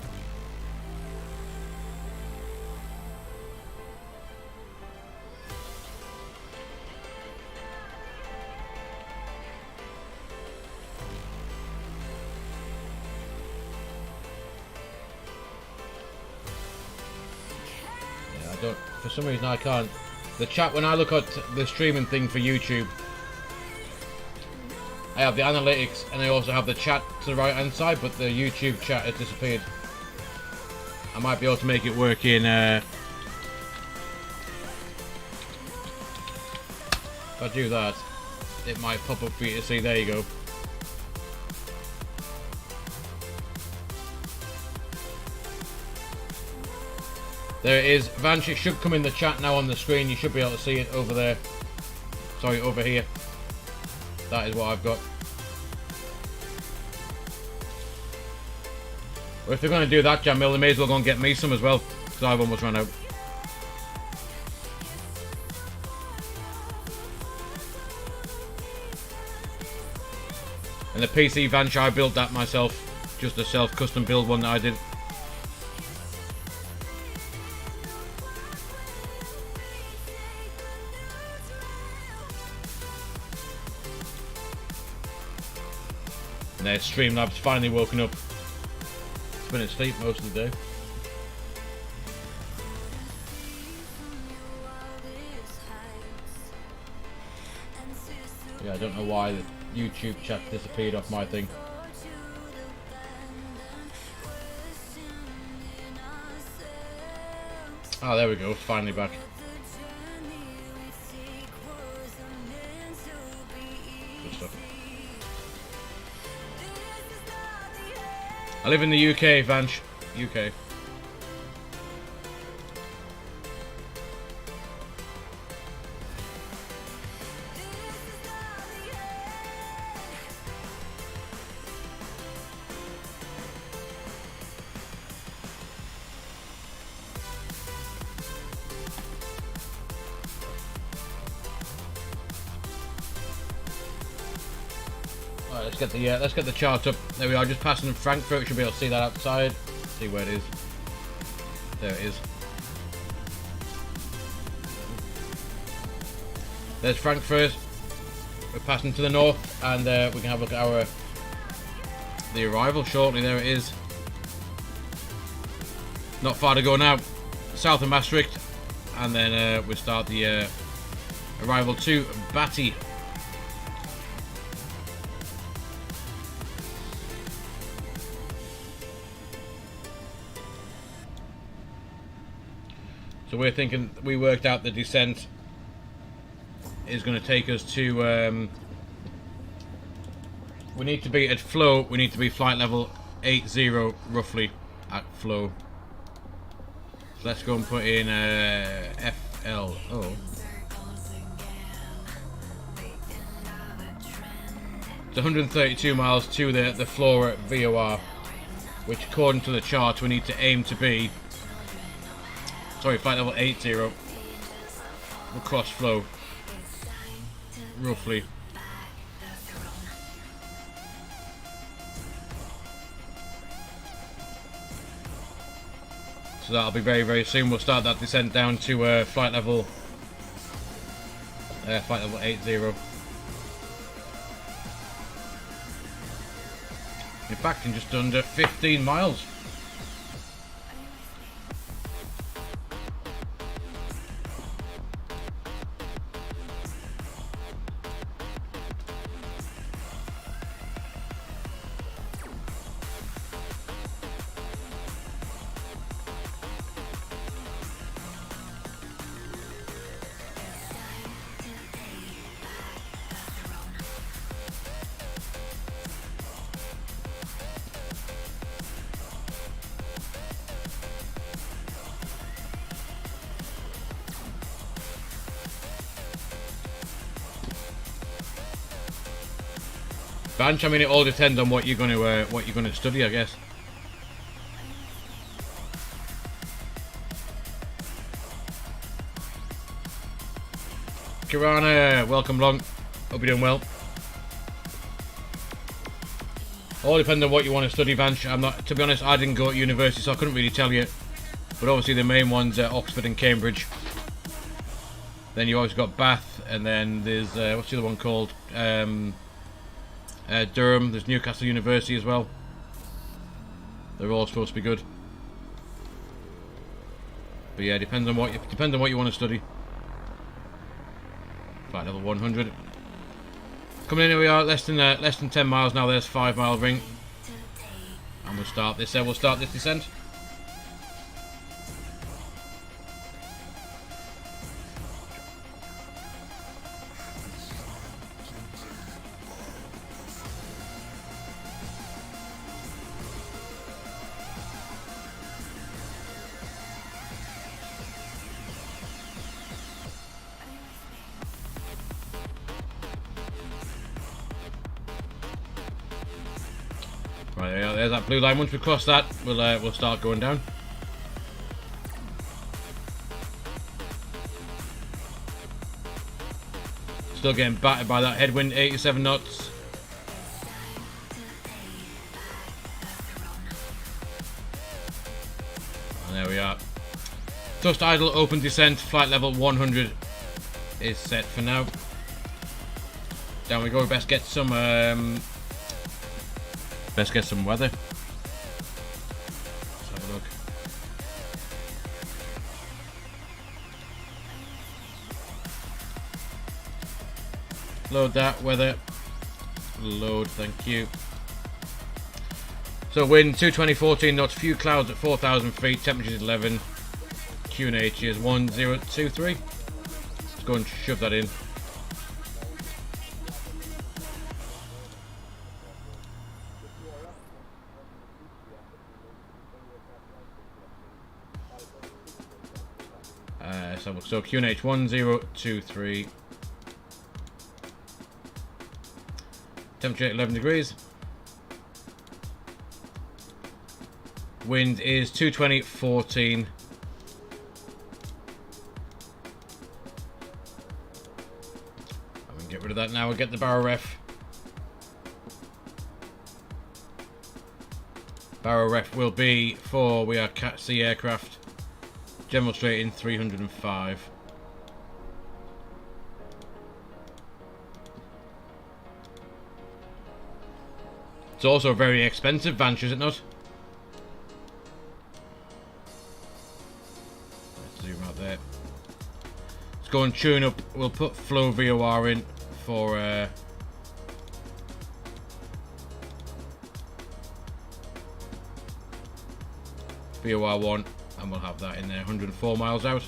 Yeah, I don't, for some reason I can't. The chat, when I look at the streaming thing for YouTube, I have the analytics and I also have the chat to the right hand side, but the YouTube chat has disappeared. I might be able to make it work in if I do that, it might pop up for you to see. There you go. There it is. Vanch, it should come in the chat now on the screen. You should be able to see it over there. Sorry, over here. That is what I've got. Well, if they're going to do that, Jamil, they may as well go and get me some as well, because I've almost run out. And the PC Vanch, I built that myself. Just a self-custom build one that I did. And there's Streamlabs finally woken up. It's been asleep most of the day. Yeah, I don't know why the YouTube chat disappeared off my thing. Oh, there we go, it's finally back. Good stuff. I live in the UK, Vanch. UK. Let's get the chart up. There we are, just passing Frankfurt. You should be able to see that outside. See where it is. There it is. There's Frankfurt. We're passing to the north, and we can have a look at the arrival shortly. There it is. Not far to go now. South of Maastricht, and then we start the arrival to Batty. So we're thinking, we worked out the descent is going to take us to, we need to be at flow, we need to be flight level 80 roughly at flow. let's go and put in FLO. It's 132 miles to the floor at VOR, which according to the chart we need to aim to be, sorry, flight level 80, across flow, roughly. So that'll be very, very soon. We'll start that descent down to flight level 80. In fact, in just under 15 miles. Banch, I mean, it all depends on what you're going to study, I guess. Kirana, welcome along. Hope you're doing well. All depends on what you want to study, Vanch. I'm not, to be honest, I didn't go to university, so I couldn't really tell you. But obviously the main ones are Oxford and Cambridge. Then you always got Bath, and then there's what's the other one called? Durham. There's Newcastle University as well. They're all supposed to be good. But yeah, depends on what you want to study. Flight level 100. Coming in, here we are, less than 10 miles now. There's 5 mile ring, and we'll start this. We'll start this descent. Right, there's that blue line. Once we cross that, we'll start going down. Still getting battered by that headwind, 87 knots. And there we are. Thrust idle, open descent, flight level 100 is set for now. Down we go. Best get some weather. Let's have a look. Load that weather. Load, thank you. So wind 220, 14 knots, few clouds at 4,000 feet, temperatures 11. QNH is 1023. Let's go and shove that in. So QNH 1023. Temperature 11 degrees. Wind is 220, 14. I'm gonna get rid of that now. We'll get the barrel ref. Barrel ref will be for we are Cat C aircraft. General straight in 305. It's also very expensive, Vanch, is it not? Let's zoom out there. Let's go and tune up. We'll put flow VOR in for VOR 1. And we'll have that in there, 104 miles out.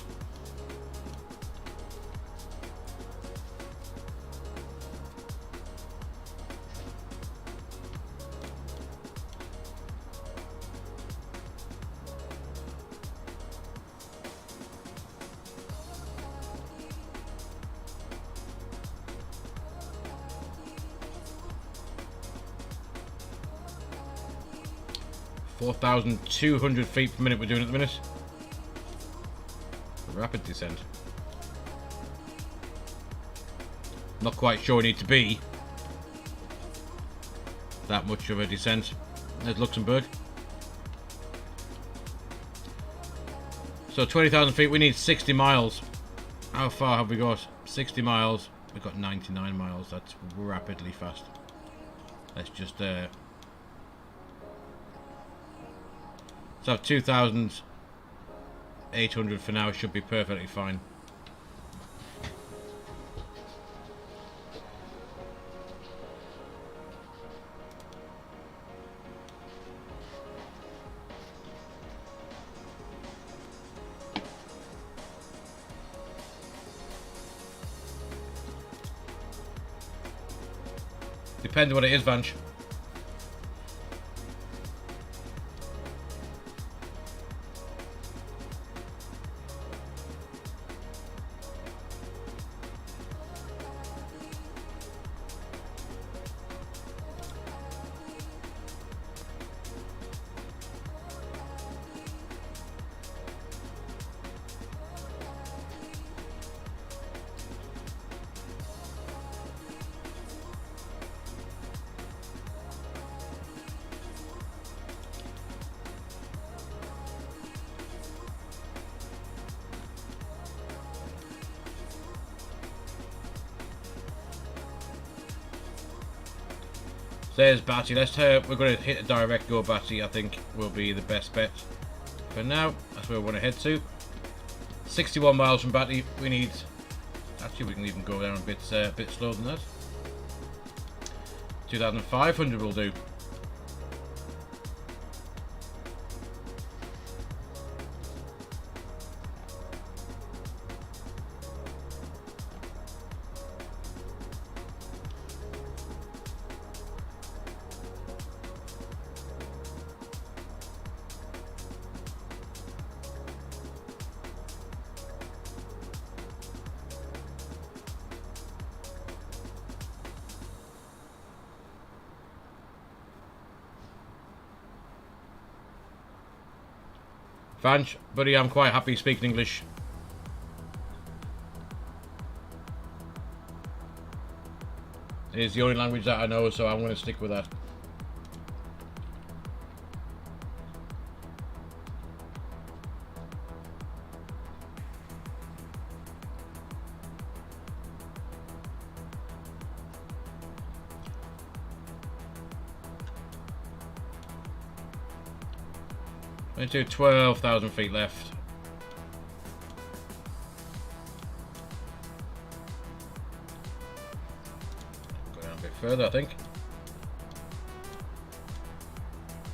4,200 feet per minute we're doing at the minute. Rapid descent. Not quite sure we need to be that much of a descent. There's Luxembourg. So 20,000 feet, we need 60 miles. How far have we got? 60 miles. We've got 99 miles. That's rapidly fast. Let's just so 2,800 for now should be perfectly fine. Depends what it is, Vanch. There's Batty. We're going to hit a direct go Batty. I think will be the best bet for now. That's where we want to head to. 61 miles from Batty. We need. Actually, we can even go down a bit slower than that. 2,500 will do. Vanch, buddy, I'm quite happy speaking English. It is the only language that I know, so I'm going to stick with that. Into 12,000 feet left. Go down a bit further, I think.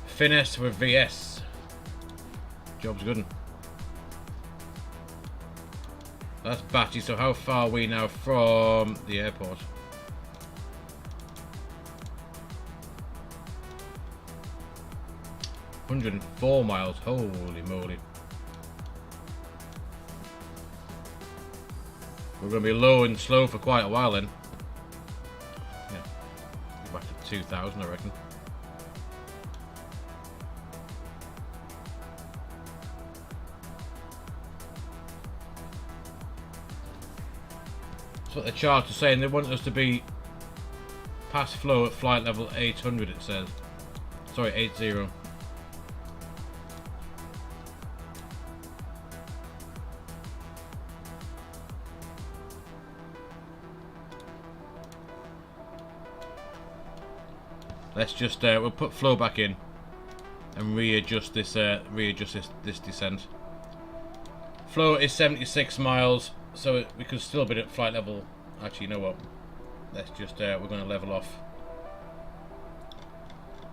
Finesse with VS. Job's good. That's Batty. So how far are we now from the airport? $104 miles, holy moly. We're going to be low and slow for quite a while then. Yeah, go back to 2,000 I reckon. That's what the chart is saying. They want us to be past flow at flight level 800 it says. Sorry, 80. Let's just we'll put flow back in and readjust this this descent. Flow is 76 miles, so we could still be at flight level. Actually, you know what? Let's just we're going to level off.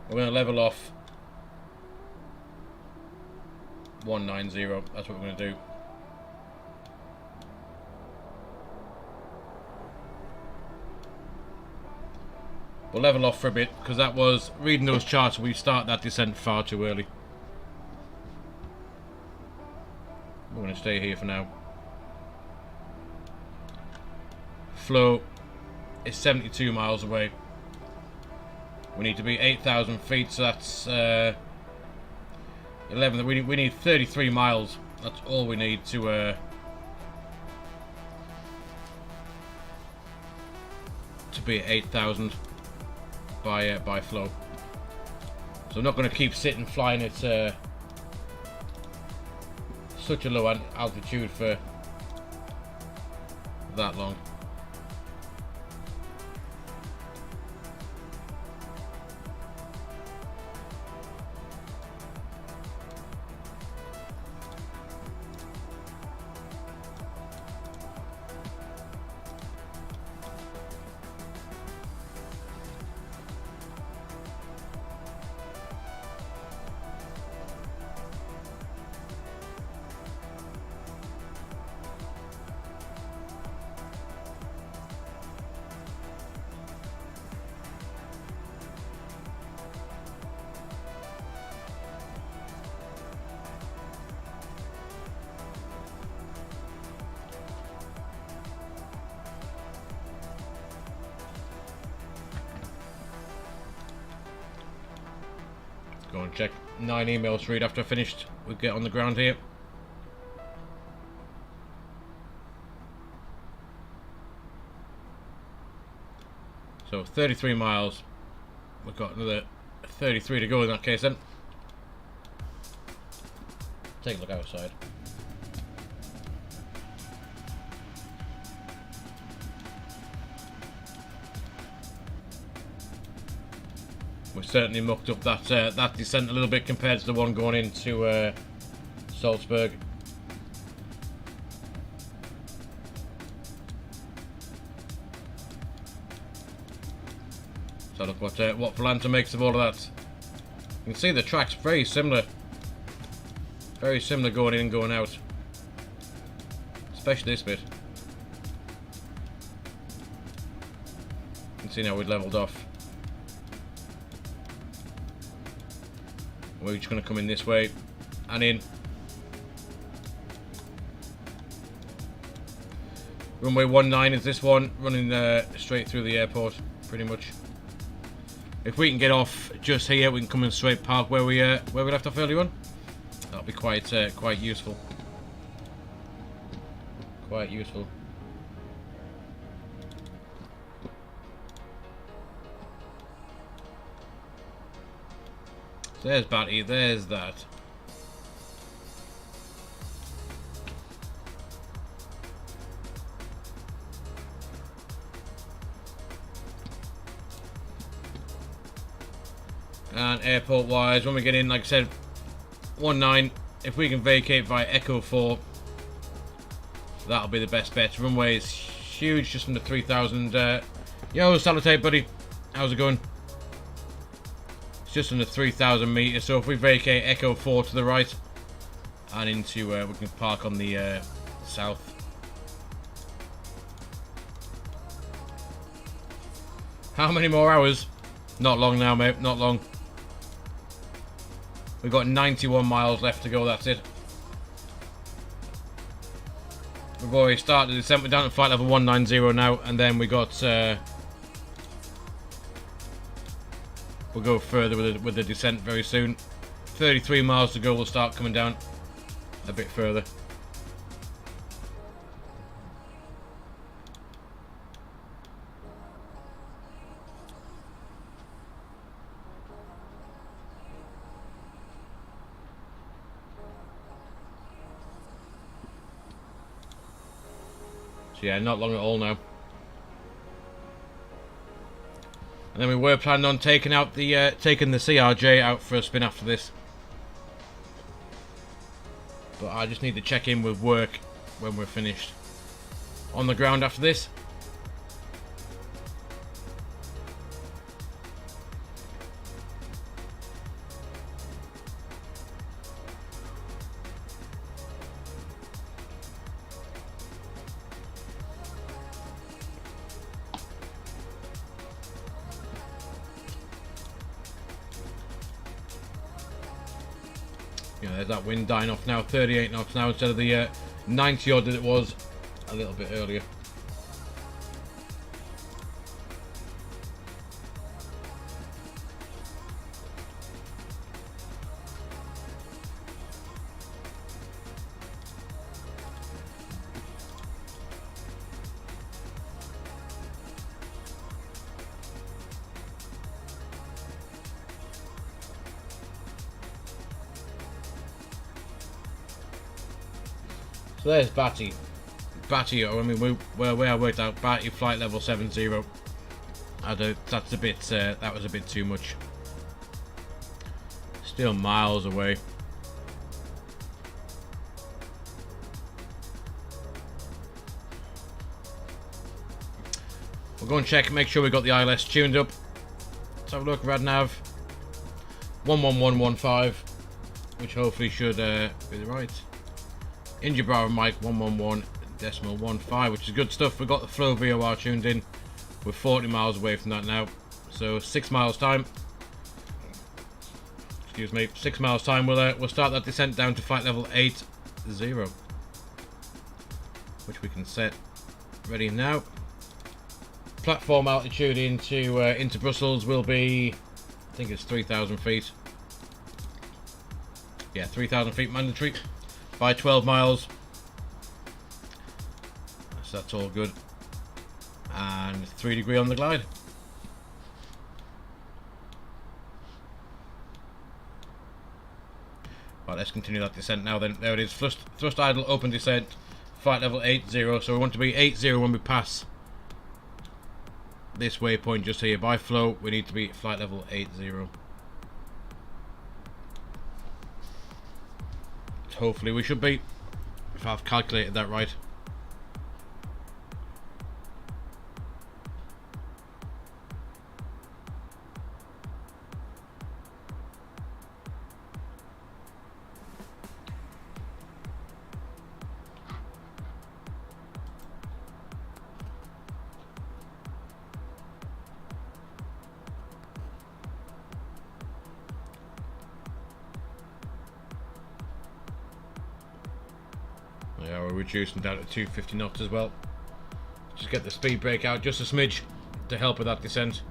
We're going to level off 190. That's what we're going to do. We'll level off for a bit, because that was, reading those charts, we start that descent far too early. We're going to stay here for now. Flow is 72 miles away. We need to be 8,000 feet, so that's 11th. We need 33 miles. That's all we need to be at 8,000 by flow. So I'm not going to keep sitting flying at such a low altitude for that long. Go and check 9 emails to read after I finished. We'll get on the ground here. So 33 miles. We've got another 33 to go in that case then. Take a look outside. We certainly mucked up that descent a little bit compared to the one going into Salzburg. So look what Volanta makes of all of that. You can see the track's very similar going in and going out, especially this bit. You can see now we've leveled off. We're just going to come in this way and in. Runway 19 is this one, running straight through the airport, pretty much. If we can get off just here, we can come in straight park where we left off earlier on. That'll be quite useful. Quite useful. So there's Batty, there's that. And airport wise, when we get in, like I said, 19, if we can vacate via Echo 4, that'll be the best bet. Runway is huge, just under 3,000. Yo, Salutate, buddy. How's it going? It's just under 3,000 meters, so if we vacate Echo 4 to the right and into, we can park on the south. How many more hours? Not long now, mate, not long. We've got 91 miles left to go, that's it. We've already started the descent, we're down to flight level 190 now, and then we got... we'll go further with the descent very soon. 33 miles to go, we'll start coming down a bit further. So yeah, not long at all now. And then we were planning on taking out the taking the CRJ out for a spin after this, but I just need to check in with work when we're finished on the ground after this. Yeah, there's that wind dying off now, 38 knots now instead of the 90 odd that it was a little bit earlier. So there's Batty. Batty, I mean, where I worked out Batty flight level 70. That's a bit. That was a bit too much. Still miles away. We'll go and check, make sure we got the ILS tuned up. Let's have a look. Radnav 11115, which hopefully should be the right. India Bravo Mike 111.15, which is good stuff. We've got the flow VOR tuned in. We're 40 miles away from that now, so 6 miles time. Excuse me, 6 miles time. We'll start that descent down to flight level 80, which we can set ready now. Platform altitude into Brussels will be, I think it's 3,000 feet. Yeah, 3,000 feet mandatory by 12 miles. So that's all good. And 3 degree on the glide. Right, let's continue that descent now then. There it is. Thrust idle open descent. Flight level 80. So we want to be 80 when we pass this waypoint just here. By flow, we need to be flight level 80. Hopefully we should be, if I've calculated that right. Yeah, we're reducing down to 250 knots as well. Just get the speed brake out just a smidge to help with that descent.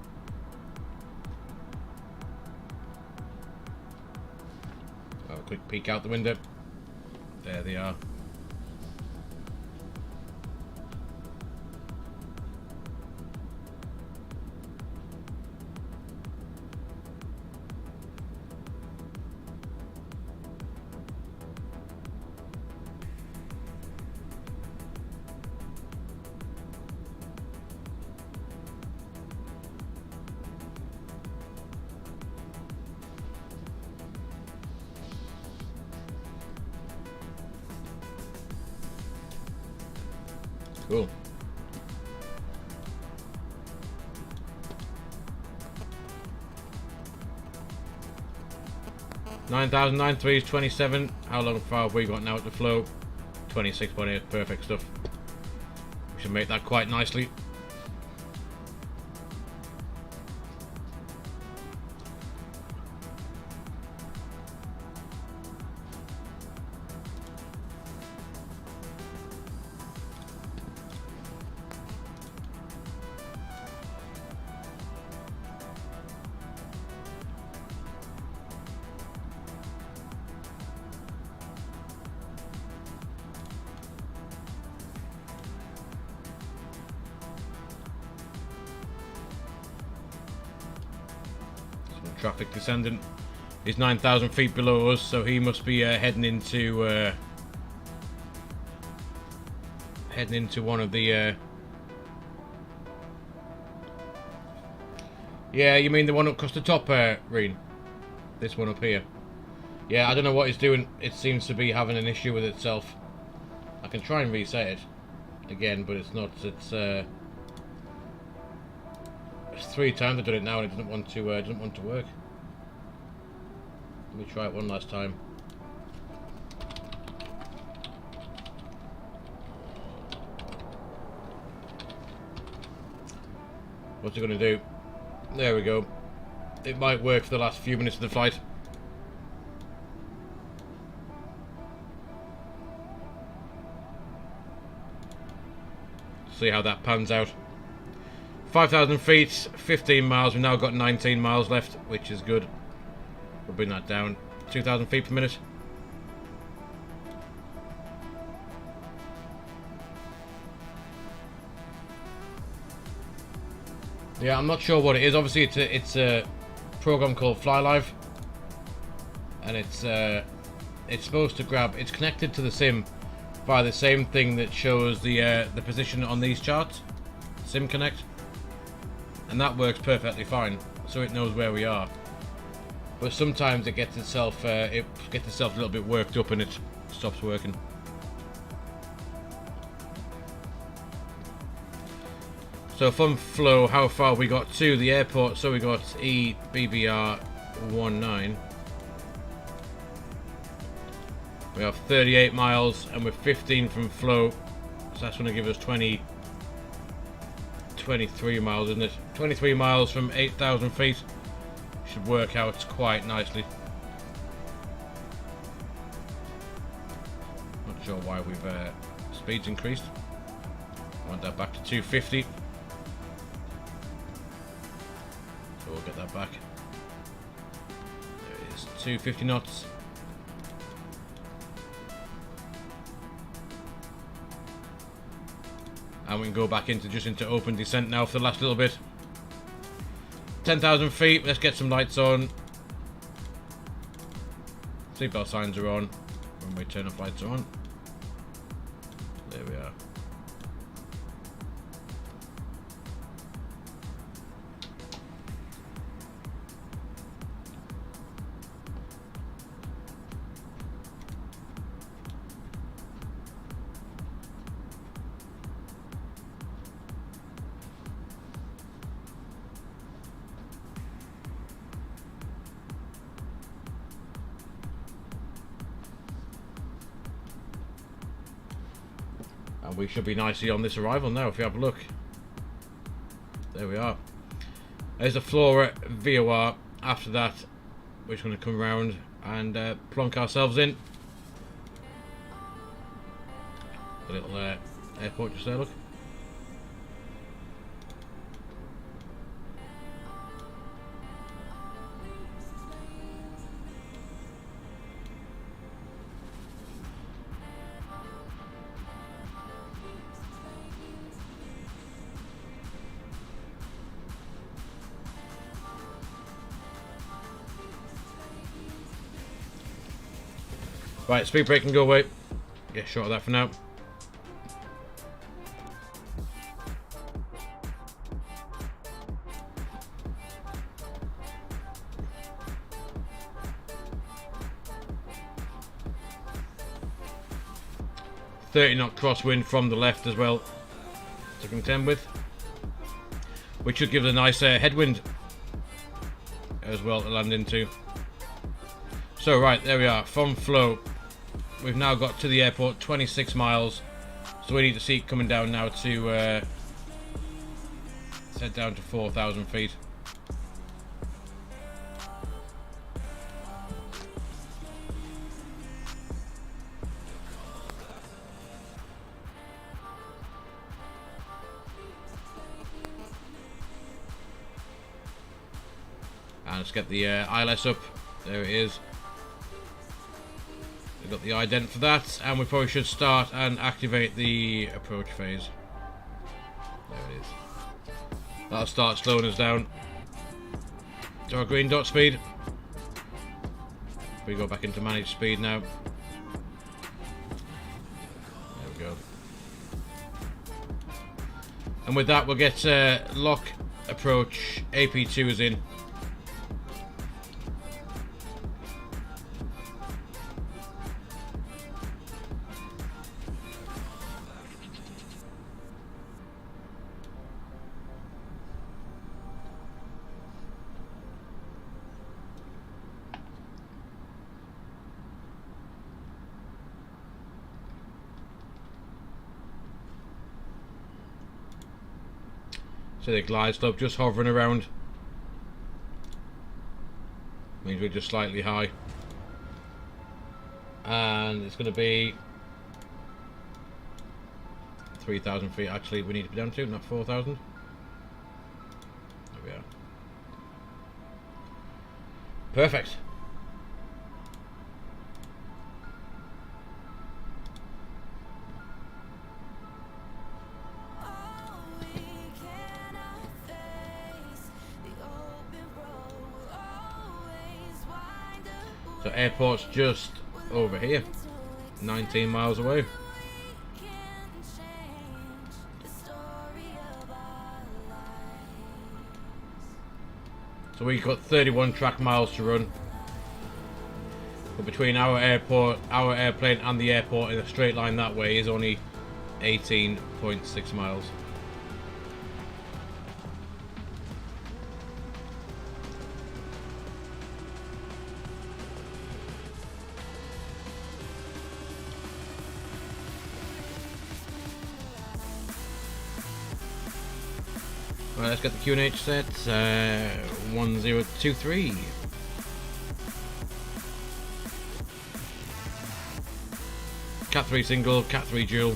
Have a quick peek out the window. There they are. Cool. $9,093 is 27. How long far have we got now at the flow? 26.8. Perfect stuff. We should make that quite nicely. Traffic descendant is 9,000 feet below us, so he must be heading into one of the yeah, you mean the one up across the top, Reen? This one up here. Yeah, I don't know what it's doing. It seems to be having an issue with itself. I can try and reset it again, but it's not. It's 3 times I've done it now and it doesn't want to work. Let me try it one last time. What's it going to do? There we go. It might work for the last few minutes of the flight. See how that pans out. 5,000 feet, 15 miles. We've now got 19 miles left, which is good. We'll bring that down. 2,000 feet per minute. Yeah, I'm not sure what it is. Obviously, it's a program called FlyLive, and it's supposed to grab. It's connected to the sim, by the same thing that shows the position on these charts, Sim Connect, and that works perfectly fine. So it knows where we are. But sometimes it gets itself a little bit worked up and it stops working. So from flow, how far we got to the airport? So we got EBBR 19. We have 38 miles and we're 15 from flow. So that's going to give us 23 miles, isn't it? 23 miles from 8,000 feet. Should work out quite nicely. Not sure why we've speeds increased. I want that back to 250. So we'll get that back. There it is, 250 knots. And we can go back into open descent now for the last little bit. 10,000 feet, let's get some lights on. Seatbelt signs are on. When we turn off lights are on. There we are. And we should be nicely on this arrival now if you have a look. There we are. There's a Flora VOR. After that, we're just going to come around and plonk ourselves in. A little airport just there, look. Right, speed brake can go away. Get a shot of that for now. .30 knot crosswind from the left as well to contend with, which should give us a nice headwind as well to land into. So right, there we are, from flow. We've now got to the airport, 26 miles. So we need to see it coming down now to head down to 4,000 feet. And let's get the ILS up. There it is. We've got the ident for that, and we probably should start and activate the approach phase. There it is. That'll start slowing us down to our green dot speed. We go back into managed speed now. There we go. And with that, we'll get lock approach. AP2 is in. So the glide slope just hovering around. Means we're just slightly high. And it's going to be 3,000 feet actually we need to be down to, not 4,000. There we are. Perfect. So airport's just over here, 19 miles away. So we've got 31 track miles to run. But between our airport, our airplane and the airport in a straight line that way is only 18.6 miles. Right, let's get the QNH set. 1023. Cat 3 single, Cat 3 dual.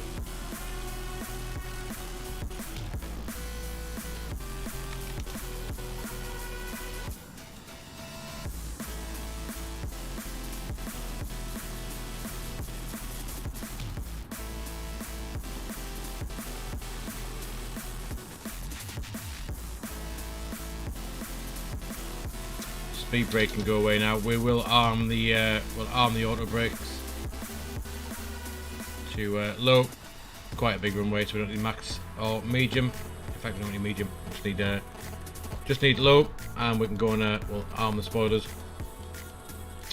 Speed brake can go away now. We will arm the auto brakes to low. Quite a big runway, so we don't need max or medium. In fact, we don't need medium. Just need low, and we can go and we'll arm the spoilers.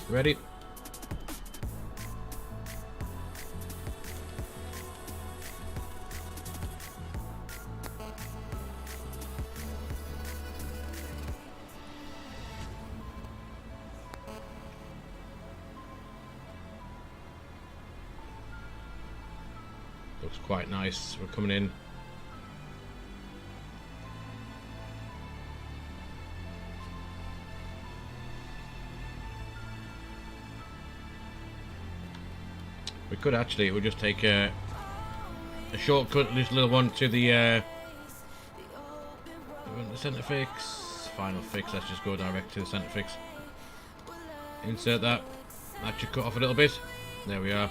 Ready? Looks quite nice. We're coming in. We could actually, we'll just take a shortcut, just a little one to the centre fix. Final fix, let's just go direct to the centre fix. Insert that. That should cut off a little bit. There we are.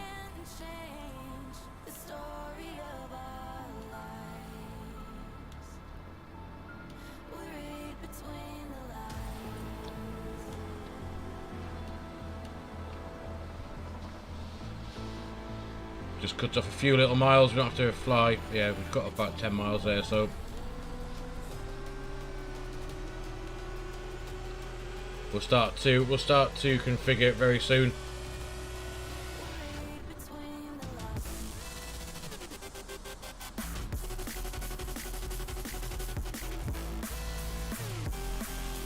Just cuts off a few little miles. We don't have to fly. Yeah, we've got about 10 miles there, so we'll start to configure it very soon.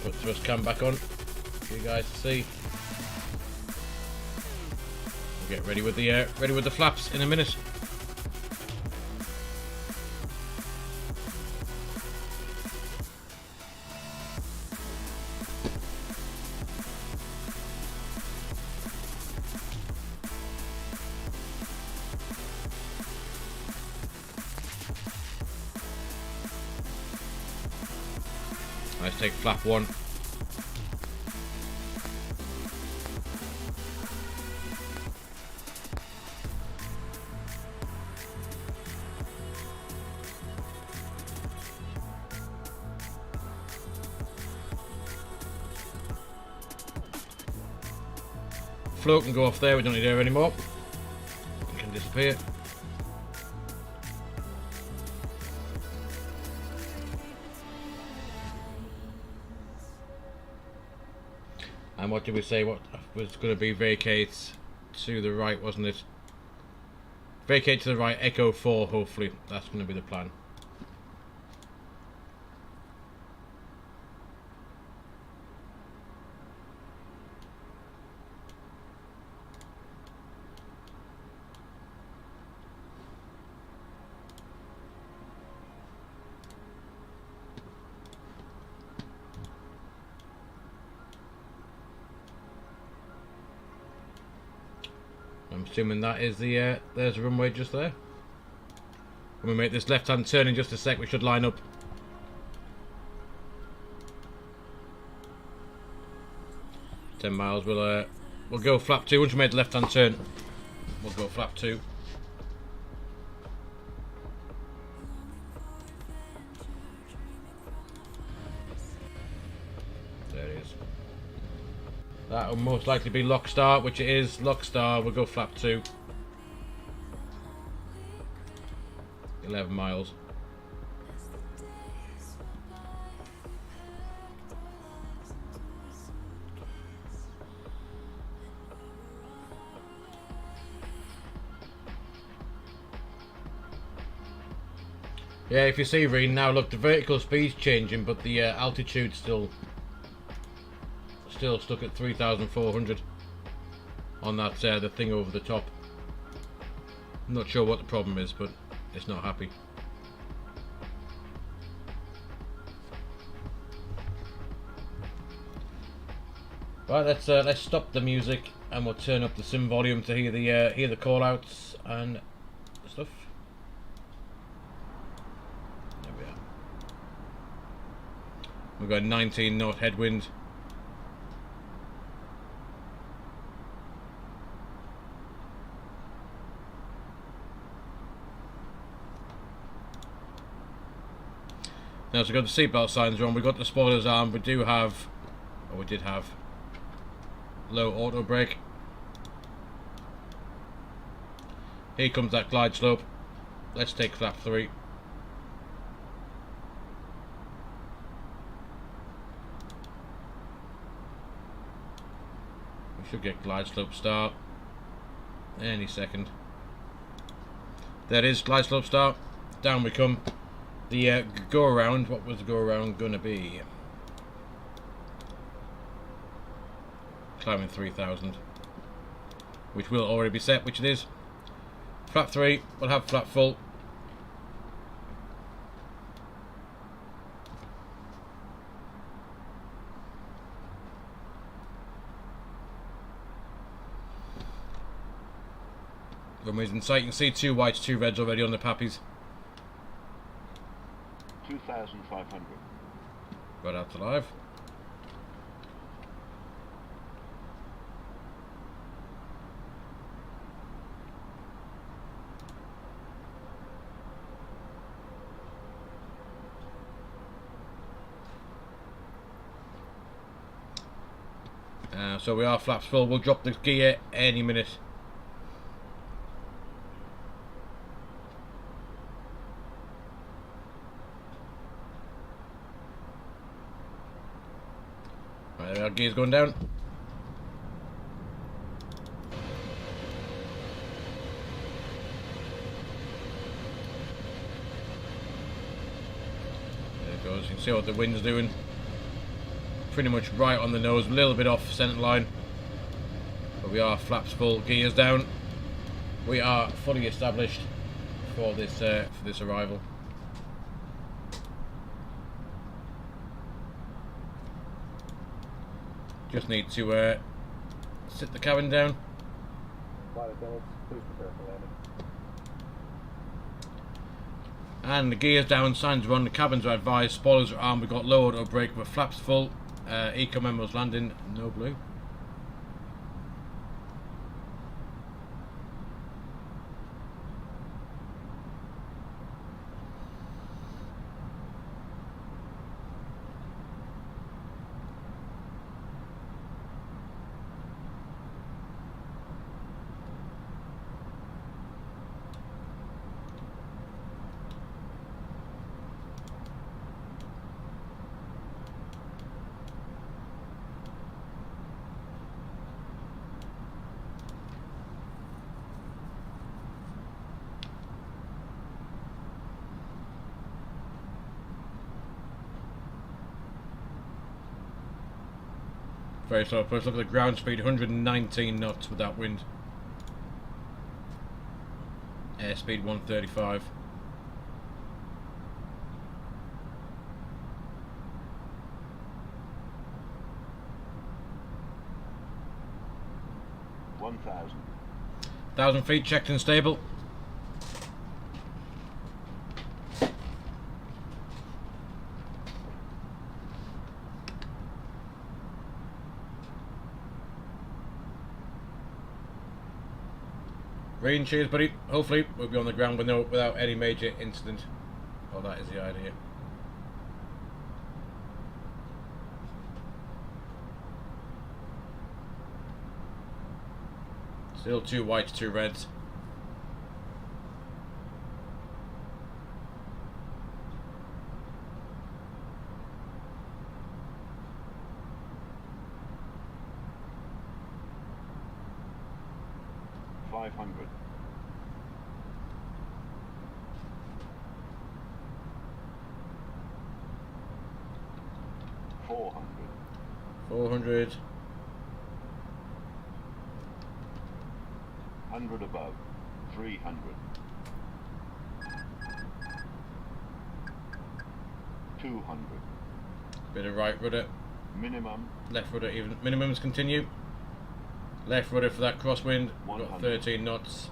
Put the thrust cam back on for you guys to see. We'll get ready with the flaps in a minute. Let's take flap 1. Float can go off there, we don't need air anymore. It can disappear. And what did we say? What was going to be vacate to the right, wasn't it? Vacate to the right, Echo 4, hopefully. That's going to be the plan. I'm assuming that is the there's a runway just there. When we make this left-hand turn in just a sec, we should line up. $10 miles. We'll go flap 2 once we made the left-hand turn. We'll go flap 2. There it is. That will most likely be lock start, which it is. Lock star, we'll go flap 2. 11 miles. Yeah, if you see Reen now, look, the vertical speed's changing, but the altitude's still stuck at 3,400 on that the thing over the top. I'm not sure what the problem is, but it's not happy. Right, let's stop the music and we'll turn up the sim volume to hear the call outs and stuff. There we are. We've got 19 knot headwind. Now, so we've got the seatbelt signs on, we've got the spoilers arm, we did have low auto brake. Here comes that glide slope. Let's take flap 3. We should get glide slope start any second. There it is, glide slope start. Down we come. The go around, what was the go around gonna be? Climbing 3,000, which will already be set, which it is. Flap 3, we'll have flap full. Runway's in sight, you can see 2 whites, 2 reds already on the pappies. 2,500. Right out to live. So we are flaps full. We'll drop the gear any minute. Right, our gear's going down. There it goes. You can see what the wind's doing. Pretty much right on the nose, a little bit off centre line, but we are flaps full, gears down. We are fully established for this arrival. Just need to sit the cabin down. Please prepare for landing. And the gears down, signs are on, the cabins are advised, spoilers are on, we've got low auto brake, with flaps full, eco memos landing, no blue. Very slow. First look at the ground speed, 119 knots with that wind. Airspeed 135. $1,000. 1,000 feet checked and stable. Rain, cheers buddy. Hopefully we'll be on the ground without any major incident. Well, that is the idea. Still 2 whites, 2 reds. 400. 400. 100 above. 300. 200. Bit of right rudder. Minimum. Left rudder even. Minimums continue. Left rudder for that crosswind. Got 13 knots.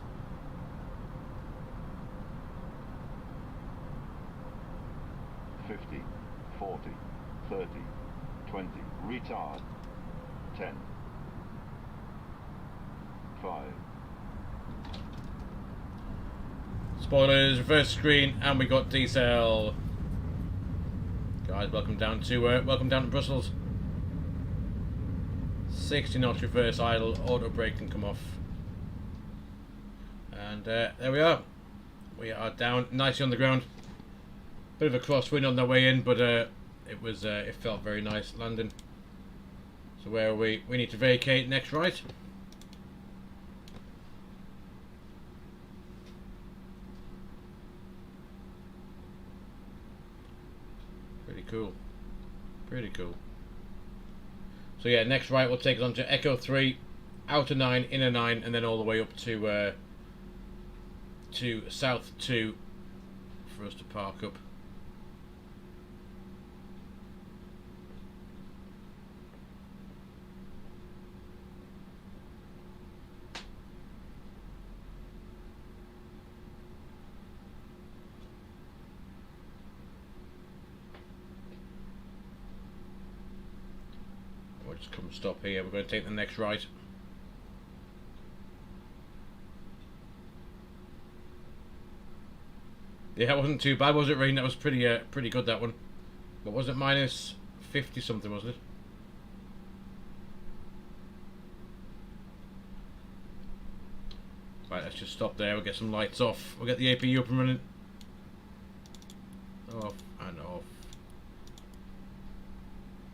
50, 40, 30, 20. Retard. 10. 5. Spoilers, reverse screen, and we got decel. Guys, welcome down to Brussels. 60 knots reverse idle, auto brake can come off. And there we are. We are down nicely on the ground. Bit of a crosswind on the way in, but it felt very nice landing. So where are we? We need to vacate next right. Pretty cool. Pretty cool. So yeah, next right will take us on to Echo 3, outer 9, inner 9, and then all the way up to South 2 for us to park up. We'll just come stop here. We're going to take the next right. Yeah, it wasn't too bad, was it, Rain? That was pretty good, that one. What was it? Minus 50 something, wasn't it? Right, let's just stop there. We'll get some lights off. We'll get the APU up and running. Off and off.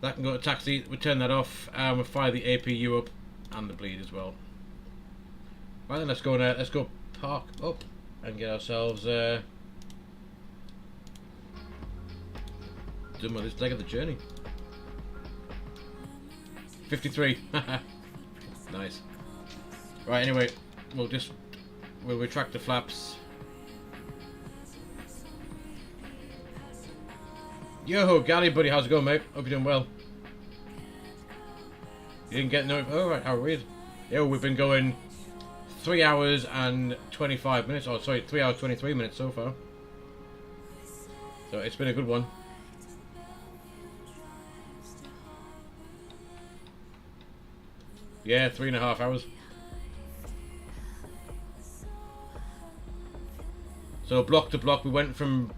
That can go to taxi. We'll turn that off, and we'll fire the APU up and the bleed as well. Right then, let's go park up and get ourselves done with this leg of the journey. 53. Nice. Right. Anyway, we'll retract the flaps. Yo, Gally, buddy, how's it going, mate? Hope you're doing well. You didn't get no. Oh, right, how weird. Yo, we've been going 3 hours and 25 minutes. Oh, sorry, 3 hours 23 minutes so far. So it's been a good one. Yeah, 3.5 hours. So block to block, we went from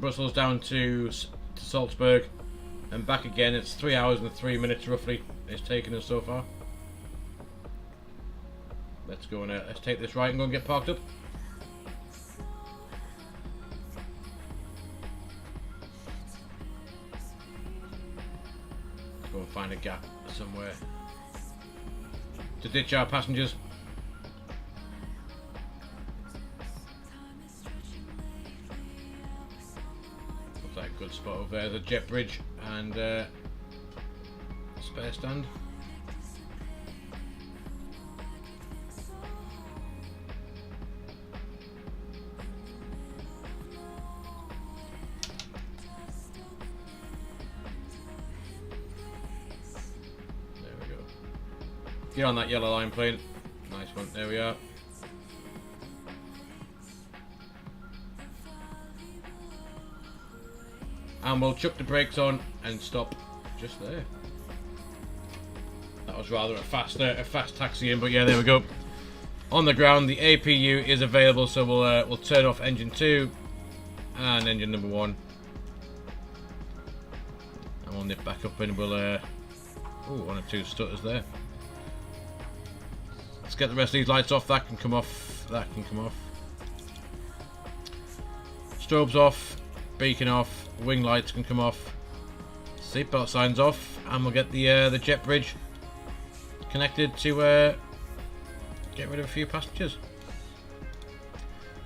Brussels down to Salzburg and back again. It's 3 hours and 3 minutes roughly it's taken us so far. Let's go and let's take this right and go and get parked up. Let's go and find a gap somewhere to ditch our passengers. Looks like a good spot over there, the jet bridge and spare stand. There we go. Get on that yellow line plane. Nice one. There we are. And we'll chuck the brakes on and stop just there. That was rather a fast taxi in, but yeah, there we go. On the ground, the APU is available, so we'll turn off engine 2 and engine number 1, and we'll nip back up and we'll ooh, 1 or 2 stutters there. Let's get the rest of these lights off. That can come off. That can come off. Strobes off. Beacon off. Wing lights can come off. Seatbelt signs off, and we'll get the jet bridge connected to get rid of a few passengers.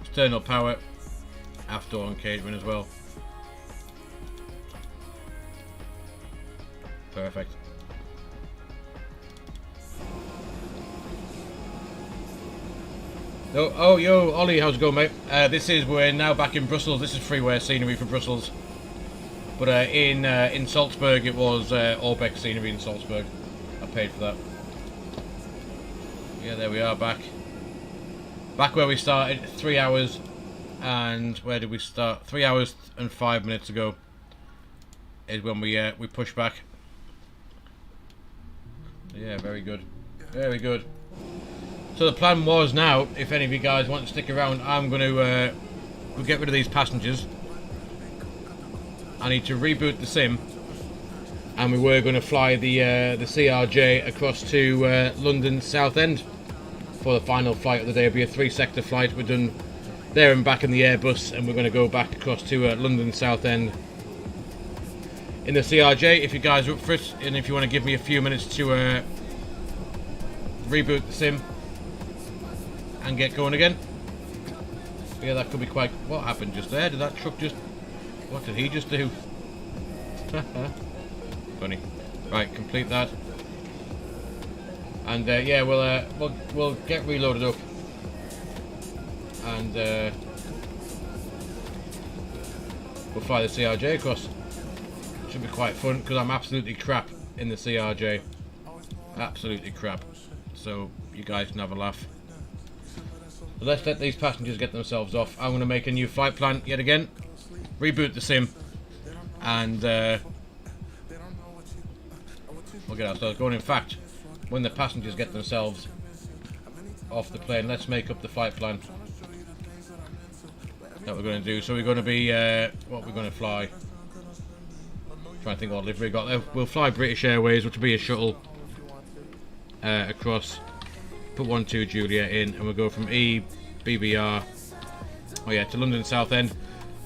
External power, aft door and catering as well. Perfect. Oh, yo, Ollie, how's it going, mate? We're now back in Brussels. This is freeware scenery for Brussels. But in Salzburg, it was ORBX scenery in Salzburg. I paid for that. Yeah, there we are, back. Back where we started, 3 hours. And where did we start? 3 hours and 5 minutes ago is when we pushed back. Yeah, very good. Very good. So the plan was now, if any of you guys want to stick around, I'm going to we'll get rid of these passengers. I need to reboot the sim, and we were going to fly the CRJ across to London Southend for the final flight of the day. It'll be a 3-sector flight. We're done there and back in the Airbus, and we're going to go back across to London Southend in the CRJ. If you guys are up for it, and if you want to give me a few minutes to reboot the sim and get going again. Yeah, that could be quite... What happened just there? Did that truck just... What did he just do? Funny. Right, complete that. And yeah, we'll get reloaded up. And we'll fly the CRJ across. Should be quite fun, because I'm absolutely crap in the CRJ. Absolutely crap. So you guys can have a laugh. So let's let these passengers get themselves off. I'm going to make a new flight plan yet again. Reboot the sim. And we'll get ourselves going. In fact, when the passengers get themselves off the plane, let's make up the flight plan that we're going to do. So we're going to be, what we're going to fly. Trying to think what livery we got there. We'll fly British Airways, which will be a shuttle across. Put 12 Juliet in, and we'll go from EBBR, oh yeah, to London Southend.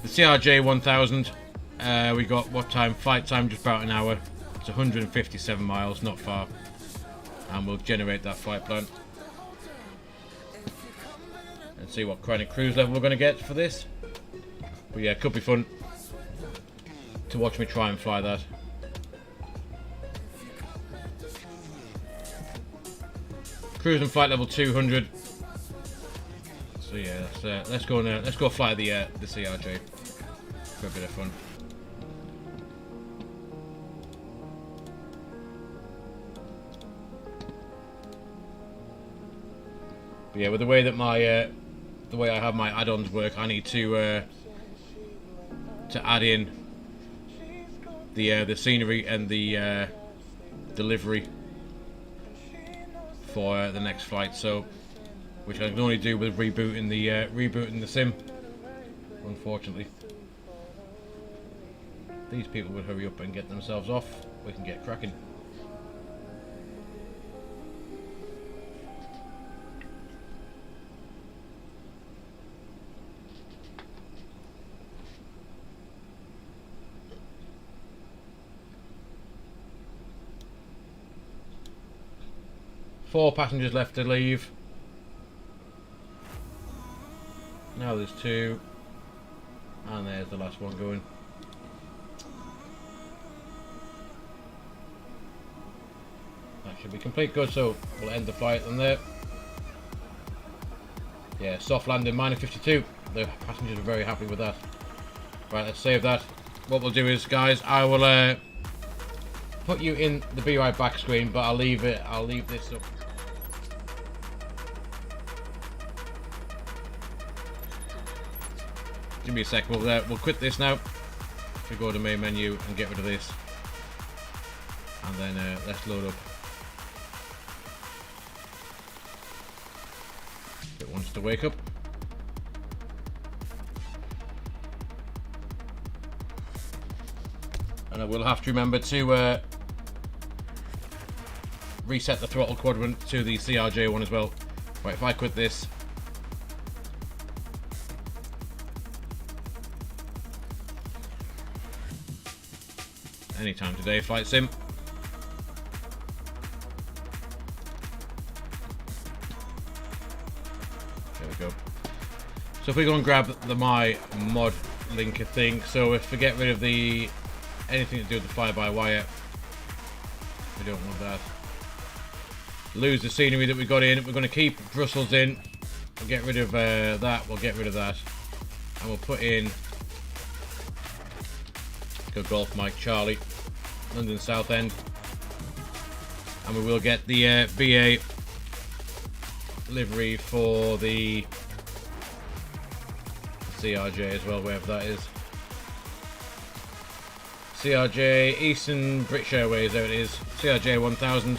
The CRJ 1000, we got what time? Flight time just about an hour. It's 157 miles, not far. And we'll generate that flight plan and see what kind of cruise level we're going to get for this. But yeah, it could be fun to watch me try and fly that. Cruising flight level 200. So yeah, let's go fly the CRJ for a bit of fun. But yeah, with the way that the way I have my add-ons work, I need to add in the scenery and the delivery for the next flight, so which I can only do with rebooting the sim, unfortunately. These people would hurry up and get themselves off, we can get cracking. Four passengers left to leave. Now there's 2. And there's the last one going. That should be complete. Good, so we'll end the flight on there. Yeah, soft landing, -52. The passengers are very happy with that. Right, let's save that. What we'll do is, guys, I will put you in the Be Right Back screen, but I'll leave this up. Give me a sec, we'll quit this now. We go to main menu and get rid of this. And then let's load up. It wants to wake up. And I will have to remember to reset the throttle quadrant to the CRJ one as well. Right, if I quit this. Anytime today, flight sim. There we go. So if we go and grab the my mod linker thing, so if we get rid of the anything to do with the fly-by-wire, We don't want that. Lose the scenery that we got in. We're going to keep Brussels in. We'll get rid of that. We'll get rid of that. And we'll put in Golf Mike Charlie, London Southend. And we will get the BA livery for the CRJ as well, wherever that is. CRJ, Eastern British Airways, there it is. CRJ 1000.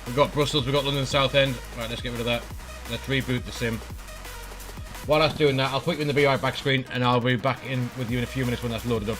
We've got Brussels, we've got London Southend. Right, let's get rid of that. Let's reboot the sim. While that's doing that, I'll put you in the BI back screen and I'll be back in with you in a few minutes when that's loaded up.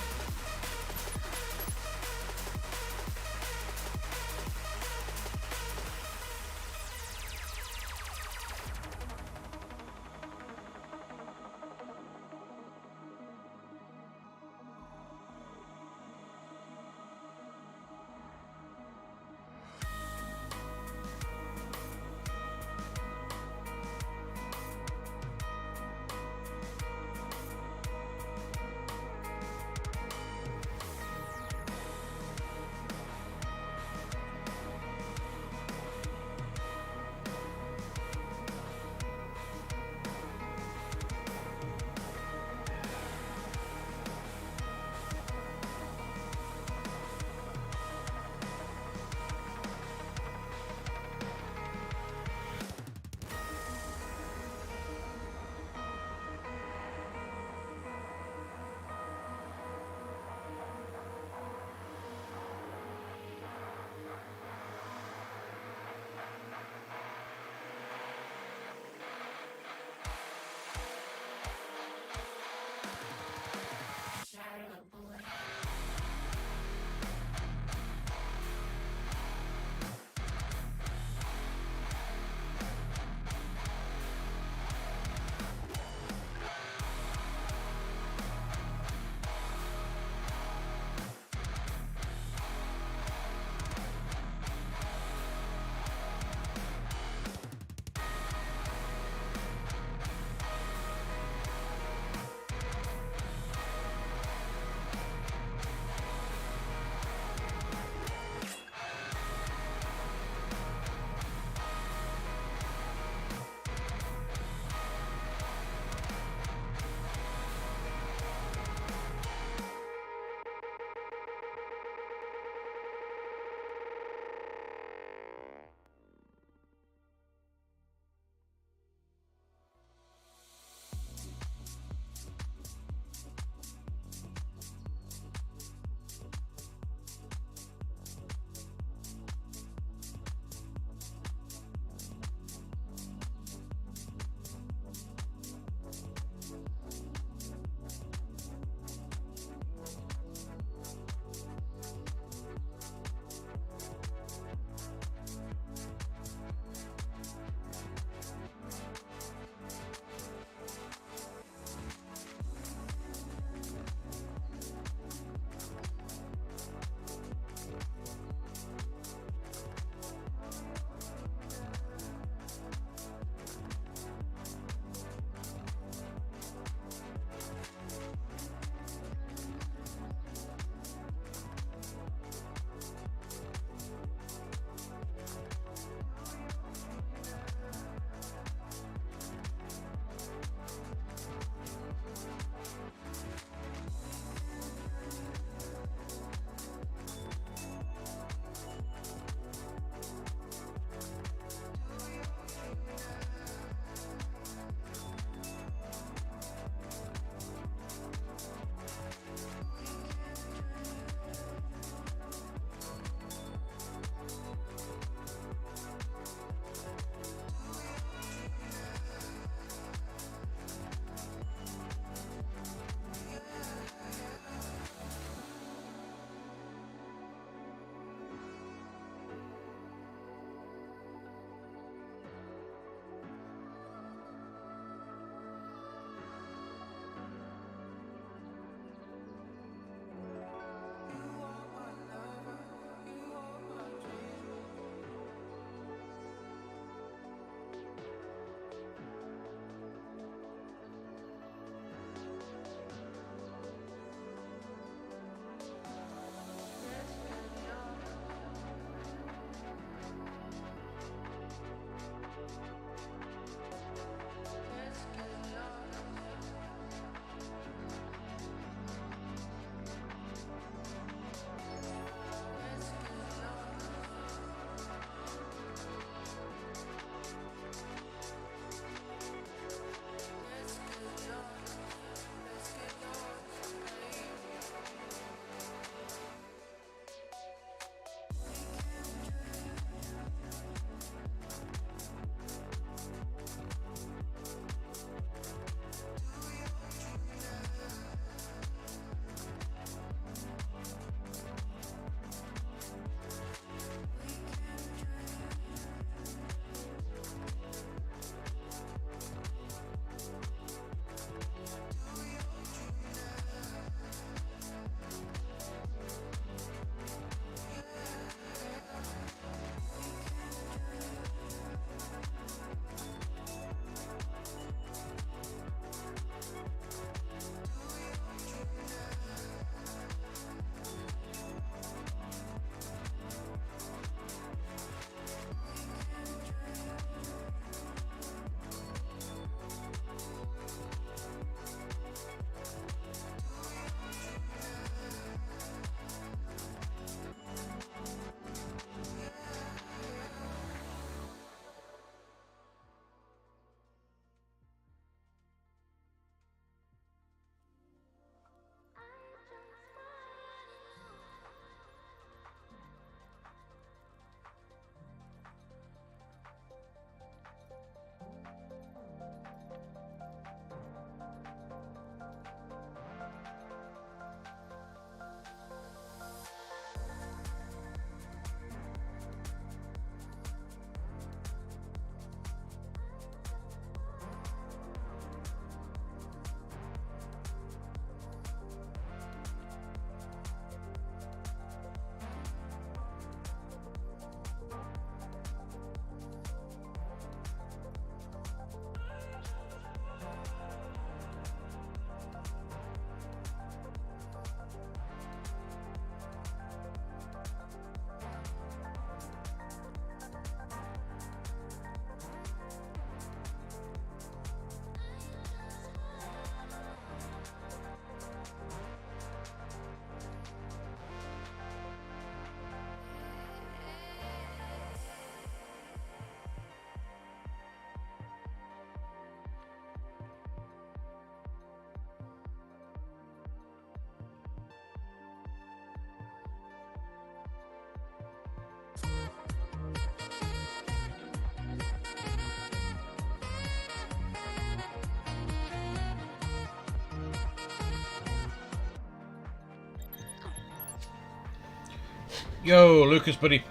Yo, Lucas, buddy.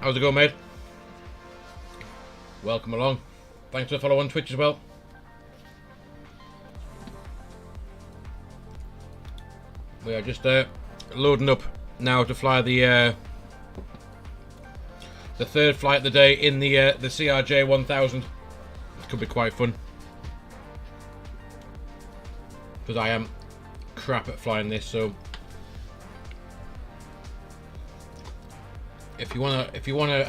How's it going, mate? Welcome along. Thanks for the follow on Twitch as well. We are just loading up now to fly the third flight of the day in the CRJ 1000. It could be quite fun because I am crap at flying this. So if you wanna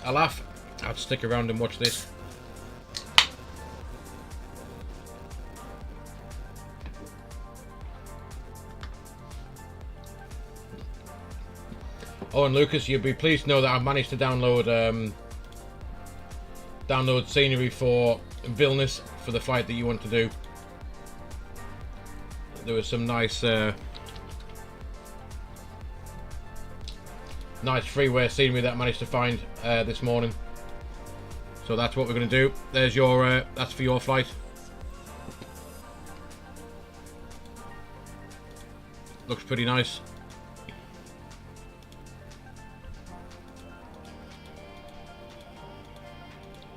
a laugh, I'd stick around and watch this. Oh, and Lucas, you'll be pleased to know that I've managed to download scenery for Vilnius for the flight that you want to do. There was some nice nice freeway scenery that I managed to find this morning. So that's what we're going to do. There's your that's for your flight. Looks pretty nice.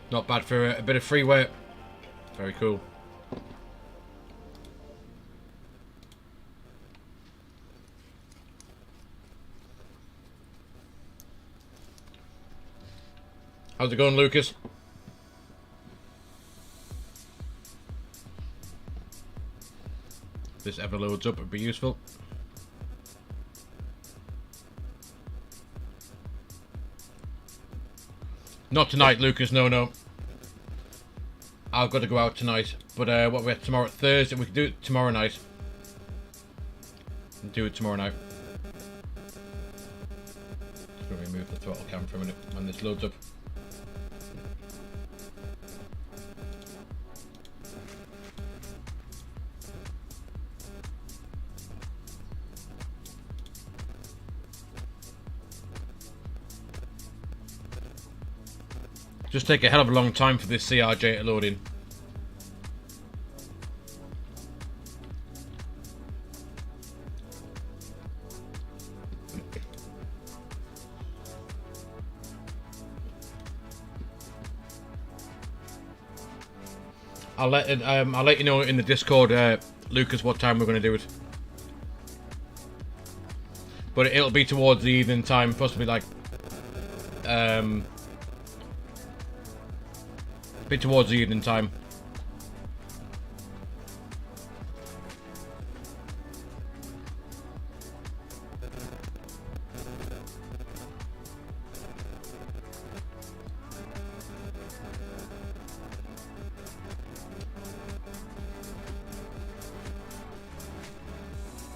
Not bad for a bit of freeway. Very cool. How's it going, Lucas? If this ever loads up, it'd be useful. Not tonight, Lucas. No. I've got to go out tonight. But what we have tomorrow, Thursday, we can do it tomorrow night. Do it tomorrow night. Just going to remove the throttle cam for a minute when this loads up. Just take a hell of a long time for this CRJ to load in. I'll let you know in the Discord, Lucas, what time we're going to do it. But it'll be towards the evening time, possibly like be towards the evening time.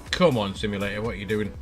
Come on, simulator, what are you doing?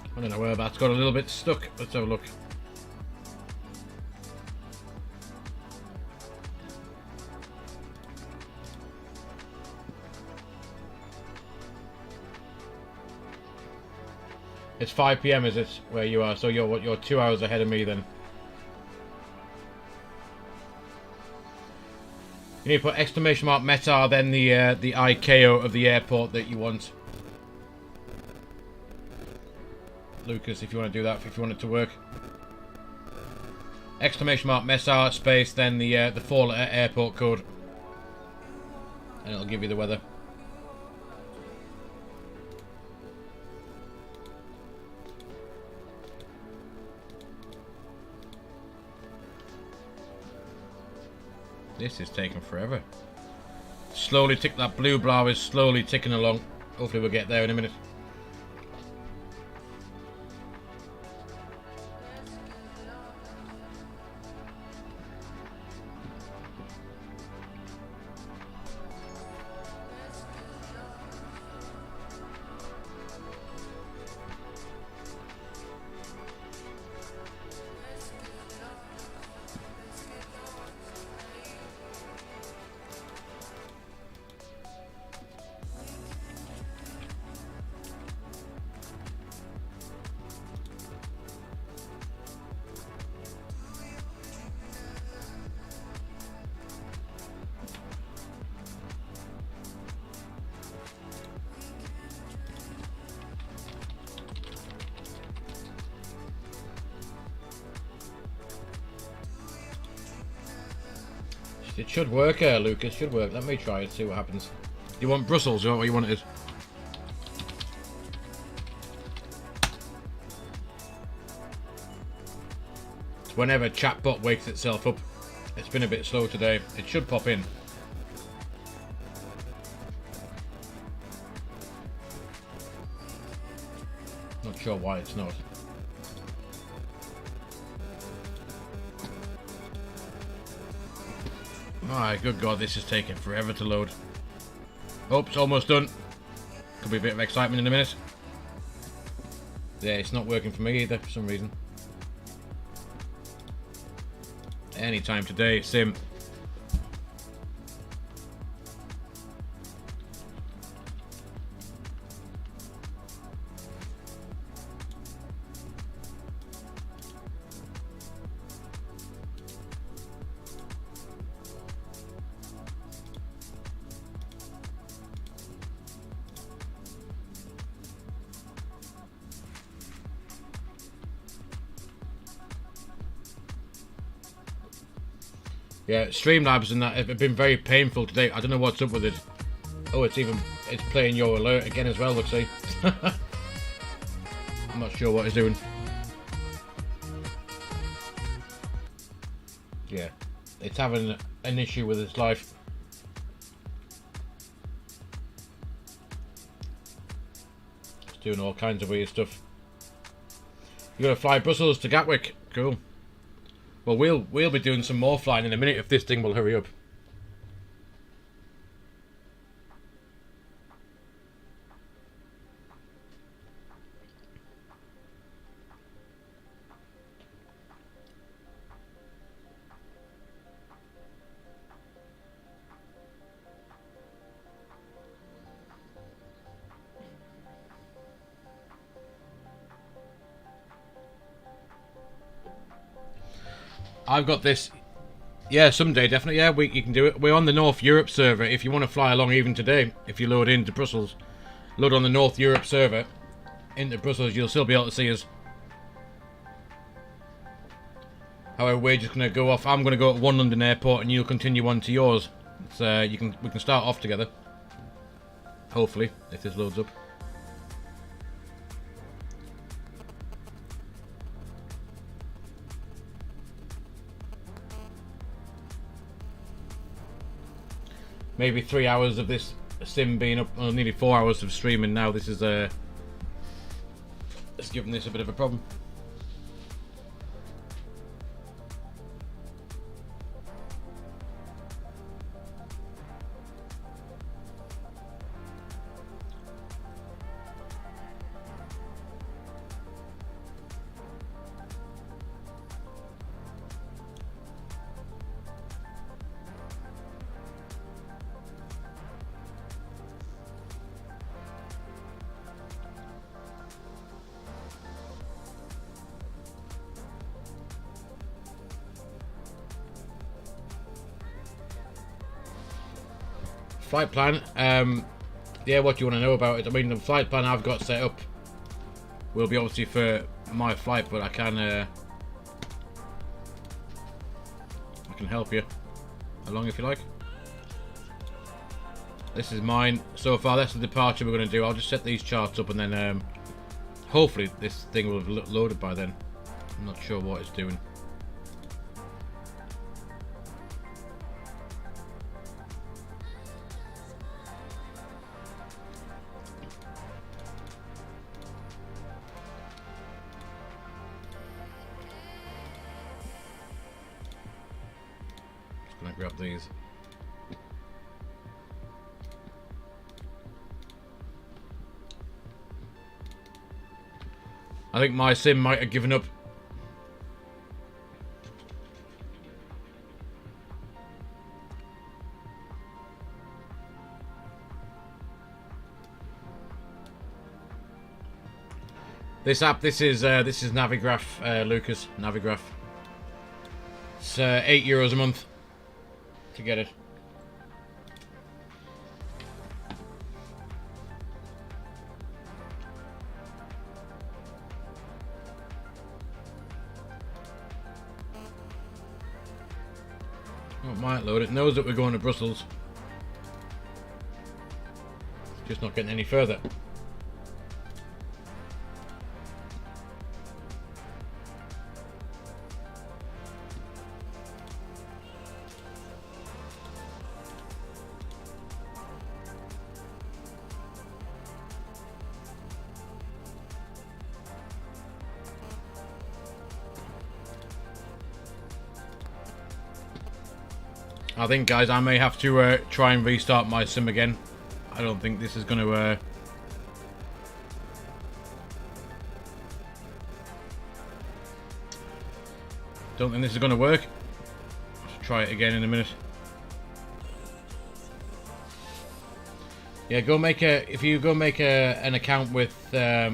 I don't know where that's got a little bit stuck. Let's have a look. It's 5 PM, is it, where you are? So you're 2 hours ahead of me then. You need to put exclamation mark METAR, then the ICAO of the airport that you want. Lucas, if you want to do that, if you want it to work. Exclamation mark METAR space, then the 4-letter airport code. And it'll give you the weather. This is taking forever. Slowly tick, that blue bar is slowly ticking along. Hopefully we'll get there in a minute. It should work, Lucas. Should work. Let me try it. See what happens. You want Brussels? Is that what you wanted? It's whenever chatbot wakes itself up. It's been a bit slow today. It should pop in. Not sure why it's not. Alright, good God, this is taking forever to load. Oh, it's almost done. Could be a bit of excitement in a minute. Yeah, it's not working for me either for some reason. Anytime today, sim. Yeah, Streamlabs and that have been very painful today. I don't know what's up with it. Oh, it's playing your alert again as well, looks like. I'm not sure what it's doing. Yeah, it's having an issue with its life. It's doing all kinds of weird stuff. You're gonna fly Brussels to Gatwick. Cool. Well, we'll be doing some more flying in a minute if this thing will hurry up. I've got this. Yeah, someday, definitely. Yeah, you can do it. We're on the North Europe server if you want to fly along even today. If you load into Brussels, load on the North Europe server into Brussels, you'll still be able to see us. However, we're just going to go off. I'm going to go at one London airport and you'll continue on to yours. So we can start off together. Hopefully, if this loads up. Maybe 3 hours of this sim being up, or nearly 4 hours of streaming now. This is it's giving this a bit of a problem. Flight plan, yeah, what do you want to know about it? I mean, the flight plan I've got set up will be obviously for my flight, but I can help you along if you like. This is mine so far. That's the departure we're going to do. I'll just set these charts up and then hopefully this thing will have loaded by then. I'm not sure what it's doing. Grab these. I think my sim might have given up. This app, this is Navigraph, Lucas, Navigraph. It's €8 a month to get it. Oh, it might load. It knows that we're going to Brussels. Just not getting any further. I think, guys, I may have to try and restart my sim again. I don't think this is going to... Don't think this is going to work. Let's try it again in a minute. Yeah, go make a... If you go make an account with... Yeah,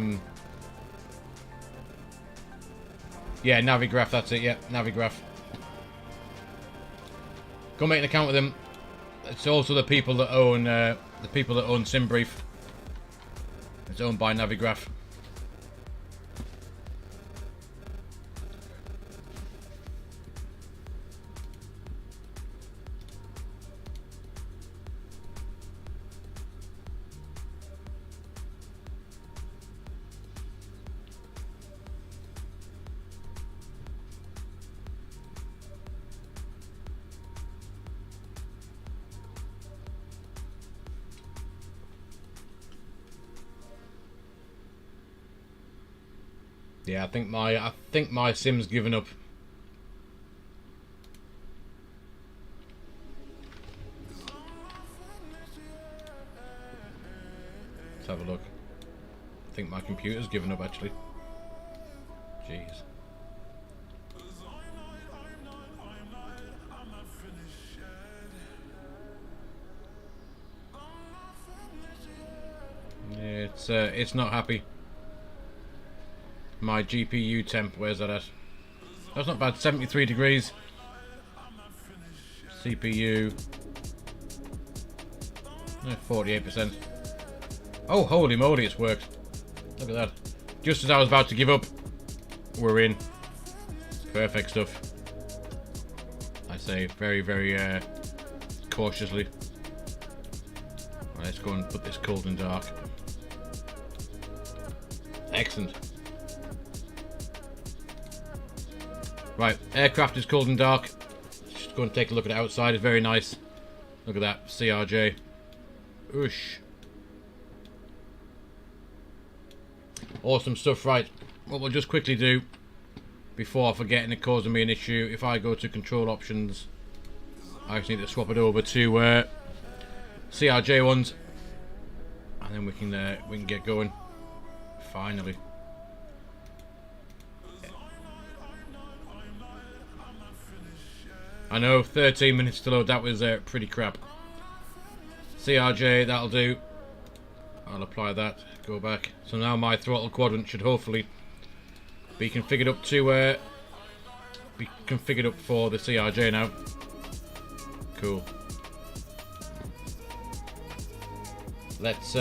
Navigraph, that's it. Yeah, Navigraph. Go make an account with them. It's also the people that own SimBrief. It's owned by Navigraph. Yeah, I think my sim's given up. Let's have a look. I think my computer's given up actually. Jeez. Yeah, it's not happy. My GPU temp, where's that at? That's not bad, 73 degrees. CPU, 48%. Oh, holy moly, it's worked. Look at that. Just as I was about to give up, we're in. Perfect stuff. I say very, very cautiously. Right, let's go and put this cold and dark. Excellent. Right, aircraft is cold and dark. Just go and take a look at it outside. It's very nice. Look at that, CRJ. Oosh. Awesome stuff. Right, what we'll just quickly do before I forget and it causing me an issue. If I go to control options, I just need to swap it over to CRJ ones, and then we can get going. Finally. I know, 13 minutes to load, that was pretty crap. CRJ, that'll do. I'll apply that, go back. So now my throttle quadrant should hopefully be configured up to for the CRJ now. Cool. Let's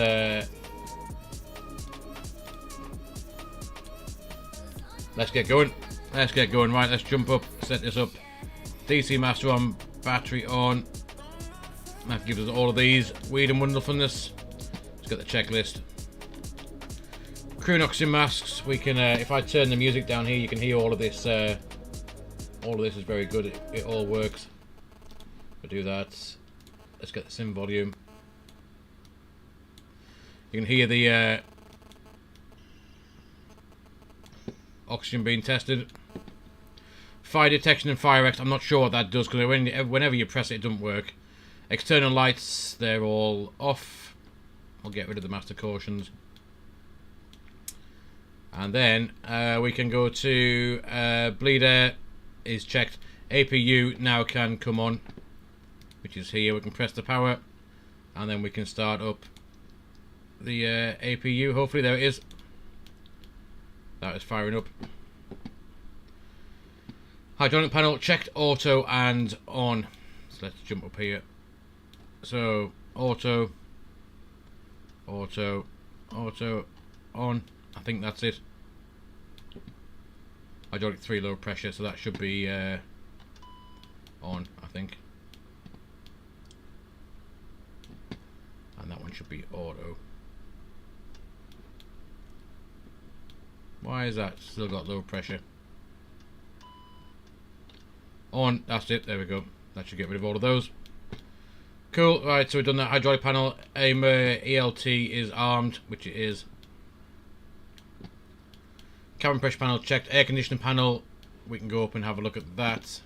get going. Let's get going. Right, let's jump up, set this up. DC master on, battery on. That gives us all of these. Weed and wonderfulness. Let's get the checklist. Crew and oxygen masks. We can, if I turn the music down here, you can hear all of this. All of this is very good. It all works. We'll do that. Let's get the sim volume. You can hear the oxygen being tested. Fire detection and fire X, I'm not sure what that does because whenever you press it, it doesn't work. External lights, they're all off. I'll get rid of the master cautions. And then we can go to bleed air is checked. APU now can come on, which is here. We can press the power and then we can start up the APU. Hopefully there it is. That is firing up. Hydronic panel checked, auto and on. So let's jump up here. So auto, auto, auto, on. I think that's it. Hydraulic 3 low pressure, so that should be on, I think. one should be auto. Why is that still got low pressure? On, that's it, there we go. That should get rid of all of those. Cool, right, so we've done that hydraulic panel. ELT is armed, which it is. Cabin pressure panel checked. Air conditioning panel, we can go up and have a look at that.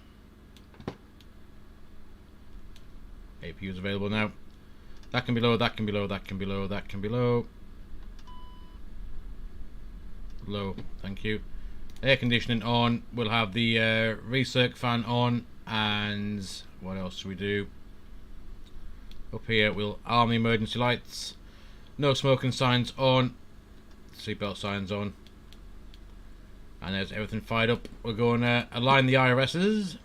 APU is available now. That can be low, that can be low, that can be low, that can be low. Low, thank you. Air conditioning on. We'll have the recirc fan on, and what else do we do? Up here we'll arm the emergency lights. No smoking signs on. Seatbelt signs on. And there's everything fired up. We're going to align the IRSs.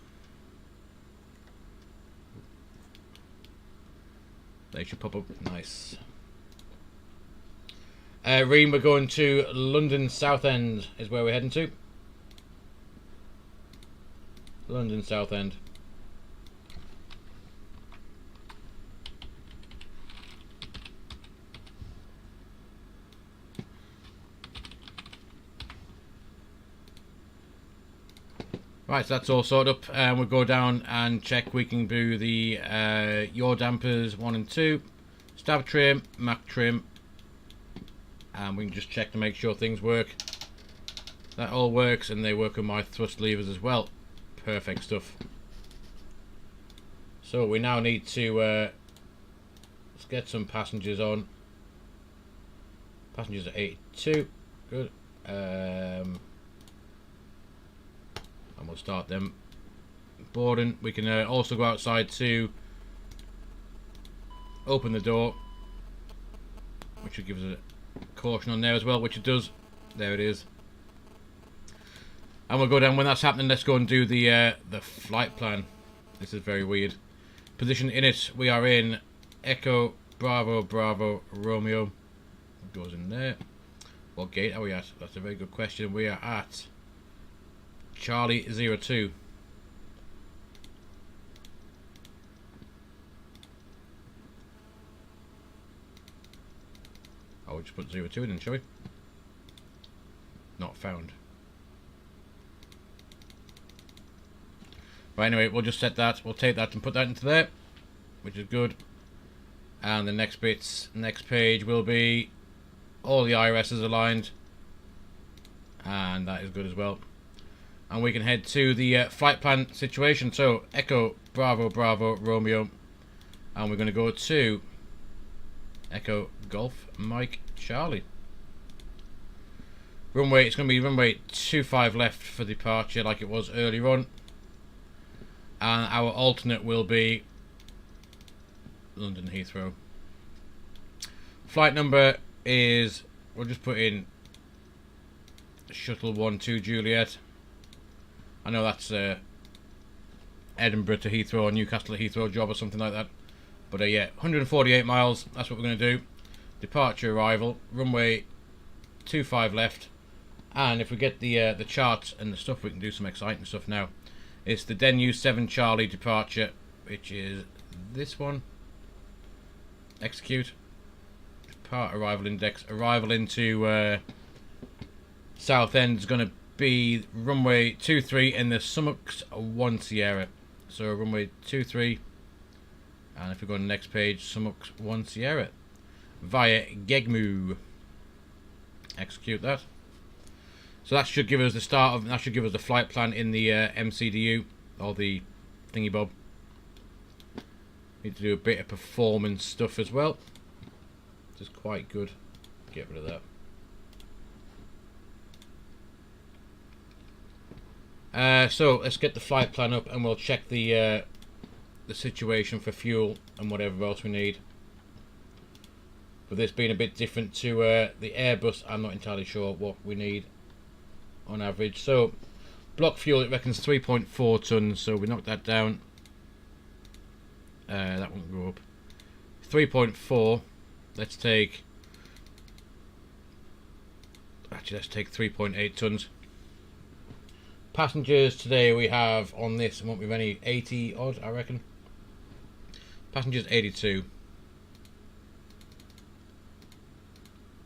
They should pop up. Nice. Ream, we're going to London Southend is where we're heading to. London Southend. Right, so that's all sorted up, and we'll go down and check. We can do the yaw dampers 1 and 2, stab trim, Mac trim, and we can just check to make sure things work. That all works, and they work with my thrust levers as well. Perfect stuff. So we now need to let's get some passengers on. Passengers are 82. Good. And we'll start them boarding. We can also go outside to open the door, which will give us a caution on there as well, which it does. There it is. And we'll go down. When that's happening, let's go and do the flight plan. This is very weird. Position in it, we are in Echo Bravo Bravo Romeo. It goes in there. What gate are we at? That's a very good question. We are at Charlie 02. I'll just put 02 in, shall we? Not found. Right, anyway, we'll just set that. We'll take that and put that into there, which is good. And the next next page will be all the IRSs aligned, and that is good as well. And we can head to the flight plan situation. So Echo Bravo Bravo Romeo, and we're going to go to Echo Golf Mike Charlie. Runway, it's going to be runway 25 left for departure, like it was earlier on. And our alternate will be London Heathrow. Flight number is, we'll just put in Shuttle 12 Juliet. I know that's Edinburgh to Heathrow or Newcastle to Heathrow job or something like that. But yeah, 148 miles, that's what we're going to do. Departure arrival, runway 25 left. And if we get the charts and the stuff, we can do some exciting stuff now. It's the Denu 7 Charlie departure, which is this one. Execute. Depart arrival index. Arrival into Southend is going to be runway 23 in the Summux 1 Sierra. So runway 23. And if we go to the next page, Summux 1 Sierra. Via Gegmu. Execute that. So that should give us the start of, that should give us the flight plan in the MCDU, or the thingy bob. Need to do a bit of performance stuff as well, which is quite good. Get rid of that. So let's get the flight plan up, and we'll check the situation for fuel and whatever else we need. With this being a bit different to the Airbus, I'm not entirely sure what we need on average. So block fuel, it reckons 3.4 tons, so we knocked that down. That won't go up. 3.4. Let's take 3.8 tons. Passengers today we have on this, won't be many, 80 odd I reckon. Passengers 82.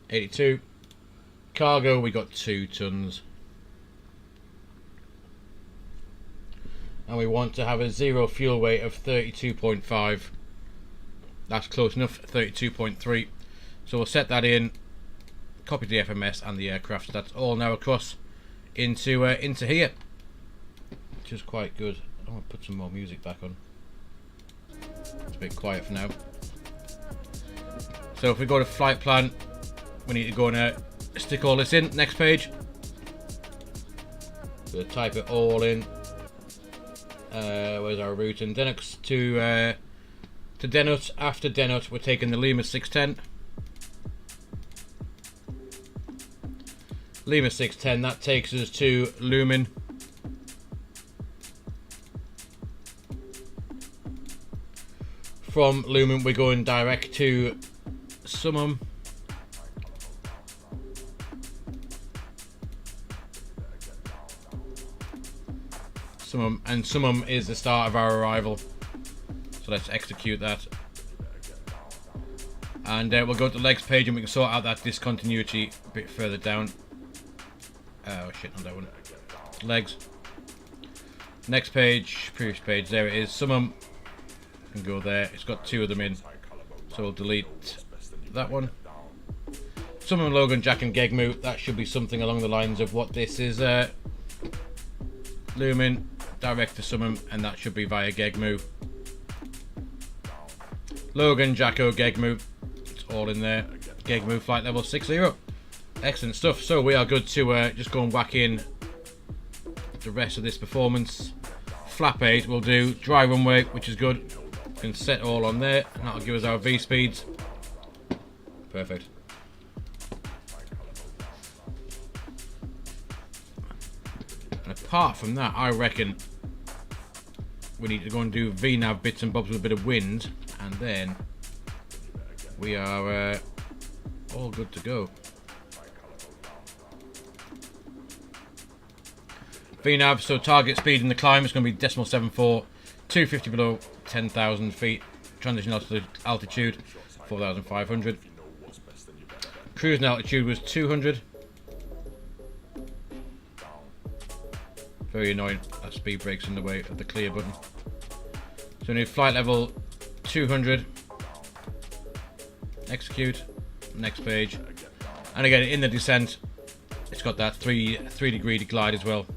82. Cargo, we got 2 tons. And we want to have a zero fuel weight of 32.5. That's close enough, 32.3. So we'll set that in, copy the FMS and the aircraft. That's all now across into here, which is quite good. I want to put some more music back on. It's a bit quiet for now. So if we go to flight plan, we need to go and stick all this in. Next page. We'll type it all in. Where's our route? And Denux to Denut. After Denut, we're taking the Lima 610. Lima 610, that takes us to Lumen. From Lumen, we're going direct to Summum. And Summum is the start of our arrival. So let's execute that. And we'll go to the legs page and we can sort out that discontinuity a bit further down. Oh shit, not that one. Legs. Next page, previous page, there it is. Summum can go there. It's got 2 of them in. So we'll delete that one. Summum, Logan, Jack and Gegmu. That should be something along the lines of what this is. Lumen, direct to Summum, and that should be via Gegmu. Logan, Jacko, Gegmu. It's all in there. Gegmu, flight level 60. Excellent stuff. So we are good to just go and whack in the rest of this performance. Flap 8 we'll do. Dry runway, which is good. We can set all on there, and that'll give us our V speeds. Perfect. And apart from that, I reckon we need to go and do VNAV bits and bobs with a bit of wind, and then we are all good to go. VNAV, so target speed in the climb is going to be .74, 250 below 10,000 feet. Transition altitude 4,500. Cruising altitude was 200. Very annoying, that speed brake's in the way of the clear button. So we need flight level 200. Execute. Next page. And again, in the descent, it's got that 3 degree glide as well.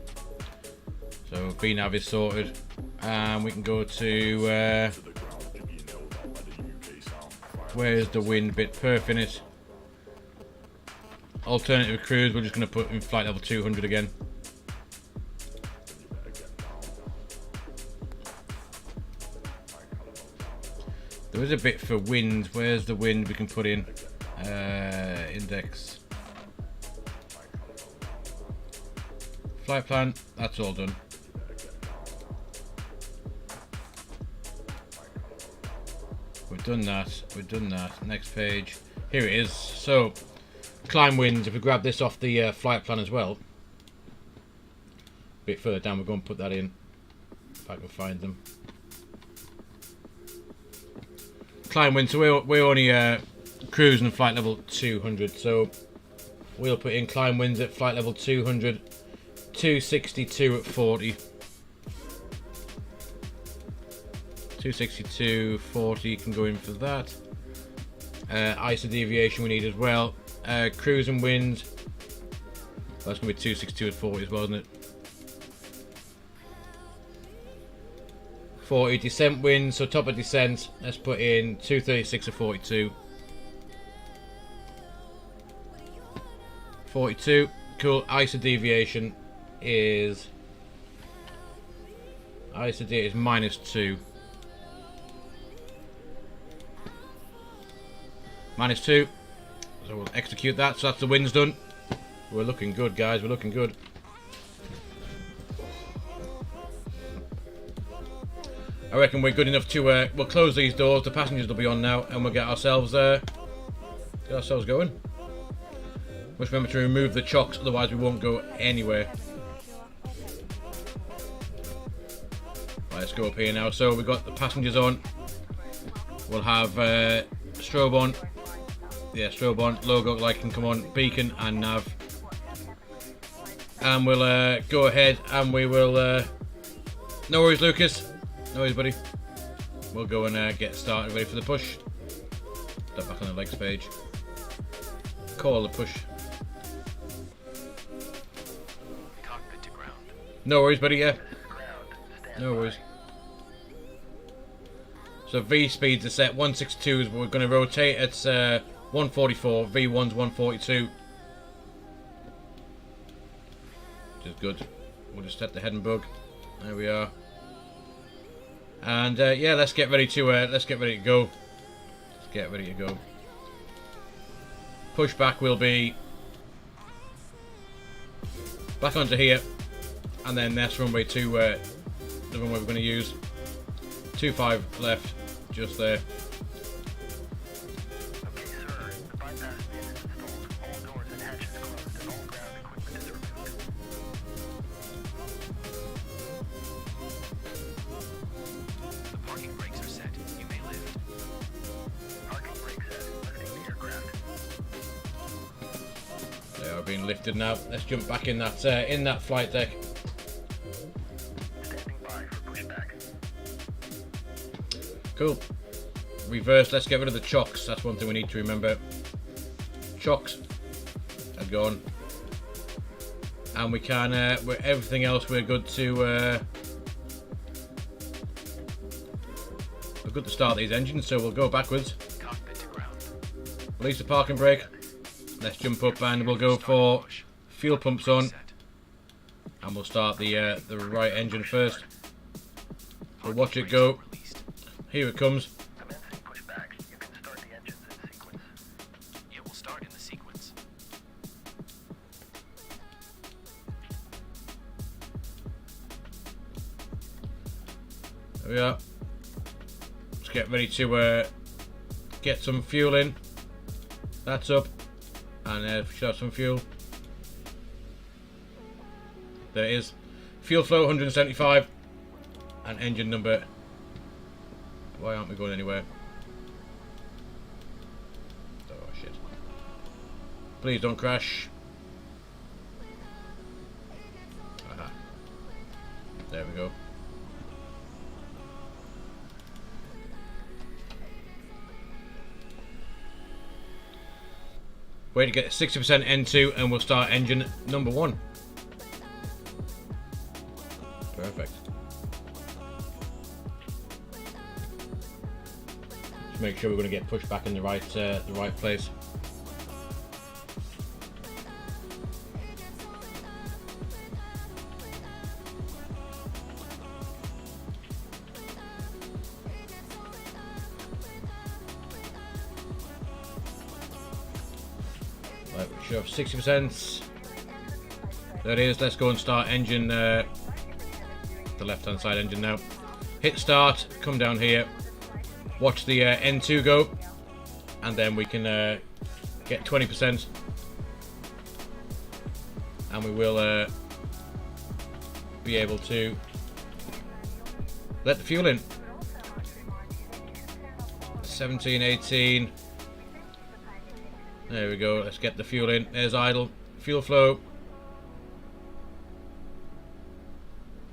So VNAV is sorted, and we can go to where's the wind bit? Perf in it. Alternative cruise, we're just going to put in flight level 200 again. There is a bit for wind. Where's the wind we can put in? Index. Flight plan, that's all done. We've done that. Next page. Here it is. So, climb winds. If we grab this off the flight plan as well, a bit further down, we're going to put that in. If I can find them. Climb winds. So we're only cruising at flight level 200. So we'll put in climb winds at flight level 200. 262 at 40. 262, 40 can go in for that. ISO deviation we need as well. Cruising wind. That's going to be 262 at 40 as well, isn't it? 40 descent wind, so top of descent, let's put in 236 at 42. 42, cool. ISO deviation is -2. -2. So we'll execute that. So that's the wind's done. We're looking good, guys. We're looking good. I reckon we're good enough to we'll close these doors. The passengers will be on now, and we'll get ourselves going. Must remember to remove the chocks, otherwise we won't go anywhere. Right, let's go up here now. So we've got the passengers on. We'll have strobe on. Yeah, strobe on, logo light can come on, beacon and nav. And we'll go ahead and we will... no worries, Lucas. No worries, buddy. We'll go and get started, ready for the push. Step back on the legs page. Call the push. Cockpit to ground. No worries, buddy, yeah. No worries. So V speeds are set 162s, but we're going to rotate at 144. V1's 142. Which is good. We'll just set the head and bug. There we are. And yeah, let's get ready to go. Let's get ready to go. Pushback will be back onto here, and then that's runway 2, the runway we're going to use. 25 left, just there. Okay, sir. The bypass bin is installed. All doors and hatches closed and all ground equipment is removed. The parking brakes are set. You may lift. Parking brakes set. Lifting the aircraft. They are being lifted now. Let's jump back in that flight deck. Standing by for pushback. Cool. Reverse. Let's get rid of the chocks. That's one thing we need to remember. Chocks are gone, and we can. Everything else we're good to. We're good to start these engines. So we'll go backwards. Cockpit to ground. Release the parking brake. Let's jump up and we'll go for fuel pumps on, and we'll start the right engine first. We'll watch it go. Here it comes. Commencing pushback. You can start the engines in sequence. It will start in the sequence. There we are. Let's get ready to get some fuel in. That's up. And shove some fuel. There it is. Fuel flow 175. And engine number. Why aren't we going anywhere? Oh shit. Please don't crash. Aha. There we go. Wait to get 60% N2 and we'll start engine number 1. Perfect. Just make sure we're going to get pushed back in the right place. Right, we should have 60%. There it is. Let's go and start engine, the left-hand side engine now. Hit start, come down here, watch the N2 go, and then we can get 20%, and we will be able to let the fuel in. 17, 18. There we go. Let's get the fuel in. There's idle. Fuel flow.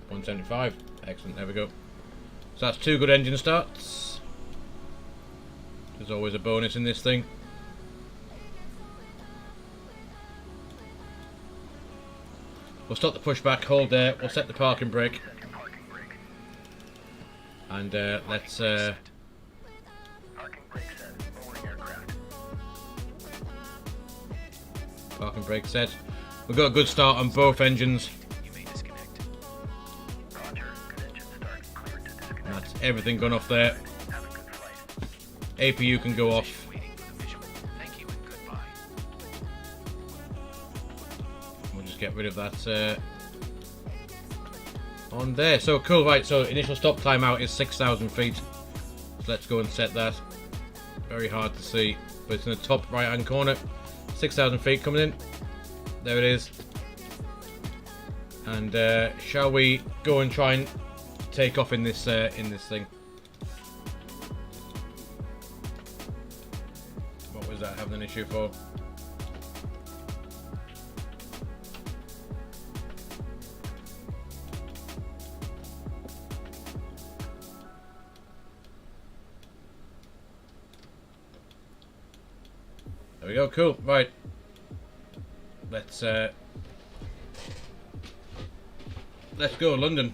175. Excellent. There we go. So that's 2 good engine starts. There's always a bonus in this thing. We'll stop the pushback. Hold there. We'll set the parking brake. And let's... Parking brake set. Lowering aircraft. Parking brake set. We've got a good start on both engines. You may disconnect. Roger. Good engine start. Cleared to disconnect. That's everything gone off there. Have a good flight. APU can go off. Waiting for the visual. Thank you and goodbye. We'll just get rid of that on there. So cool, right? So initial stop time out is 6,000 feet. So let's go and set that. Very hard to see, but it's in the top right hand corner. 6,000 feet coming in. There it is. And shall we go and try and take off in this thing? What was that having an issue for? There we go, cool, right. Let's go, London.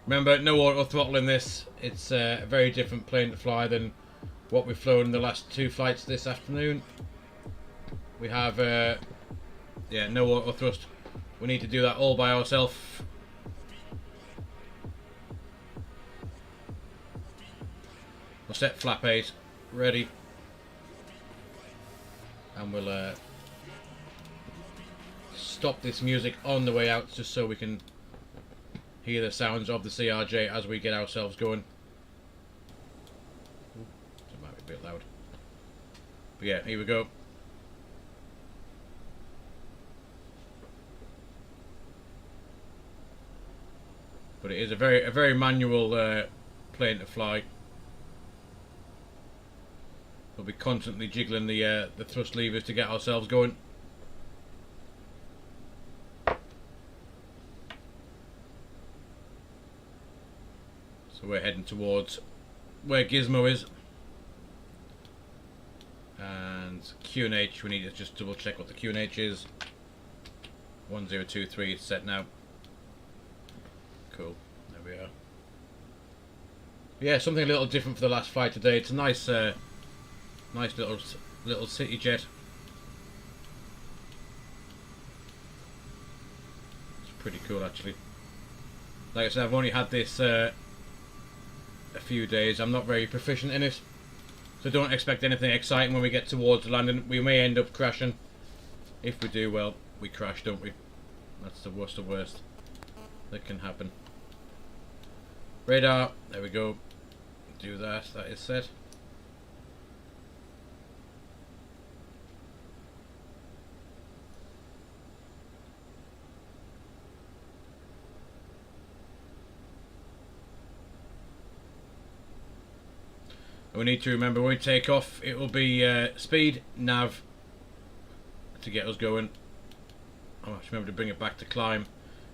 Remember, no auto throttle in this. It's a very different plane to fly than what we've flown in the last 2 flights this afternoon. We have, yeah, no auto thrust. We need to do that all by ourselves. We'll set flap 8, ready. And we'll stop this music on the way out just so we can hear the sounds of the CRJ as we get ourselves going. That might be a bit loud. But yeah, here we go. But it is a very manual plane to fly. We'll be constantly jiggling the thrust levers to get ourselves going. So we're heading towards where Gizmo is. And QNH, we need to just double check what the QNH is. 1023 is set now. Cool, there we are. Yeah, something a little different for the last flight today. It's a nice nice little EasyJet. It's pretty cool actually. Like I said, I've only had this a few days. I'm not very proficient in it, so don't expect anything exciting when we get towards landing. We may end up crashing. If we do, well, we crash, don't we? That's the worst of worst that can happen. Radar, there we go. Do that, that is set. We need to remember when we take off, it will be speed, nav to get us going. I must remember to bring it back to climb,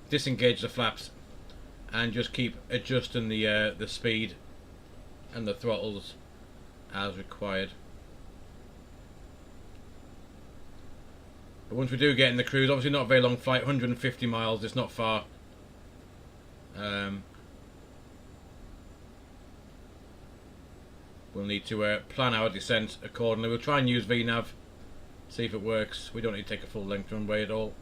disengage the flaps, and just keep adjusting the speed and the throttles as required. But once we do get in the cruise, obviously not a very long flight, 150 miles, it's not far. We'll need to plan our descent accordingly. We'll try and use VNav, see if it works. We don't need to take a full length runway at all.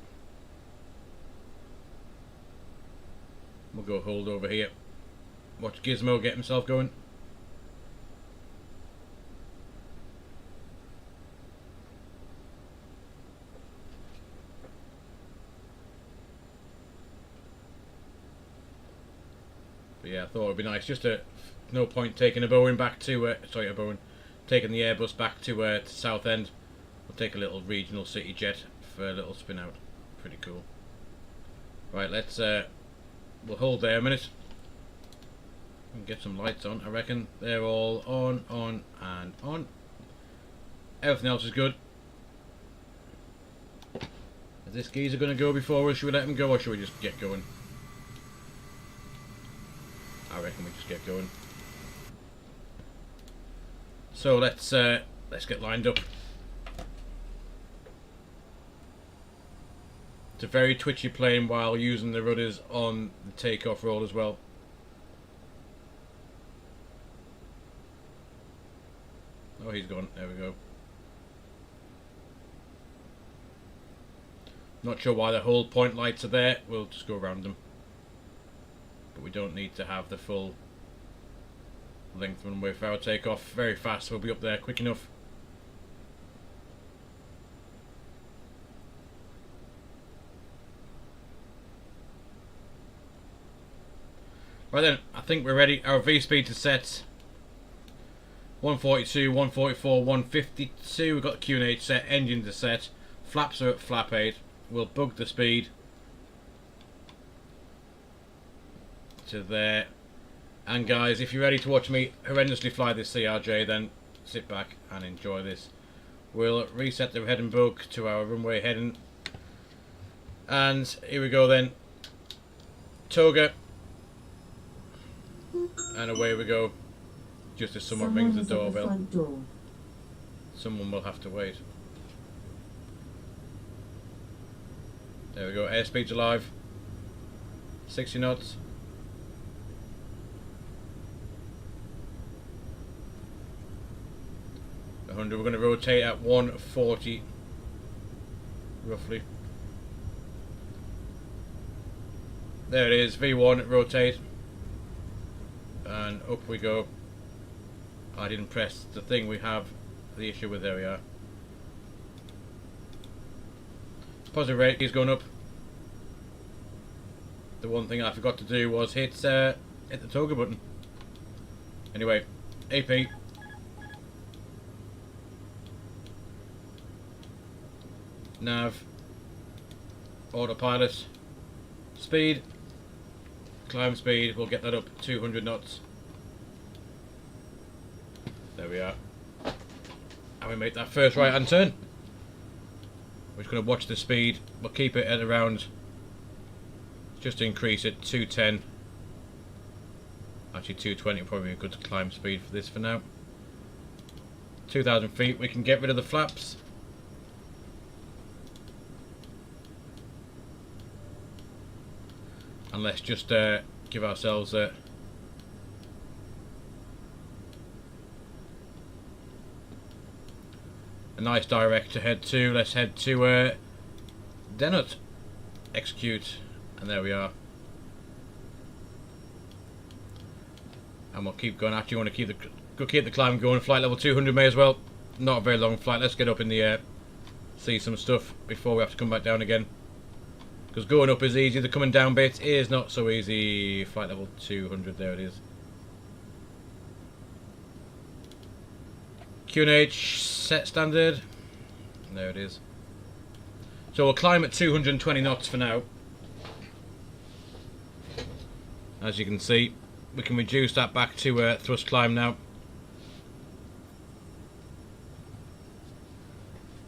We'll go hold over here. Watch Gizmo get himself going. But yeah, I thought it would be nice just to... No point taking a Boeing back to taking the Airbus back to Southend. We'll take a little regional EasyJet for a little spin out. Pretty cool. Right, let's we'll hold there a minute and get some lights on. I reckon they're all on, and on. Everything else is good. Is this geezer going to go before us? Should we let him go, or should we just get going? I reckon we just get going. So let's get lined up. It's a very twitchy plane while using the rudders on the takeoff roll as well. Oh, he's gone. There we go. Not sure why the whole point lights are there. We'll just go around them. But we don't need to have the full length runway for our takeoff. Very fast, we'll be up there quick enough. Right then, I think we're ready. Our V-speed is set. 142, 144, 152. We've got the QNH set, engines are set. Flaps are at flap 8. We'll bug the speed to there. And guys, if you're ready to watch me horrendously fly this CRJ, then sit back and enjoy this. We'll reset the heading book to our runway heading, and here we go then. Toga, and away we go. Just as someone rings the doorbell. Someone will have to wait. There we go. Airspeed's alive. 60 knots. We're going to rotate at 140 roughly. There it is, V1, rotate, and up we go. I didn't press the thing we have the issue with. There we are. Positive rate is going up. The one thing I forgot to do was hit the toga button. Anyway, AP. Nav, autopilot, speed, climb speed, we'll get that up 200 knots. There we are. And we make that first right hand turn. We're just going to watch the speed, we'll keep it at around, just to increase it, 210. Actually 220 probably be a good climb speed for this for now. 2,000 feet, we can get rid of the flaps. And let's just give ourselves a nice direct to head to. Let's head to Denut. Execute, and there we are. And we'll keep going. Actually, want to keep the climb going. Flight level 200 may as well. Not a very long flight. Let's get up in the air, see some stuff before we have to come back down again. Because going up is easy, the coming down bit is not so easy. Flight level 200, there it is. QNH set standard. There it is. So we'll climb at 220 knots for now. As you can see, we can reduce that back to thrust climb now.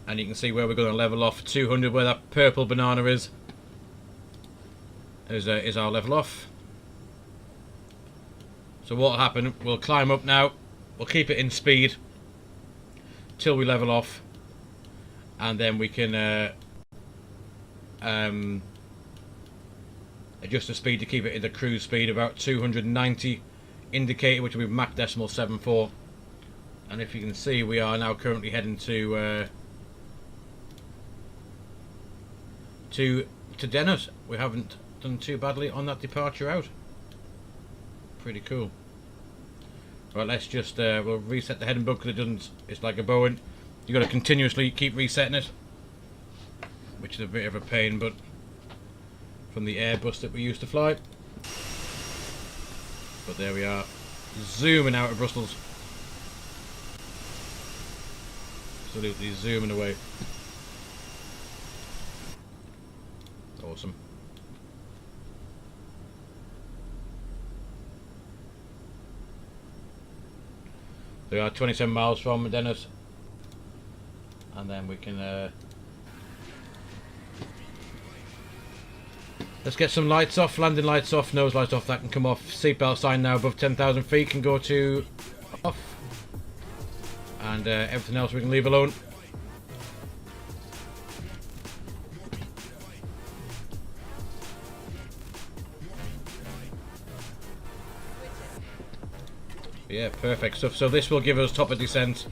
And you can see where we're going to level off 200, where that purple banana is our level off. So what will happen, we'll climb up now, we'll keep it in speed till we level off, and then we can adjust the speed to keep it in the cruise speed about 290 indicated, which will be Mach decimal 74. And if you can see, we are now currently heading to Dennis. We haven't done too badly on that departure out. Pretty cool. Right, let's just we'll reset the heading book because it doesn't. It's like a Boeing. You got to continuously keep resetting it, which is a bit of a pain, but from the Airbus that we used to fly. But there we are, zooming out of Brussels. Absolutely zooming away. Awesome. We are 27 miles from Dennis, and then we can let's get some lights off, landing lights off, nose lights off, that can come off. Seatbelt sign now above 10,000 feet can go to off, and everything else we can leave alone. Yeah, perfect stuff. So this will give us top of descent.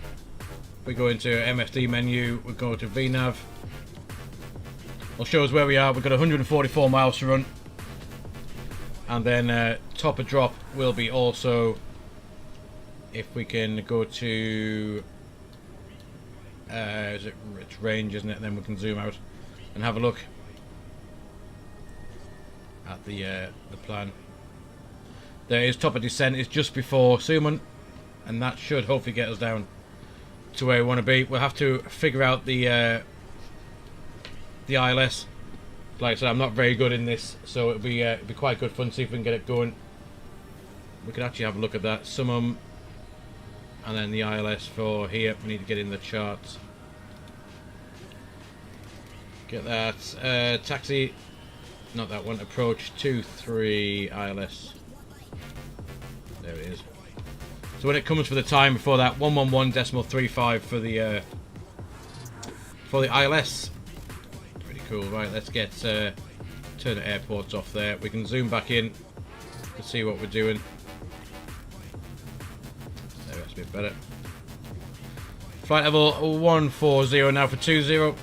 We go into MFD menu, we go to VNAV. It'll show us where we are. We've got 144 miles to run. And then top of drop will be also, if we can go to it's range, isn't it? And then we can zoom out and have a look at the plan. There is top of descent, is just before Suman, and that should hopefully get us down to where we want to be. We'll have to figure out the ILS. Like I said, I'm not very good in this, so it'll be quite good fun to see if we can get it going. We could actually have a look at that. Summum and then the ILS for here. We need to get in the charts. Get that. Taxi, not that one. Approach 23 ILS. There it is. So when it comes for the time before that, 111.35 for the ILS. Pretty cool. Right, let's get turn the airports off there. We can zoom back in to see what we're doing. There, that's a bit better. Flight level 140 now for 20.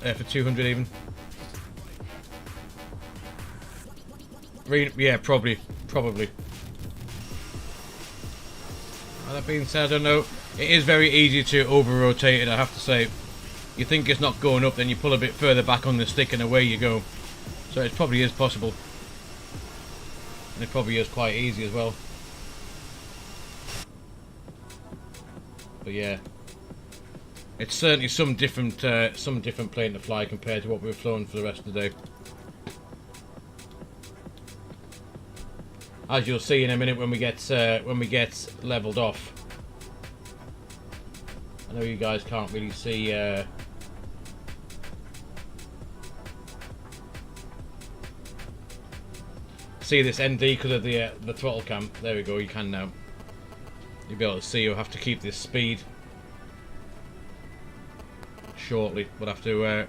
For 200 even. Yeah, probably. That being said, I don't know. It is very easy to over-rotate it, I have to say. You think it's not going up, then you pull a bit further back on the stick and away you go. So it probably is possible. And it probably is quite easy as well. But yeah. It's certainly some different plane to fly compared to what we've flown for the rest of the day. As you'll see in a minute when we get leveled off. I know you guys can't really see. See this ND because of the throttle cam. There we go. You can now. You'll be able to see. You'll have to keep this speed. Shortly, we'll have to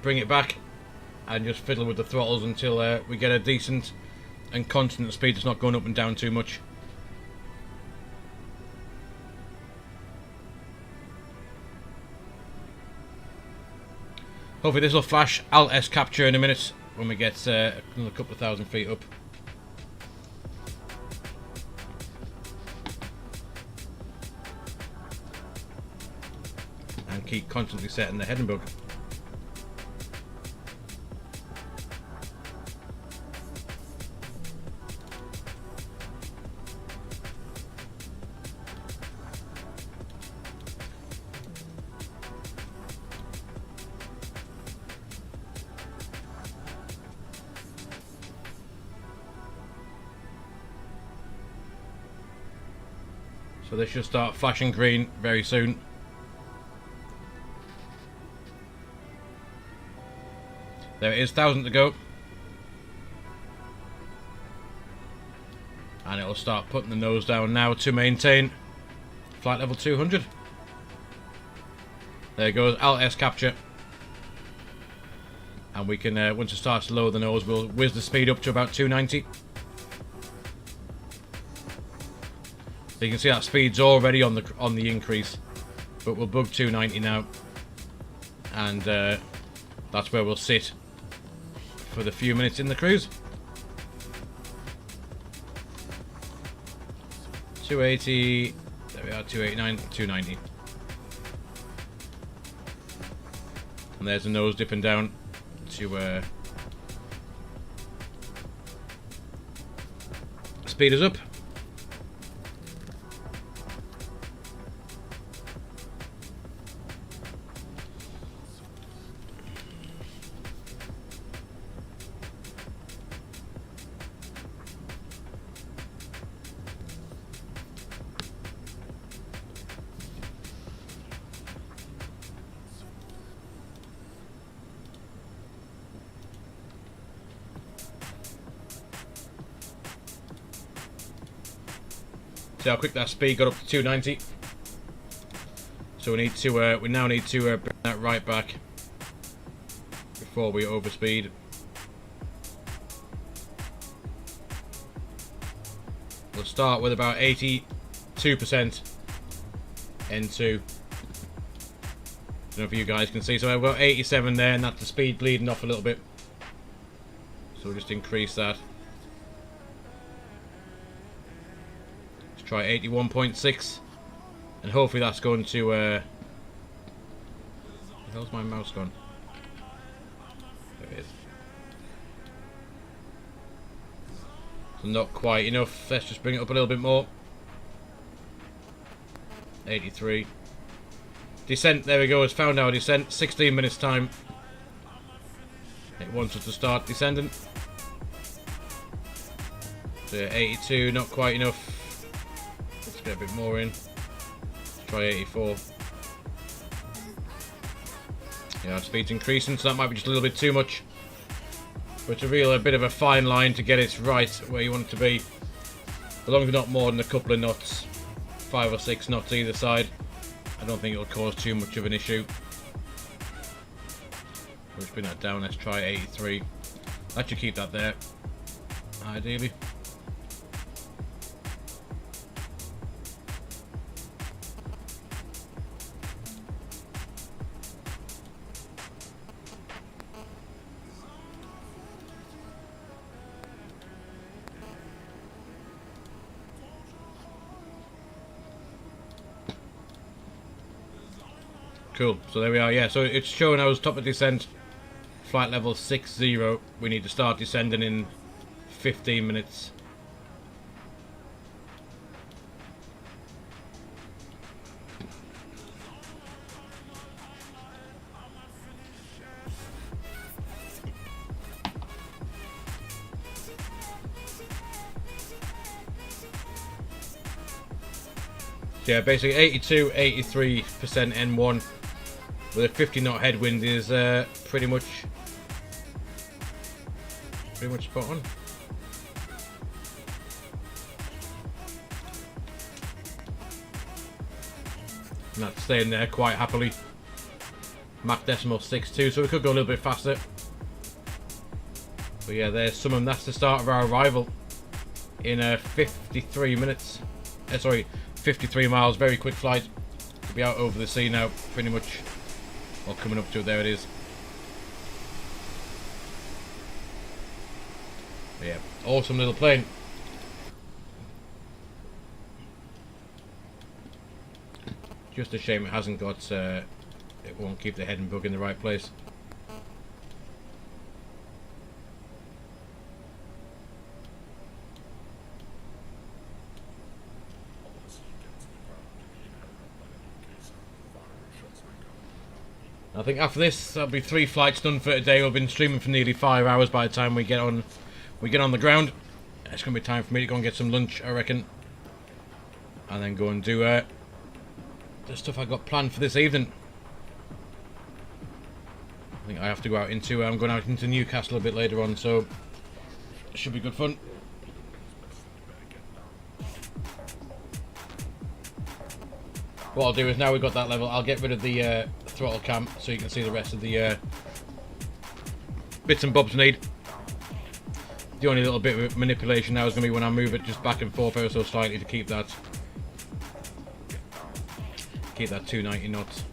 bring it back and just fiddle with the throttles until we get a decent and constant speed that's not going up and down too much. Hopefully this will flash Alt S capture in a minute when we get another couple of thousand feet up. And keep constantly setting the heading bug. So this should start flashing green very soon. There it is, 1,000 to go. And it'll start putting the nose down now to maintain flight level 200. There goes Alt S capture. And we can, once it starts to lower the nose, we'll whiz the speed up to about 290. So you can see that speed's already on the increase, but we'll bug 290 now, and that's where we'll sit for the few minutes in the cruise. 280, there we are, 289, 290, and there's the nose dipping down to speed us up. See how quick that speed got up to 290. So we now need to bring that right back before we overspeed. We'll start with about 82% N2. I don't know if you guys can see. So I've got 87 there, and that's the speed bleeding off a little bit. So we'll just increase that. Try 81.6, and hopefully that's going to where the hell's my mouse gone? There it is. So not quite enough. Let's just bring it up a little bit more. 83. Descent, there we go, it's found our descent. 16 minutes time. It wants us to start descending. So 82, not quite enough. get a bit more in. Try 84. Yeah, speed's increasing, so that might be just a little bit too much. But it's a bit of a fine line to get it right where you want it to be. As long as it's not more than a couple of knots, 5 or 6 knots either side, I don't think it'll cause too much of an issue. Let's bring that down, let's try 83. That should keep that there, ideally. Cool, so there we are, yeah, so it's showing us top of descent, flight level 60. We need to start descending in 15 minutes. So yeah, basically 82, 83% N1 with a 50 knot headwind is pretty much spot on. And that's staying there quite happily. Mach decimal 6.2, so we could go a little bit faster. But yeah, there's some of them. That's the start of our arrival in 53 minutes. Sorry, 53 miles. Very quick flight. We'll be out over the sea now, pretty much. Or coming up to it. There it is. But yeah, awesome little plane. Just a shame it hasn't got. It won't keep the head and bug in the right place. I think after this, that'll be 3 flights done for today. We've been streaming for nearly 5 hours by the time we get on the ground. It's gonna be time for me to go and get some lunch, I reckon, and then go and do the stuff I got planned for this evening. I think I have to go out into. I'm going out into Newcastle a bit later on, so it should be good fun. What I'll do is, now we've got that level, I'll get rid of the throttle cam so you can see the rest of the bits and bobs we need. The only little bit of manipulation now is going to be when I move it just back and forth ever so slightly to keep that 290 knots.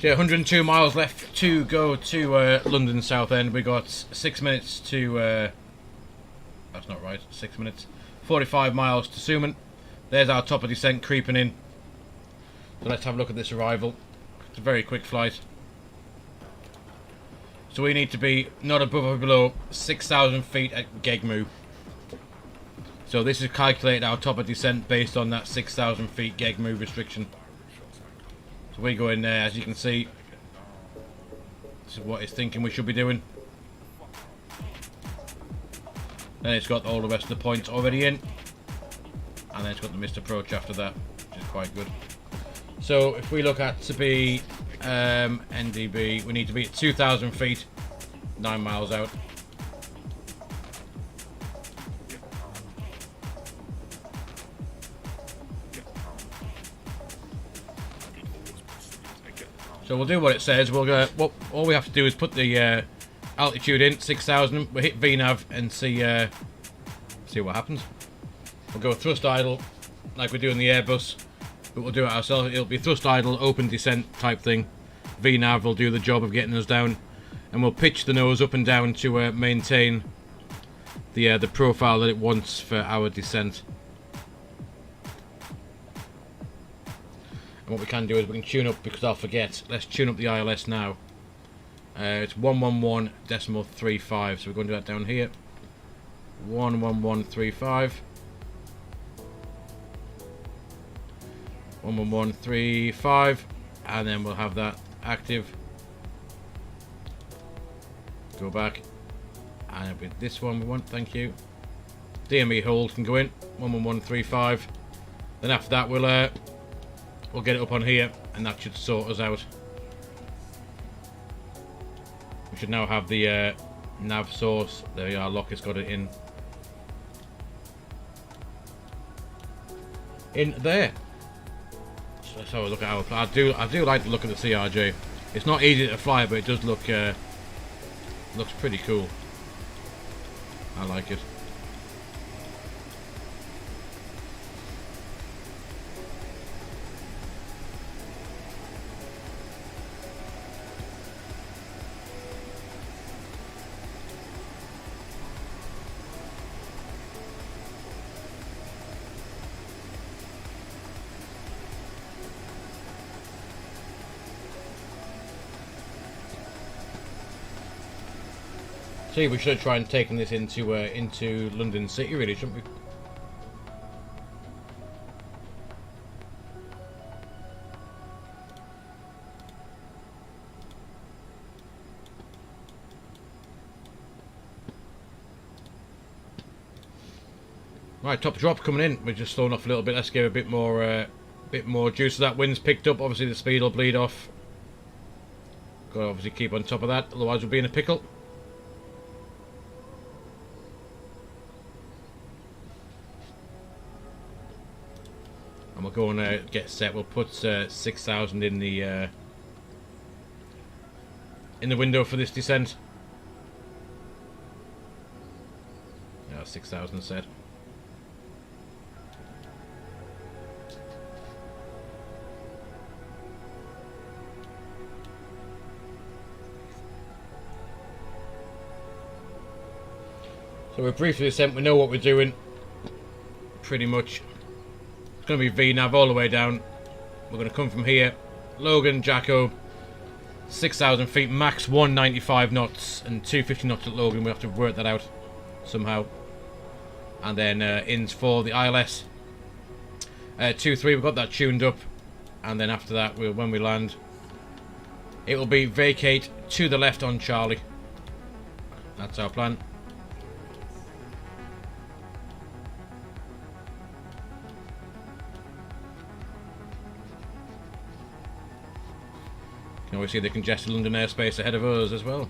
So yeah, 102 miles left to go to London Southend. We got 6 minutes to that's not right, 6 minutes, 45 miles to Suman. There's our top of descent creeping in. So let's have a look at this arrival. It's a very quick flight. So we need to be not above or below 6,000 feet at Gegmu. So this is calculated our top of descent based on that 6,000 feet Gegmu restriction. So we go in there, as you can see. This is what it's thinking we should be doing. Then it's got all the rest of the points already in. And then it's got the missed approach after that, which is quite good. So if we look at to be NDB, we need to be at 2,000 feet, 9 miles out. So we'll do what it says. We'll go. All we have to do is put the altitude in 6,000. We'll hit VNAV and see what happens. We'll go thrust idle like we do in the Airbus, but we'll do it ourselves. It'll be thrust idle, open descent type thing. VNAV will do the job of getting us down, and we'll pitch the nose up and down to maintain the profile that it wants for our descent. And what we can do is we can tune up, because I'll forget. Let's tune up the ILS now. It's 111.35, so we're going to do that down here. 111.35. 111.35, and then we'll have that active. Go back. And with this one we want, thank you. DME hold can go in, 11135. Then after that we'll get it up on here, and that should sort us out. We should now have the nav source. There we are, Locket's got it in there. So let's have a look at our plan. I do like the look of the CRJ. It's not easy to fly, but it does look looks pretty cool. I like it. See, we should have tried and taken this into London City, really, shouldn't we? Right, top drop coming in. We're just slowing off a little bit. Let's give a bit more juice. So that wind's picked up. Obviously, the speed will bleed off. Got to obviously keep on top of that, otherwise we'll be in a pickle. And we'll go and get set. We'll put 6,000 in the window for this descent. Yeah, 6,000 set. So we're briefly descent. We know what we're doing. Pretty much. It's going to be VNAV all the way down. We're going to come from here. Logan, Jacko, 6,000 feet, max 195 knots and 250 knots at Logan. We have to work that out somehow. And then ins for the ILS. 2-3, we've got that tuned up. And then after that, when we land, it will be vacate to the left on Charlie. That's our plan. You can always see the congested London airspace ahead of us as well.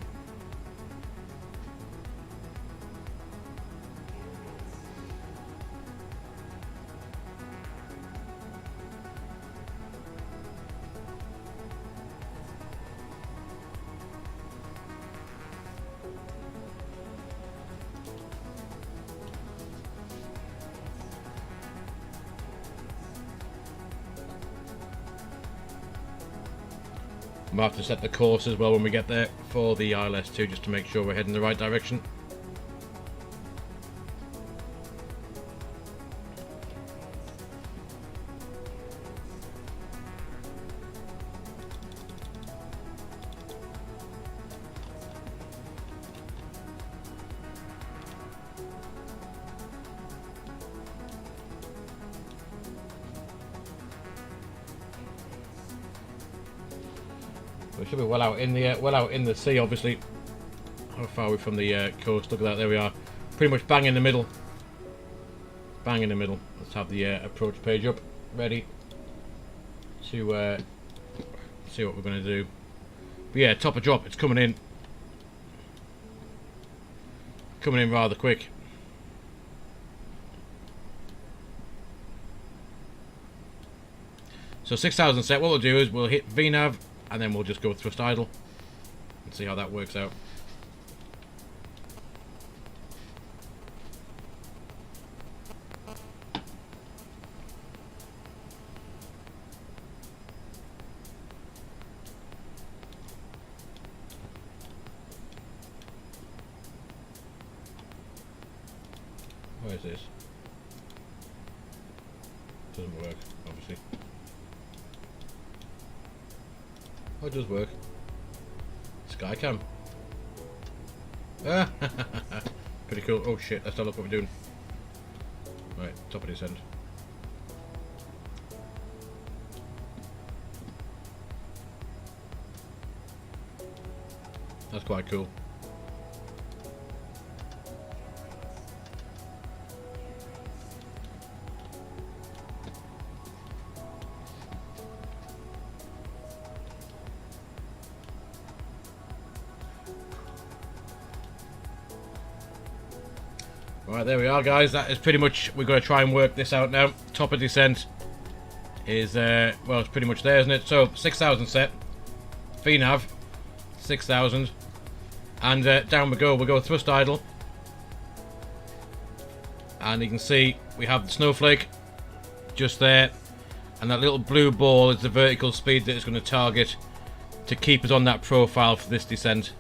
We'll have to set the course as well when we get there for the ILS too, just to make sure we're heading the right direction. We should be well out in the sea, obviously. How far are we from the coast? Look at that, there we are. Pretty much bang in the middle. Bang in the middle. Let's have the approach page up, ready to see what we're going to do. But yeah, top of drop, it's coming in. Coming in rather quick. So 6,000 set, what we'll do is we'll hit VNAV, and then we'll just go thrust idle and see how that works out. Where is this? Doesn't work, obviously. Oh, it does work. Skycam. Ah, pretty cool. Oh shit, let's have a look what we're doing. Right, top of descent. That's quite cool. Right, there we are, guys. That is pretty much, we've got to try and work this out now. Top of descent is, well, it's pretty much there, isn't it? So, 6,000 set. VNAV, 6,000. And down we go. We'll go thrust idle. And you can see we have the snowflake just there. And that little blue ball is the vertical speed that it's going to target to keep us on that profile for this descent.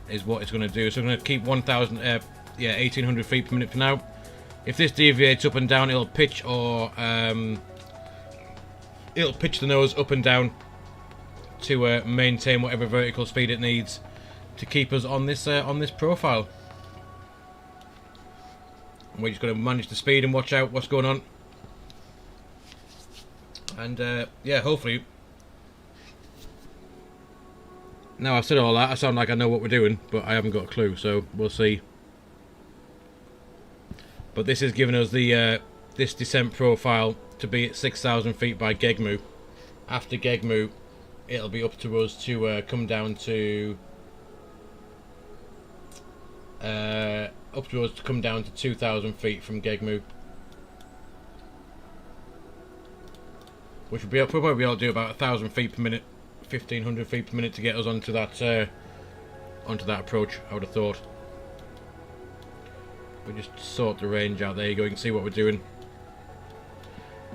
Is what it's going to do. So we're going to keep 1,800 feet per minute for now. If this deviates up and down, it'll pitch or it'll pitch the nose up and down to maintain whatever vertical speed it needs to keep us on this profile. And we're just going to manage the speed and watch out what's going on. And yeah, hopefully. Now I've said all that, I sound like I know what we're doing, but I haven't got a clue, so we'll see. But this is giving us the this descent profile to be at 6,000 feet by Gegmu. After Gegmu, it'll be up to us to come down to 2,000 feet from Gegmu, which would be we'll probably be able to do about 1,000 feet per minute, 1,500 feet per minute to get us onto that approach. I would have thought. We just sort the range out. There you go. You can see what we're doing.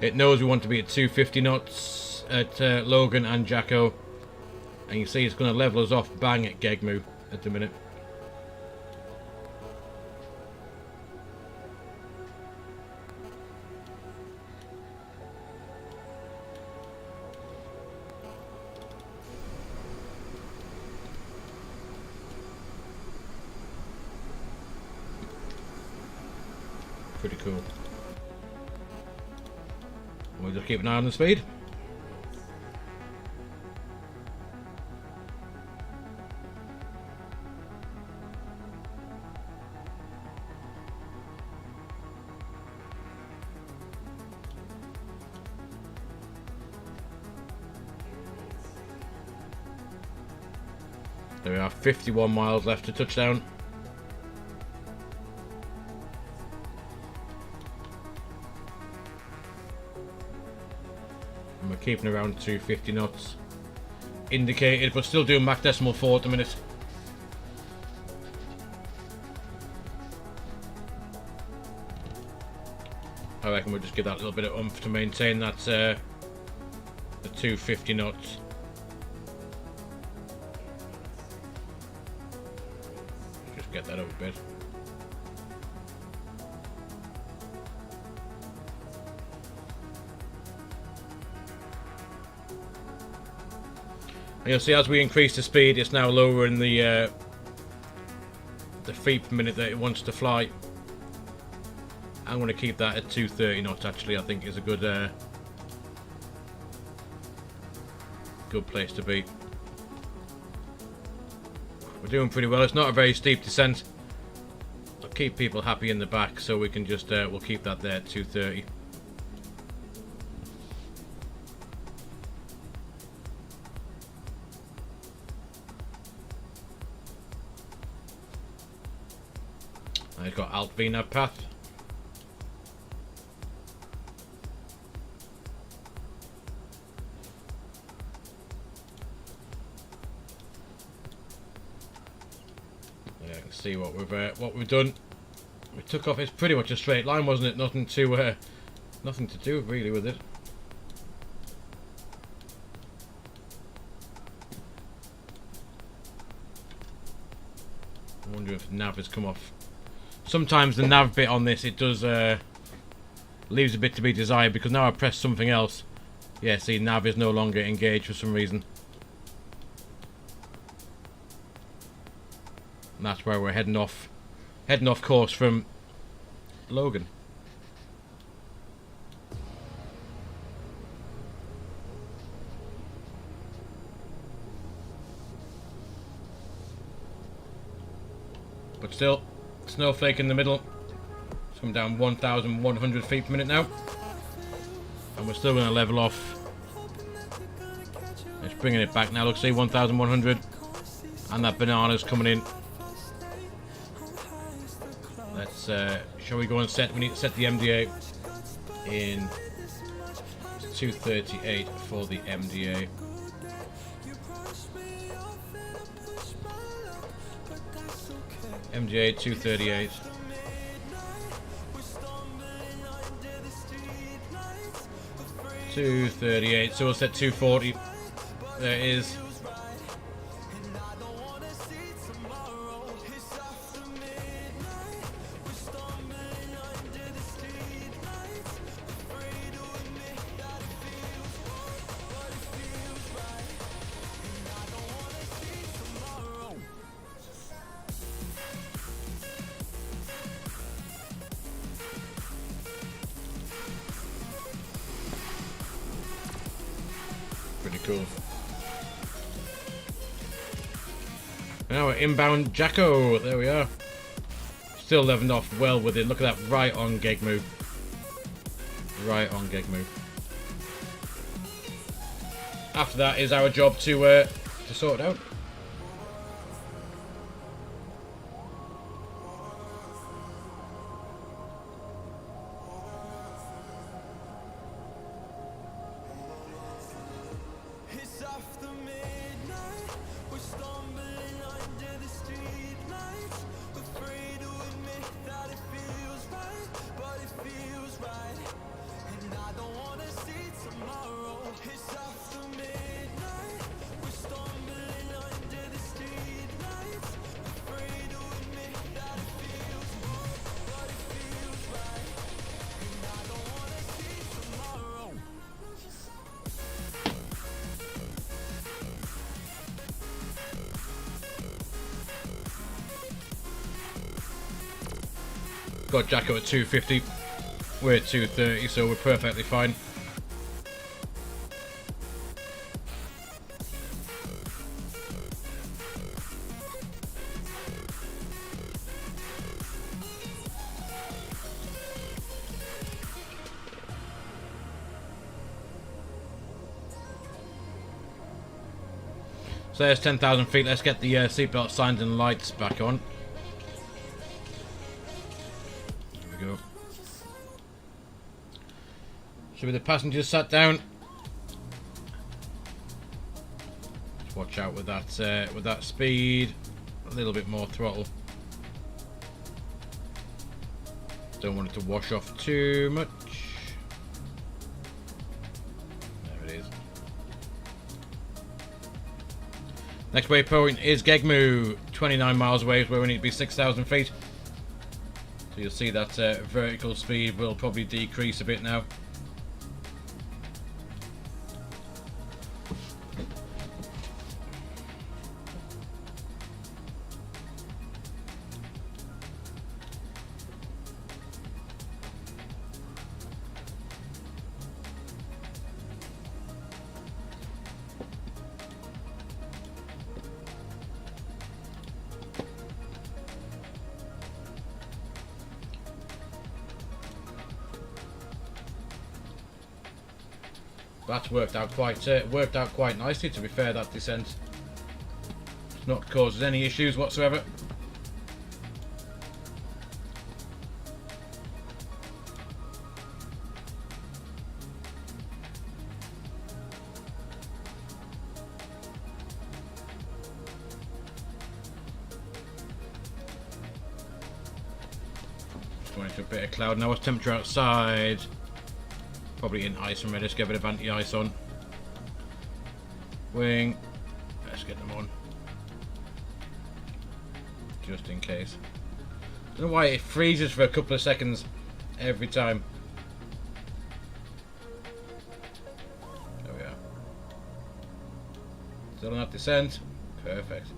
It knows we want to be at 250 knots at Logan and Jacko, and you see it's going to level us off bang at Gegmu at the minute. Pretty cool. We'll just keep an eye on the speed. There we are, 51 miles left to touchdown. And we're keeping around 250 knots indicated, but still doing Mach decimal 4 at the minute. I reckon we'll just give that a little bit of oomph to maintain that the 250 knots. Just get that up a bit. And you'll see as we increase the speed, it's now lowering the feet per minute that it wants to fly. I'm going to keep that at 230 knots. Actually, I think is a good place to be. We're doing pretty well. It's not a very steep descent. I'll keep people happy in the back, so we can just we'll keep that there at 230. I've got Alt VNAV path. Yeah, I can see what we've done. We took off. It's pretty much a straight line, wasn't it? Nothing to do really with it. I wonder if nav has come off. Sometimes the nav bit on this, it does leaves a bit to be desired, because now I press something else. Yeah, see, nav is no longer engaged for some reason. And that's where we're heading off course from Logan. But still, snowflake in the middle. It's come down 1,100 feet per minute now. And we're still going to level off. It's bringing it back now. Look, see, 1,100. And that banana's coming in. Let's, shall we go and set, we need to set the MDA in 238 for the MDA. MDA 238. So we'll set 240. There it is. Pretty cool. Now we're inbound Jacko. There we are. Still leveled off well with it. Look at that, right on geg move. Right on geg move. After that is our job to sort it out. Got Jacko at 250. We're at 230, so we're perfectly fine. So there's 10,000 feet. Let's get the seatbelt signs and lights back on. There we go. So with the passengers sat down, just watch out with that speed. A little bit more throttle. Don't want it to wash off too much. There it is. Next waypoint is Gegmu, 29 miles away is where we need to be, 6,000 feet. So you'll see that vertical speed will probably decrease a bit now. That's worked out quite nicely. To be fair, that descent has not caused any issues whatsoever. Just going into a bit of cloud now. What's temperature outside? Probably in ice, and let's get a bit of anti-ice on. Wing. Let's get them on. Just in case. Don't know why it freezes for a couple of seconds every time. There we are. Still on that descent. Perfect.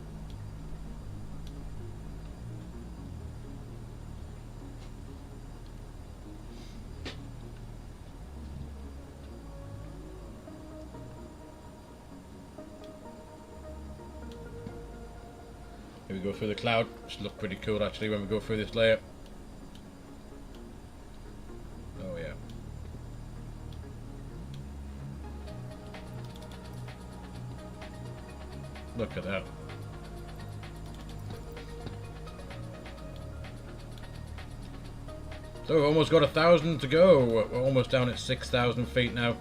Here we go through the cloud. Should look pretty cool actually when we go through this layer. Oh yeah. Look at that. So we've almost got 1,000 to go. We're almost down at 6,000 feet now.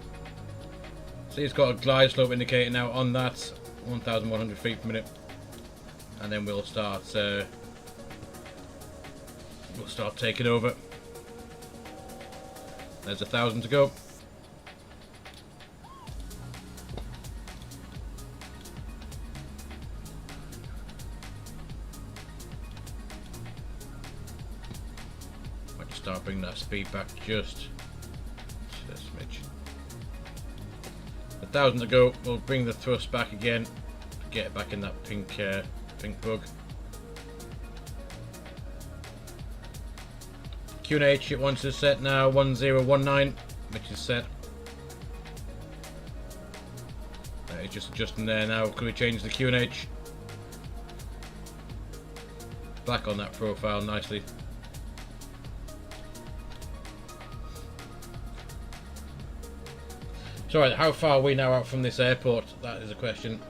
See, it's got a glide slope indicator now on that, 1,100 feet per minute, and then we'll start taking over. There's 1,000 to go. Might just start bringing that speed back just a smidge. 1,000 to go. We'll bring the thrust back again. Get it back in that pink bug. QNH it wants to set now 1019, which is set. It's just adjusting there now. Could we change the QNH? Back on that profile nicely. So right, how far are we now out from this airport? That is a question.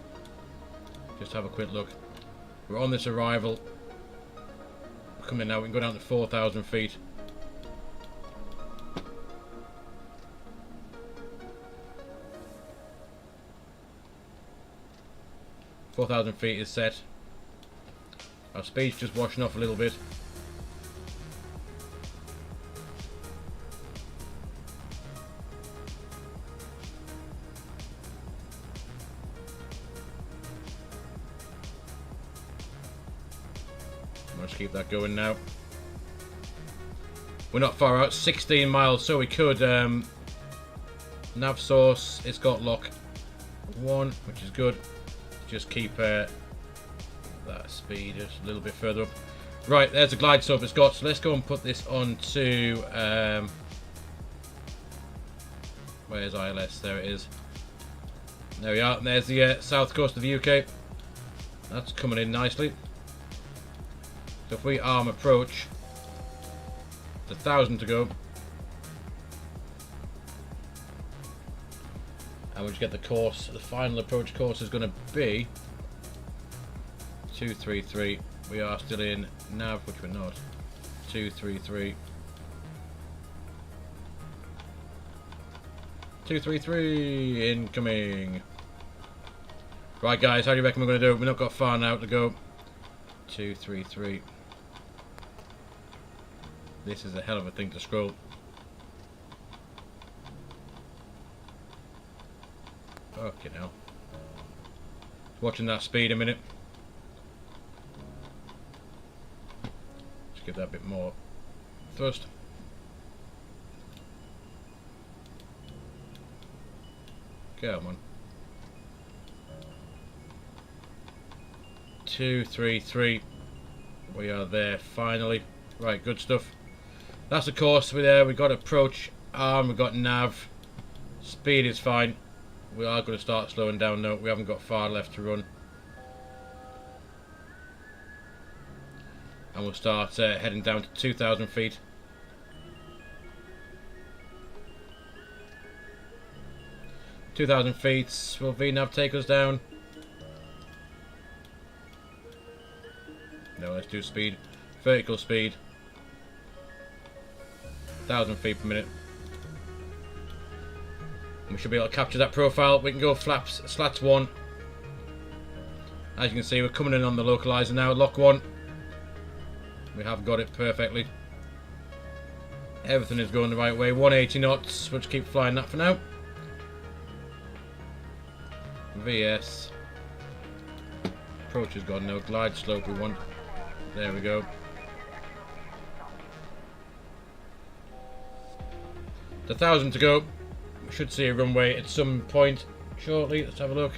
Just have a quick look. We're on this arrival. We're coming now, we can go down to 4,000 feet. $4,000 feet is set. Our speed's just washing off a little bit. Let's keep that going now. We're not far out, 16 miles, so we could nav source, it's got lock 1, which is good. Just keep that speed just a little bit further up. Right, there's a glide slope it's got, so let's go and put this onto where's ILS? There it is. There we are, and there's the south coast of the UK. That's coming in nicely. So if we arm approach, it's 1,000 to go. And we'll just get the course. The final approach course is going to be 233. We are still in nav, which we're not. 233. 233 incoming. Right, guys, how do you reckon we're going to do it? We've not got far now to go. 233. This is a hell of a thing to scroll. Okay, now. Watching that speed a minute. Let's give that a bit more thrust. Come on. 233. We are there finally. Right, good stuff. That's the course. We're there. We've got approach arm. We've got nav. Speed is fine. We are going to start slowing down now. We haven't got far left to run. And we'll start heading down to 2,000 feet. $2,000 feet. Will VNAV take us down? No, let's do speed. Vertical speed. 1,000 feet per minute. We should be able to capture that profile. We can go flaps, slats 1. As you can see, we're coming in on the localizer now. Lock 1. We have got it perfectly. Everything is going the right way. 180 knots. We'll just keep flying that for now. VS. Approach has gone now. Glide slope we want. There we go. It's 1,000 to go. We should see a runway at some point shortly. Let's have a look.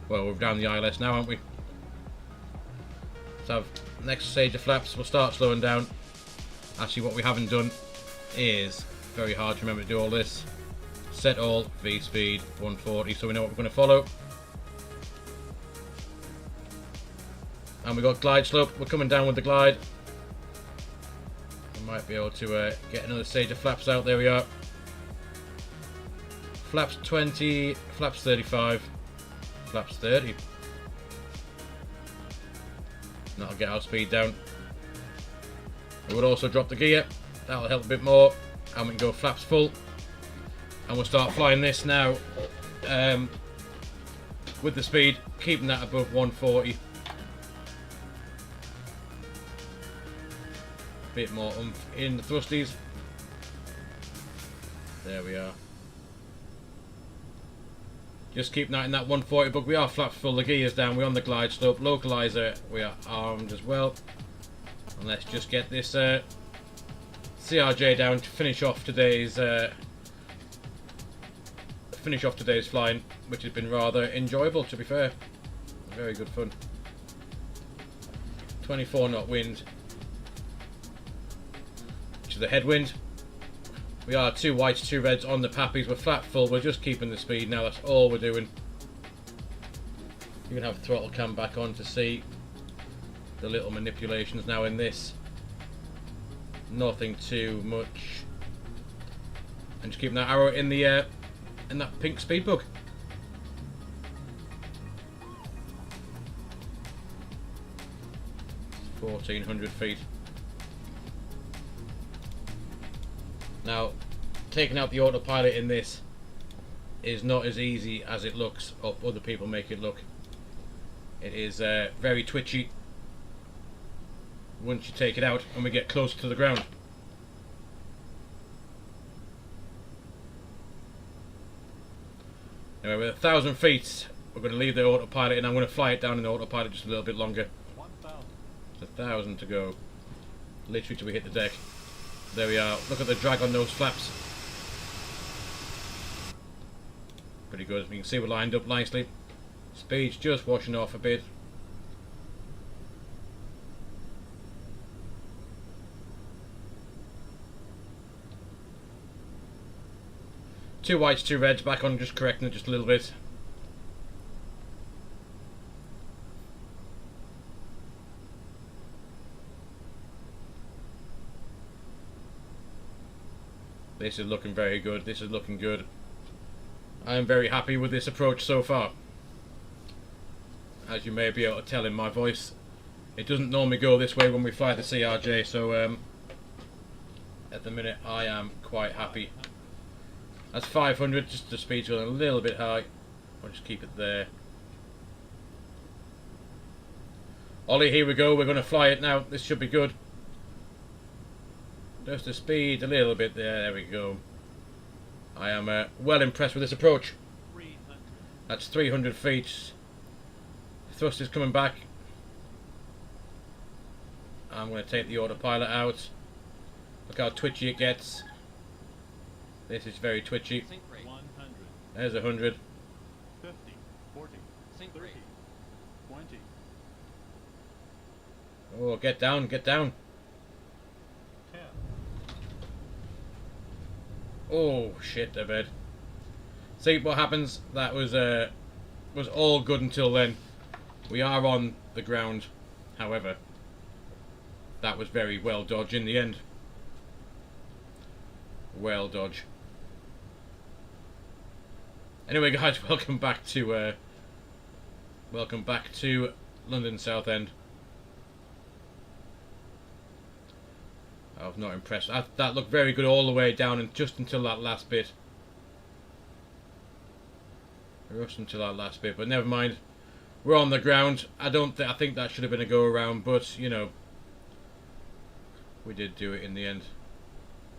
Well, we're down the ILS now, aren't we? Let's have next stage of flaps. We'll start slowing down. Actually, what we haven't done is very hard to remember to do all this. Set all, V speed 140, so we know what we're going to follow. And we've got glide slope. We're coming down with the glide. We might be able to get another stage of flaps out. There we are. Flaps 20, flaps 35, flaps 30. That'll get our speed down. We would also drop the gear. That'll help a bit more. And we can go flaps full. And we'll start flying this now. With the speed, keeping that above 140. Bit more oomph in the thrusties. There we are. Just keeping that in that 140, but we are flaps full, the gear's down, we're on the glide slope, localizer, we are armed as well. And let's just get this CRJ down to finish off today's flying, which has been rather enjoyable, to be fair. Very good fun. 24 knot wind, which is the headwind. We are 2 whites, 2 reds on the pappies. We're flat full. We're just keeping the speed now. That's all we're doing. You can have the throttle cam back on to see the little manipulations now in this. Nothing too much. And just keeping that arrow in the in that pink speed bug. It's 1400 feet. Now, taking out the autopilot in this is not as easy as it looks, or other people make it look. It is very twitchy once you take it out and we get closer to the ground. Anyway, with 1,000 feet, we're going to leave the autopilot and I'm going to fly it down in the autopilot just a little bit longer. 1,000 to go, literally till we hit the deck. There we are. Look at the drag on those flaps. Pretty good. You can see we're lined up nicely. Speed's just washing off a bit. Two whites, 2 reds. Back on, just correcting it just a little bit. This is looking very good. This is looking good. I am very happy with this approach so far. As you may be able to tell in my voice, it doesn't normally go this way when we fly the CRJ, so at the minute I am quite happy. That's 500, just the speed's going a little bit high. I'll just keep it there. Ollie, here we go. We're going to fly it now. This should be good. Just the speed a little bit there. There we go. I am well impressed with this approach. That's 300 feet. The thrust is coming back. I'm going to take the autopilot out. Look how twitchy it gets. This is very twitchy. There's 100. 50, 40, 30, 20. Oh, get down, get down. 10. Oh shit, I bet. See what happens? That was all good until then. We are on the ground, however. That was very well dodged in the end. Well dodged. Anyway, guys, welcome back to London Southend. I was not impressed. That looked very good all the way down, and just until that last bit. Just until that last bit, but never mind. We're on the ground. I think that should have been a go around, but you know, we did do it in the end.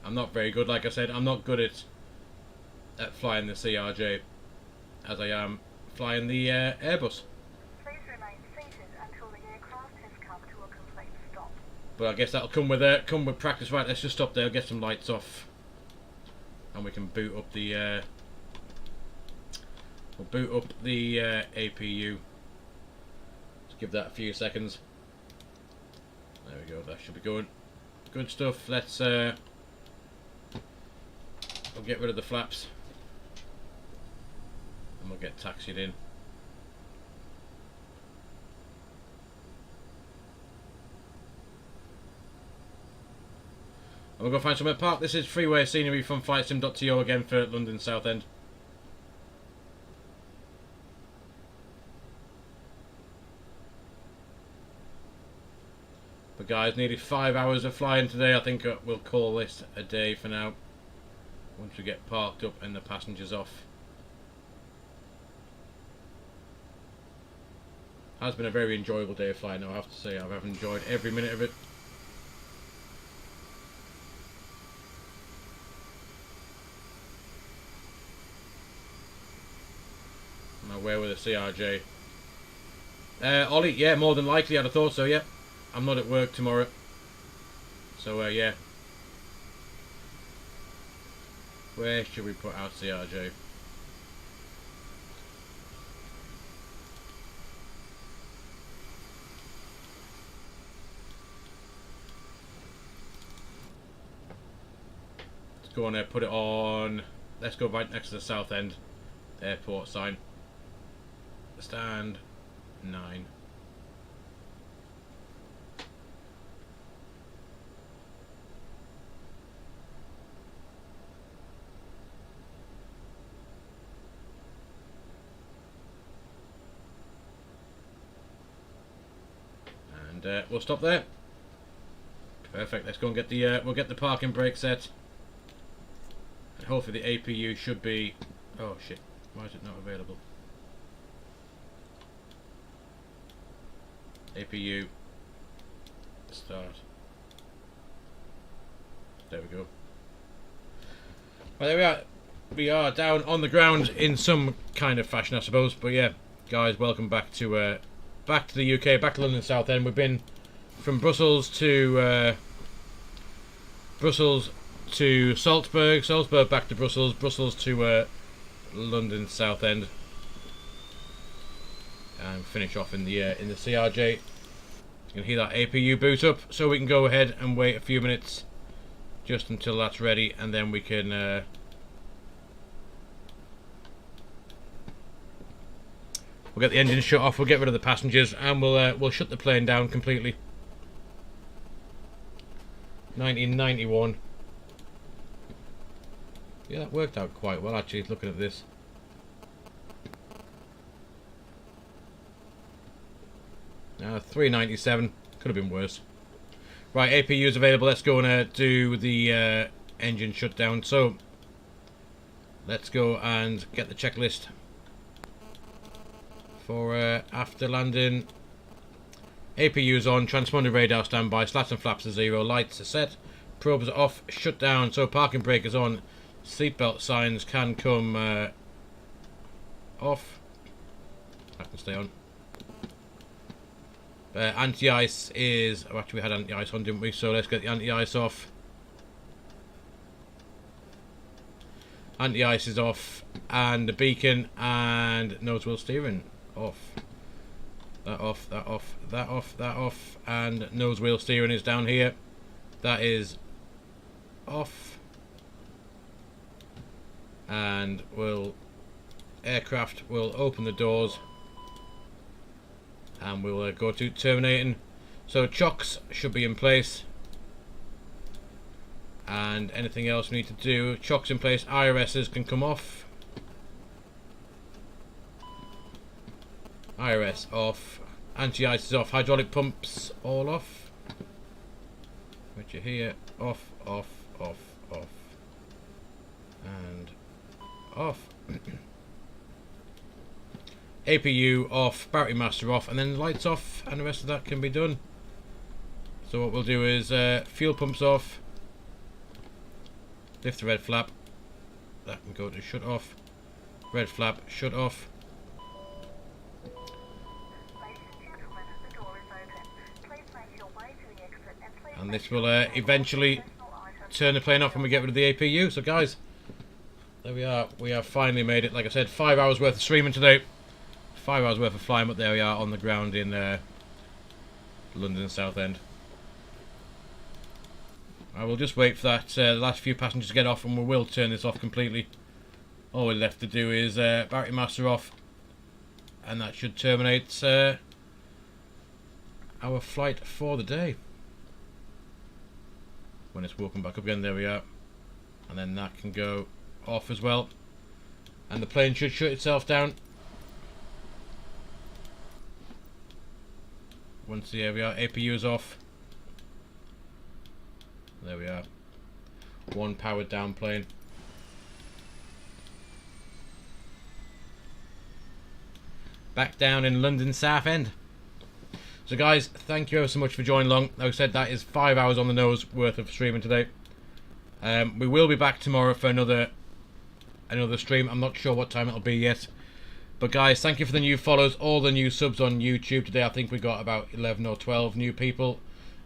I'm not very good, like I said. I'm not good at flying the CRJ, as I am flying the Airbus. Please remain seated until the aircraft has come to a complete stop. But I guess that'll come with practice. Right, let's just stop there, get some lights off, and we can boot up the APU. Let's give that a few seconds. There we go. That should be going. Good stuff. Let's we'll get rid of the flaps, and we'll get taxied in. And we'll go find somewhere to park. This is freeway scenery from flightsim.to again for London Southend. But guys, nearly 5 hours of flying today. I think we'll call this a day for now. Once we get parked up and the passengers off. Has been a very enjoyable day of flying now, I have to say. I've enjoyed every minute of it. Now where with the CRJ? Ollie, yeah, more than likely, I'd have thought so, yeah. I'm not at work tomorrow. So, yeah. Where should we put our CRJ? Let's go on there, put it on. Let's go right next to the south end. The airport sign. Stand 9. And we'll stop there. Perfect. Let's go and get the we'll get the parking brake set. And hopefully the APU should be. Oh shit! Why is it not available? APU. Start. There we go. Well, there we are. We are down on the ground in some kind of fashion, I suppose. But yeah, guys, welcome back to the UK, back to London Southend. We've been from Brussels to Salzburg, Salzburg back to Brussels, Brussels to London Southend, and finish off in the CRJ. You can hear that APU boot up, so we can go ahead and wait a few minutes just until that's ready, and then we can we'll get the engine shut off, we'll get rid of the passengers, and we'll shut the plane down completely. 1991. Yeah, that worked out quite well actually, looking at this. Now 397, could have been worse. Right, APU is available. Let's go and do the engine shutdown. So let's go and get the checklist for after landing. APU is on, transponder radar standby, slats and flaps are 0, lights are set, probes are off, shut down, so parking brake is on, seatbelt signs can come off. That can stay on. Anti-ice is, oh, actually we had anti-ice on, didn't we? So let's get the anti-ice off. Anti-ice is off, and the beacon and nose wheel steering off. That off, that off, that off, that off, and nose wheel steering is down here. That is off. And aircraft will open the doors, and we'll go to terminating. So chocks should be in place, and anything else we need to do. Chocks in place, IRSs can come off. IRS off, anti-ice is off, hydraulic pumps all off, which are here, off, off, off, off, and off. APU off, battery master off, and then lights off, and the rest of that can be done. So what we'll do is fuel pumps off, lift the red flap, that can go to shut off, red flap, shut off. And this will eventually turn the plane off when we get rid of the APU. So guys, there we are. We have finally made it. Like I said, 5 hours worth of streaming today. 5 hours worth of flying, but there we are on the ground in London Southend. I will just wait for that the last few passengers to get off, and we will turn this off completely. All we're left to do is battery master off, and that should terminate our flight for the day. When it's woken back up again, there we are, and then that can go off as well, and the plane should shut itself down once the APU is off. There we are. One powered down plane. Back down in London Southend. So guys, thank you ever so much for joining along. Like I said, that is 5 hours on the nose worth of streaming today. We will be back tomorrow for another stream. I'm not sure what time it'll be yet. But guys, thank you for the new follows, all the new subs on YouTube today. I think we got about 11 or 12 new people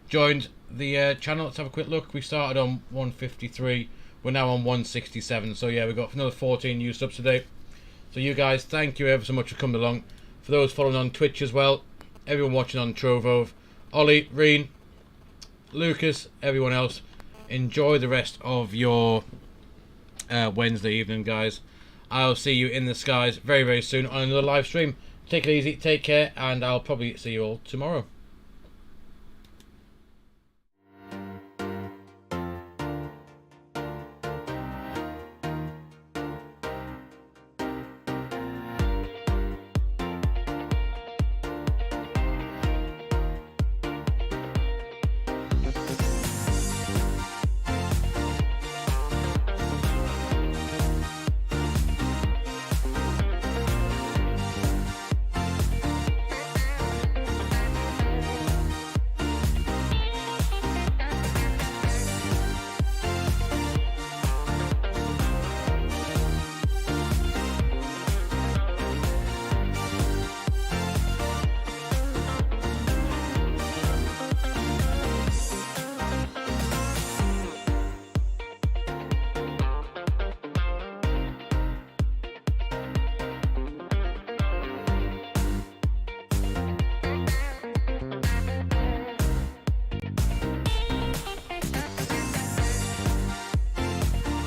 joined the channel. Let's have a quick look. We started on 153. We're now on 167. So yeah, we've got another 14 new subs today. So you guys, thank you ever so much for coming along. For those following on Twitch as well, everyone watching on Trovo, Ollie, Reen, Lucas, everyone else, enjoy the rest of your Wednesday evening, guys. I'll see you in the skies very, very soon on another live stream. Take it easy, take care, and I'll probably see you all tomorrow.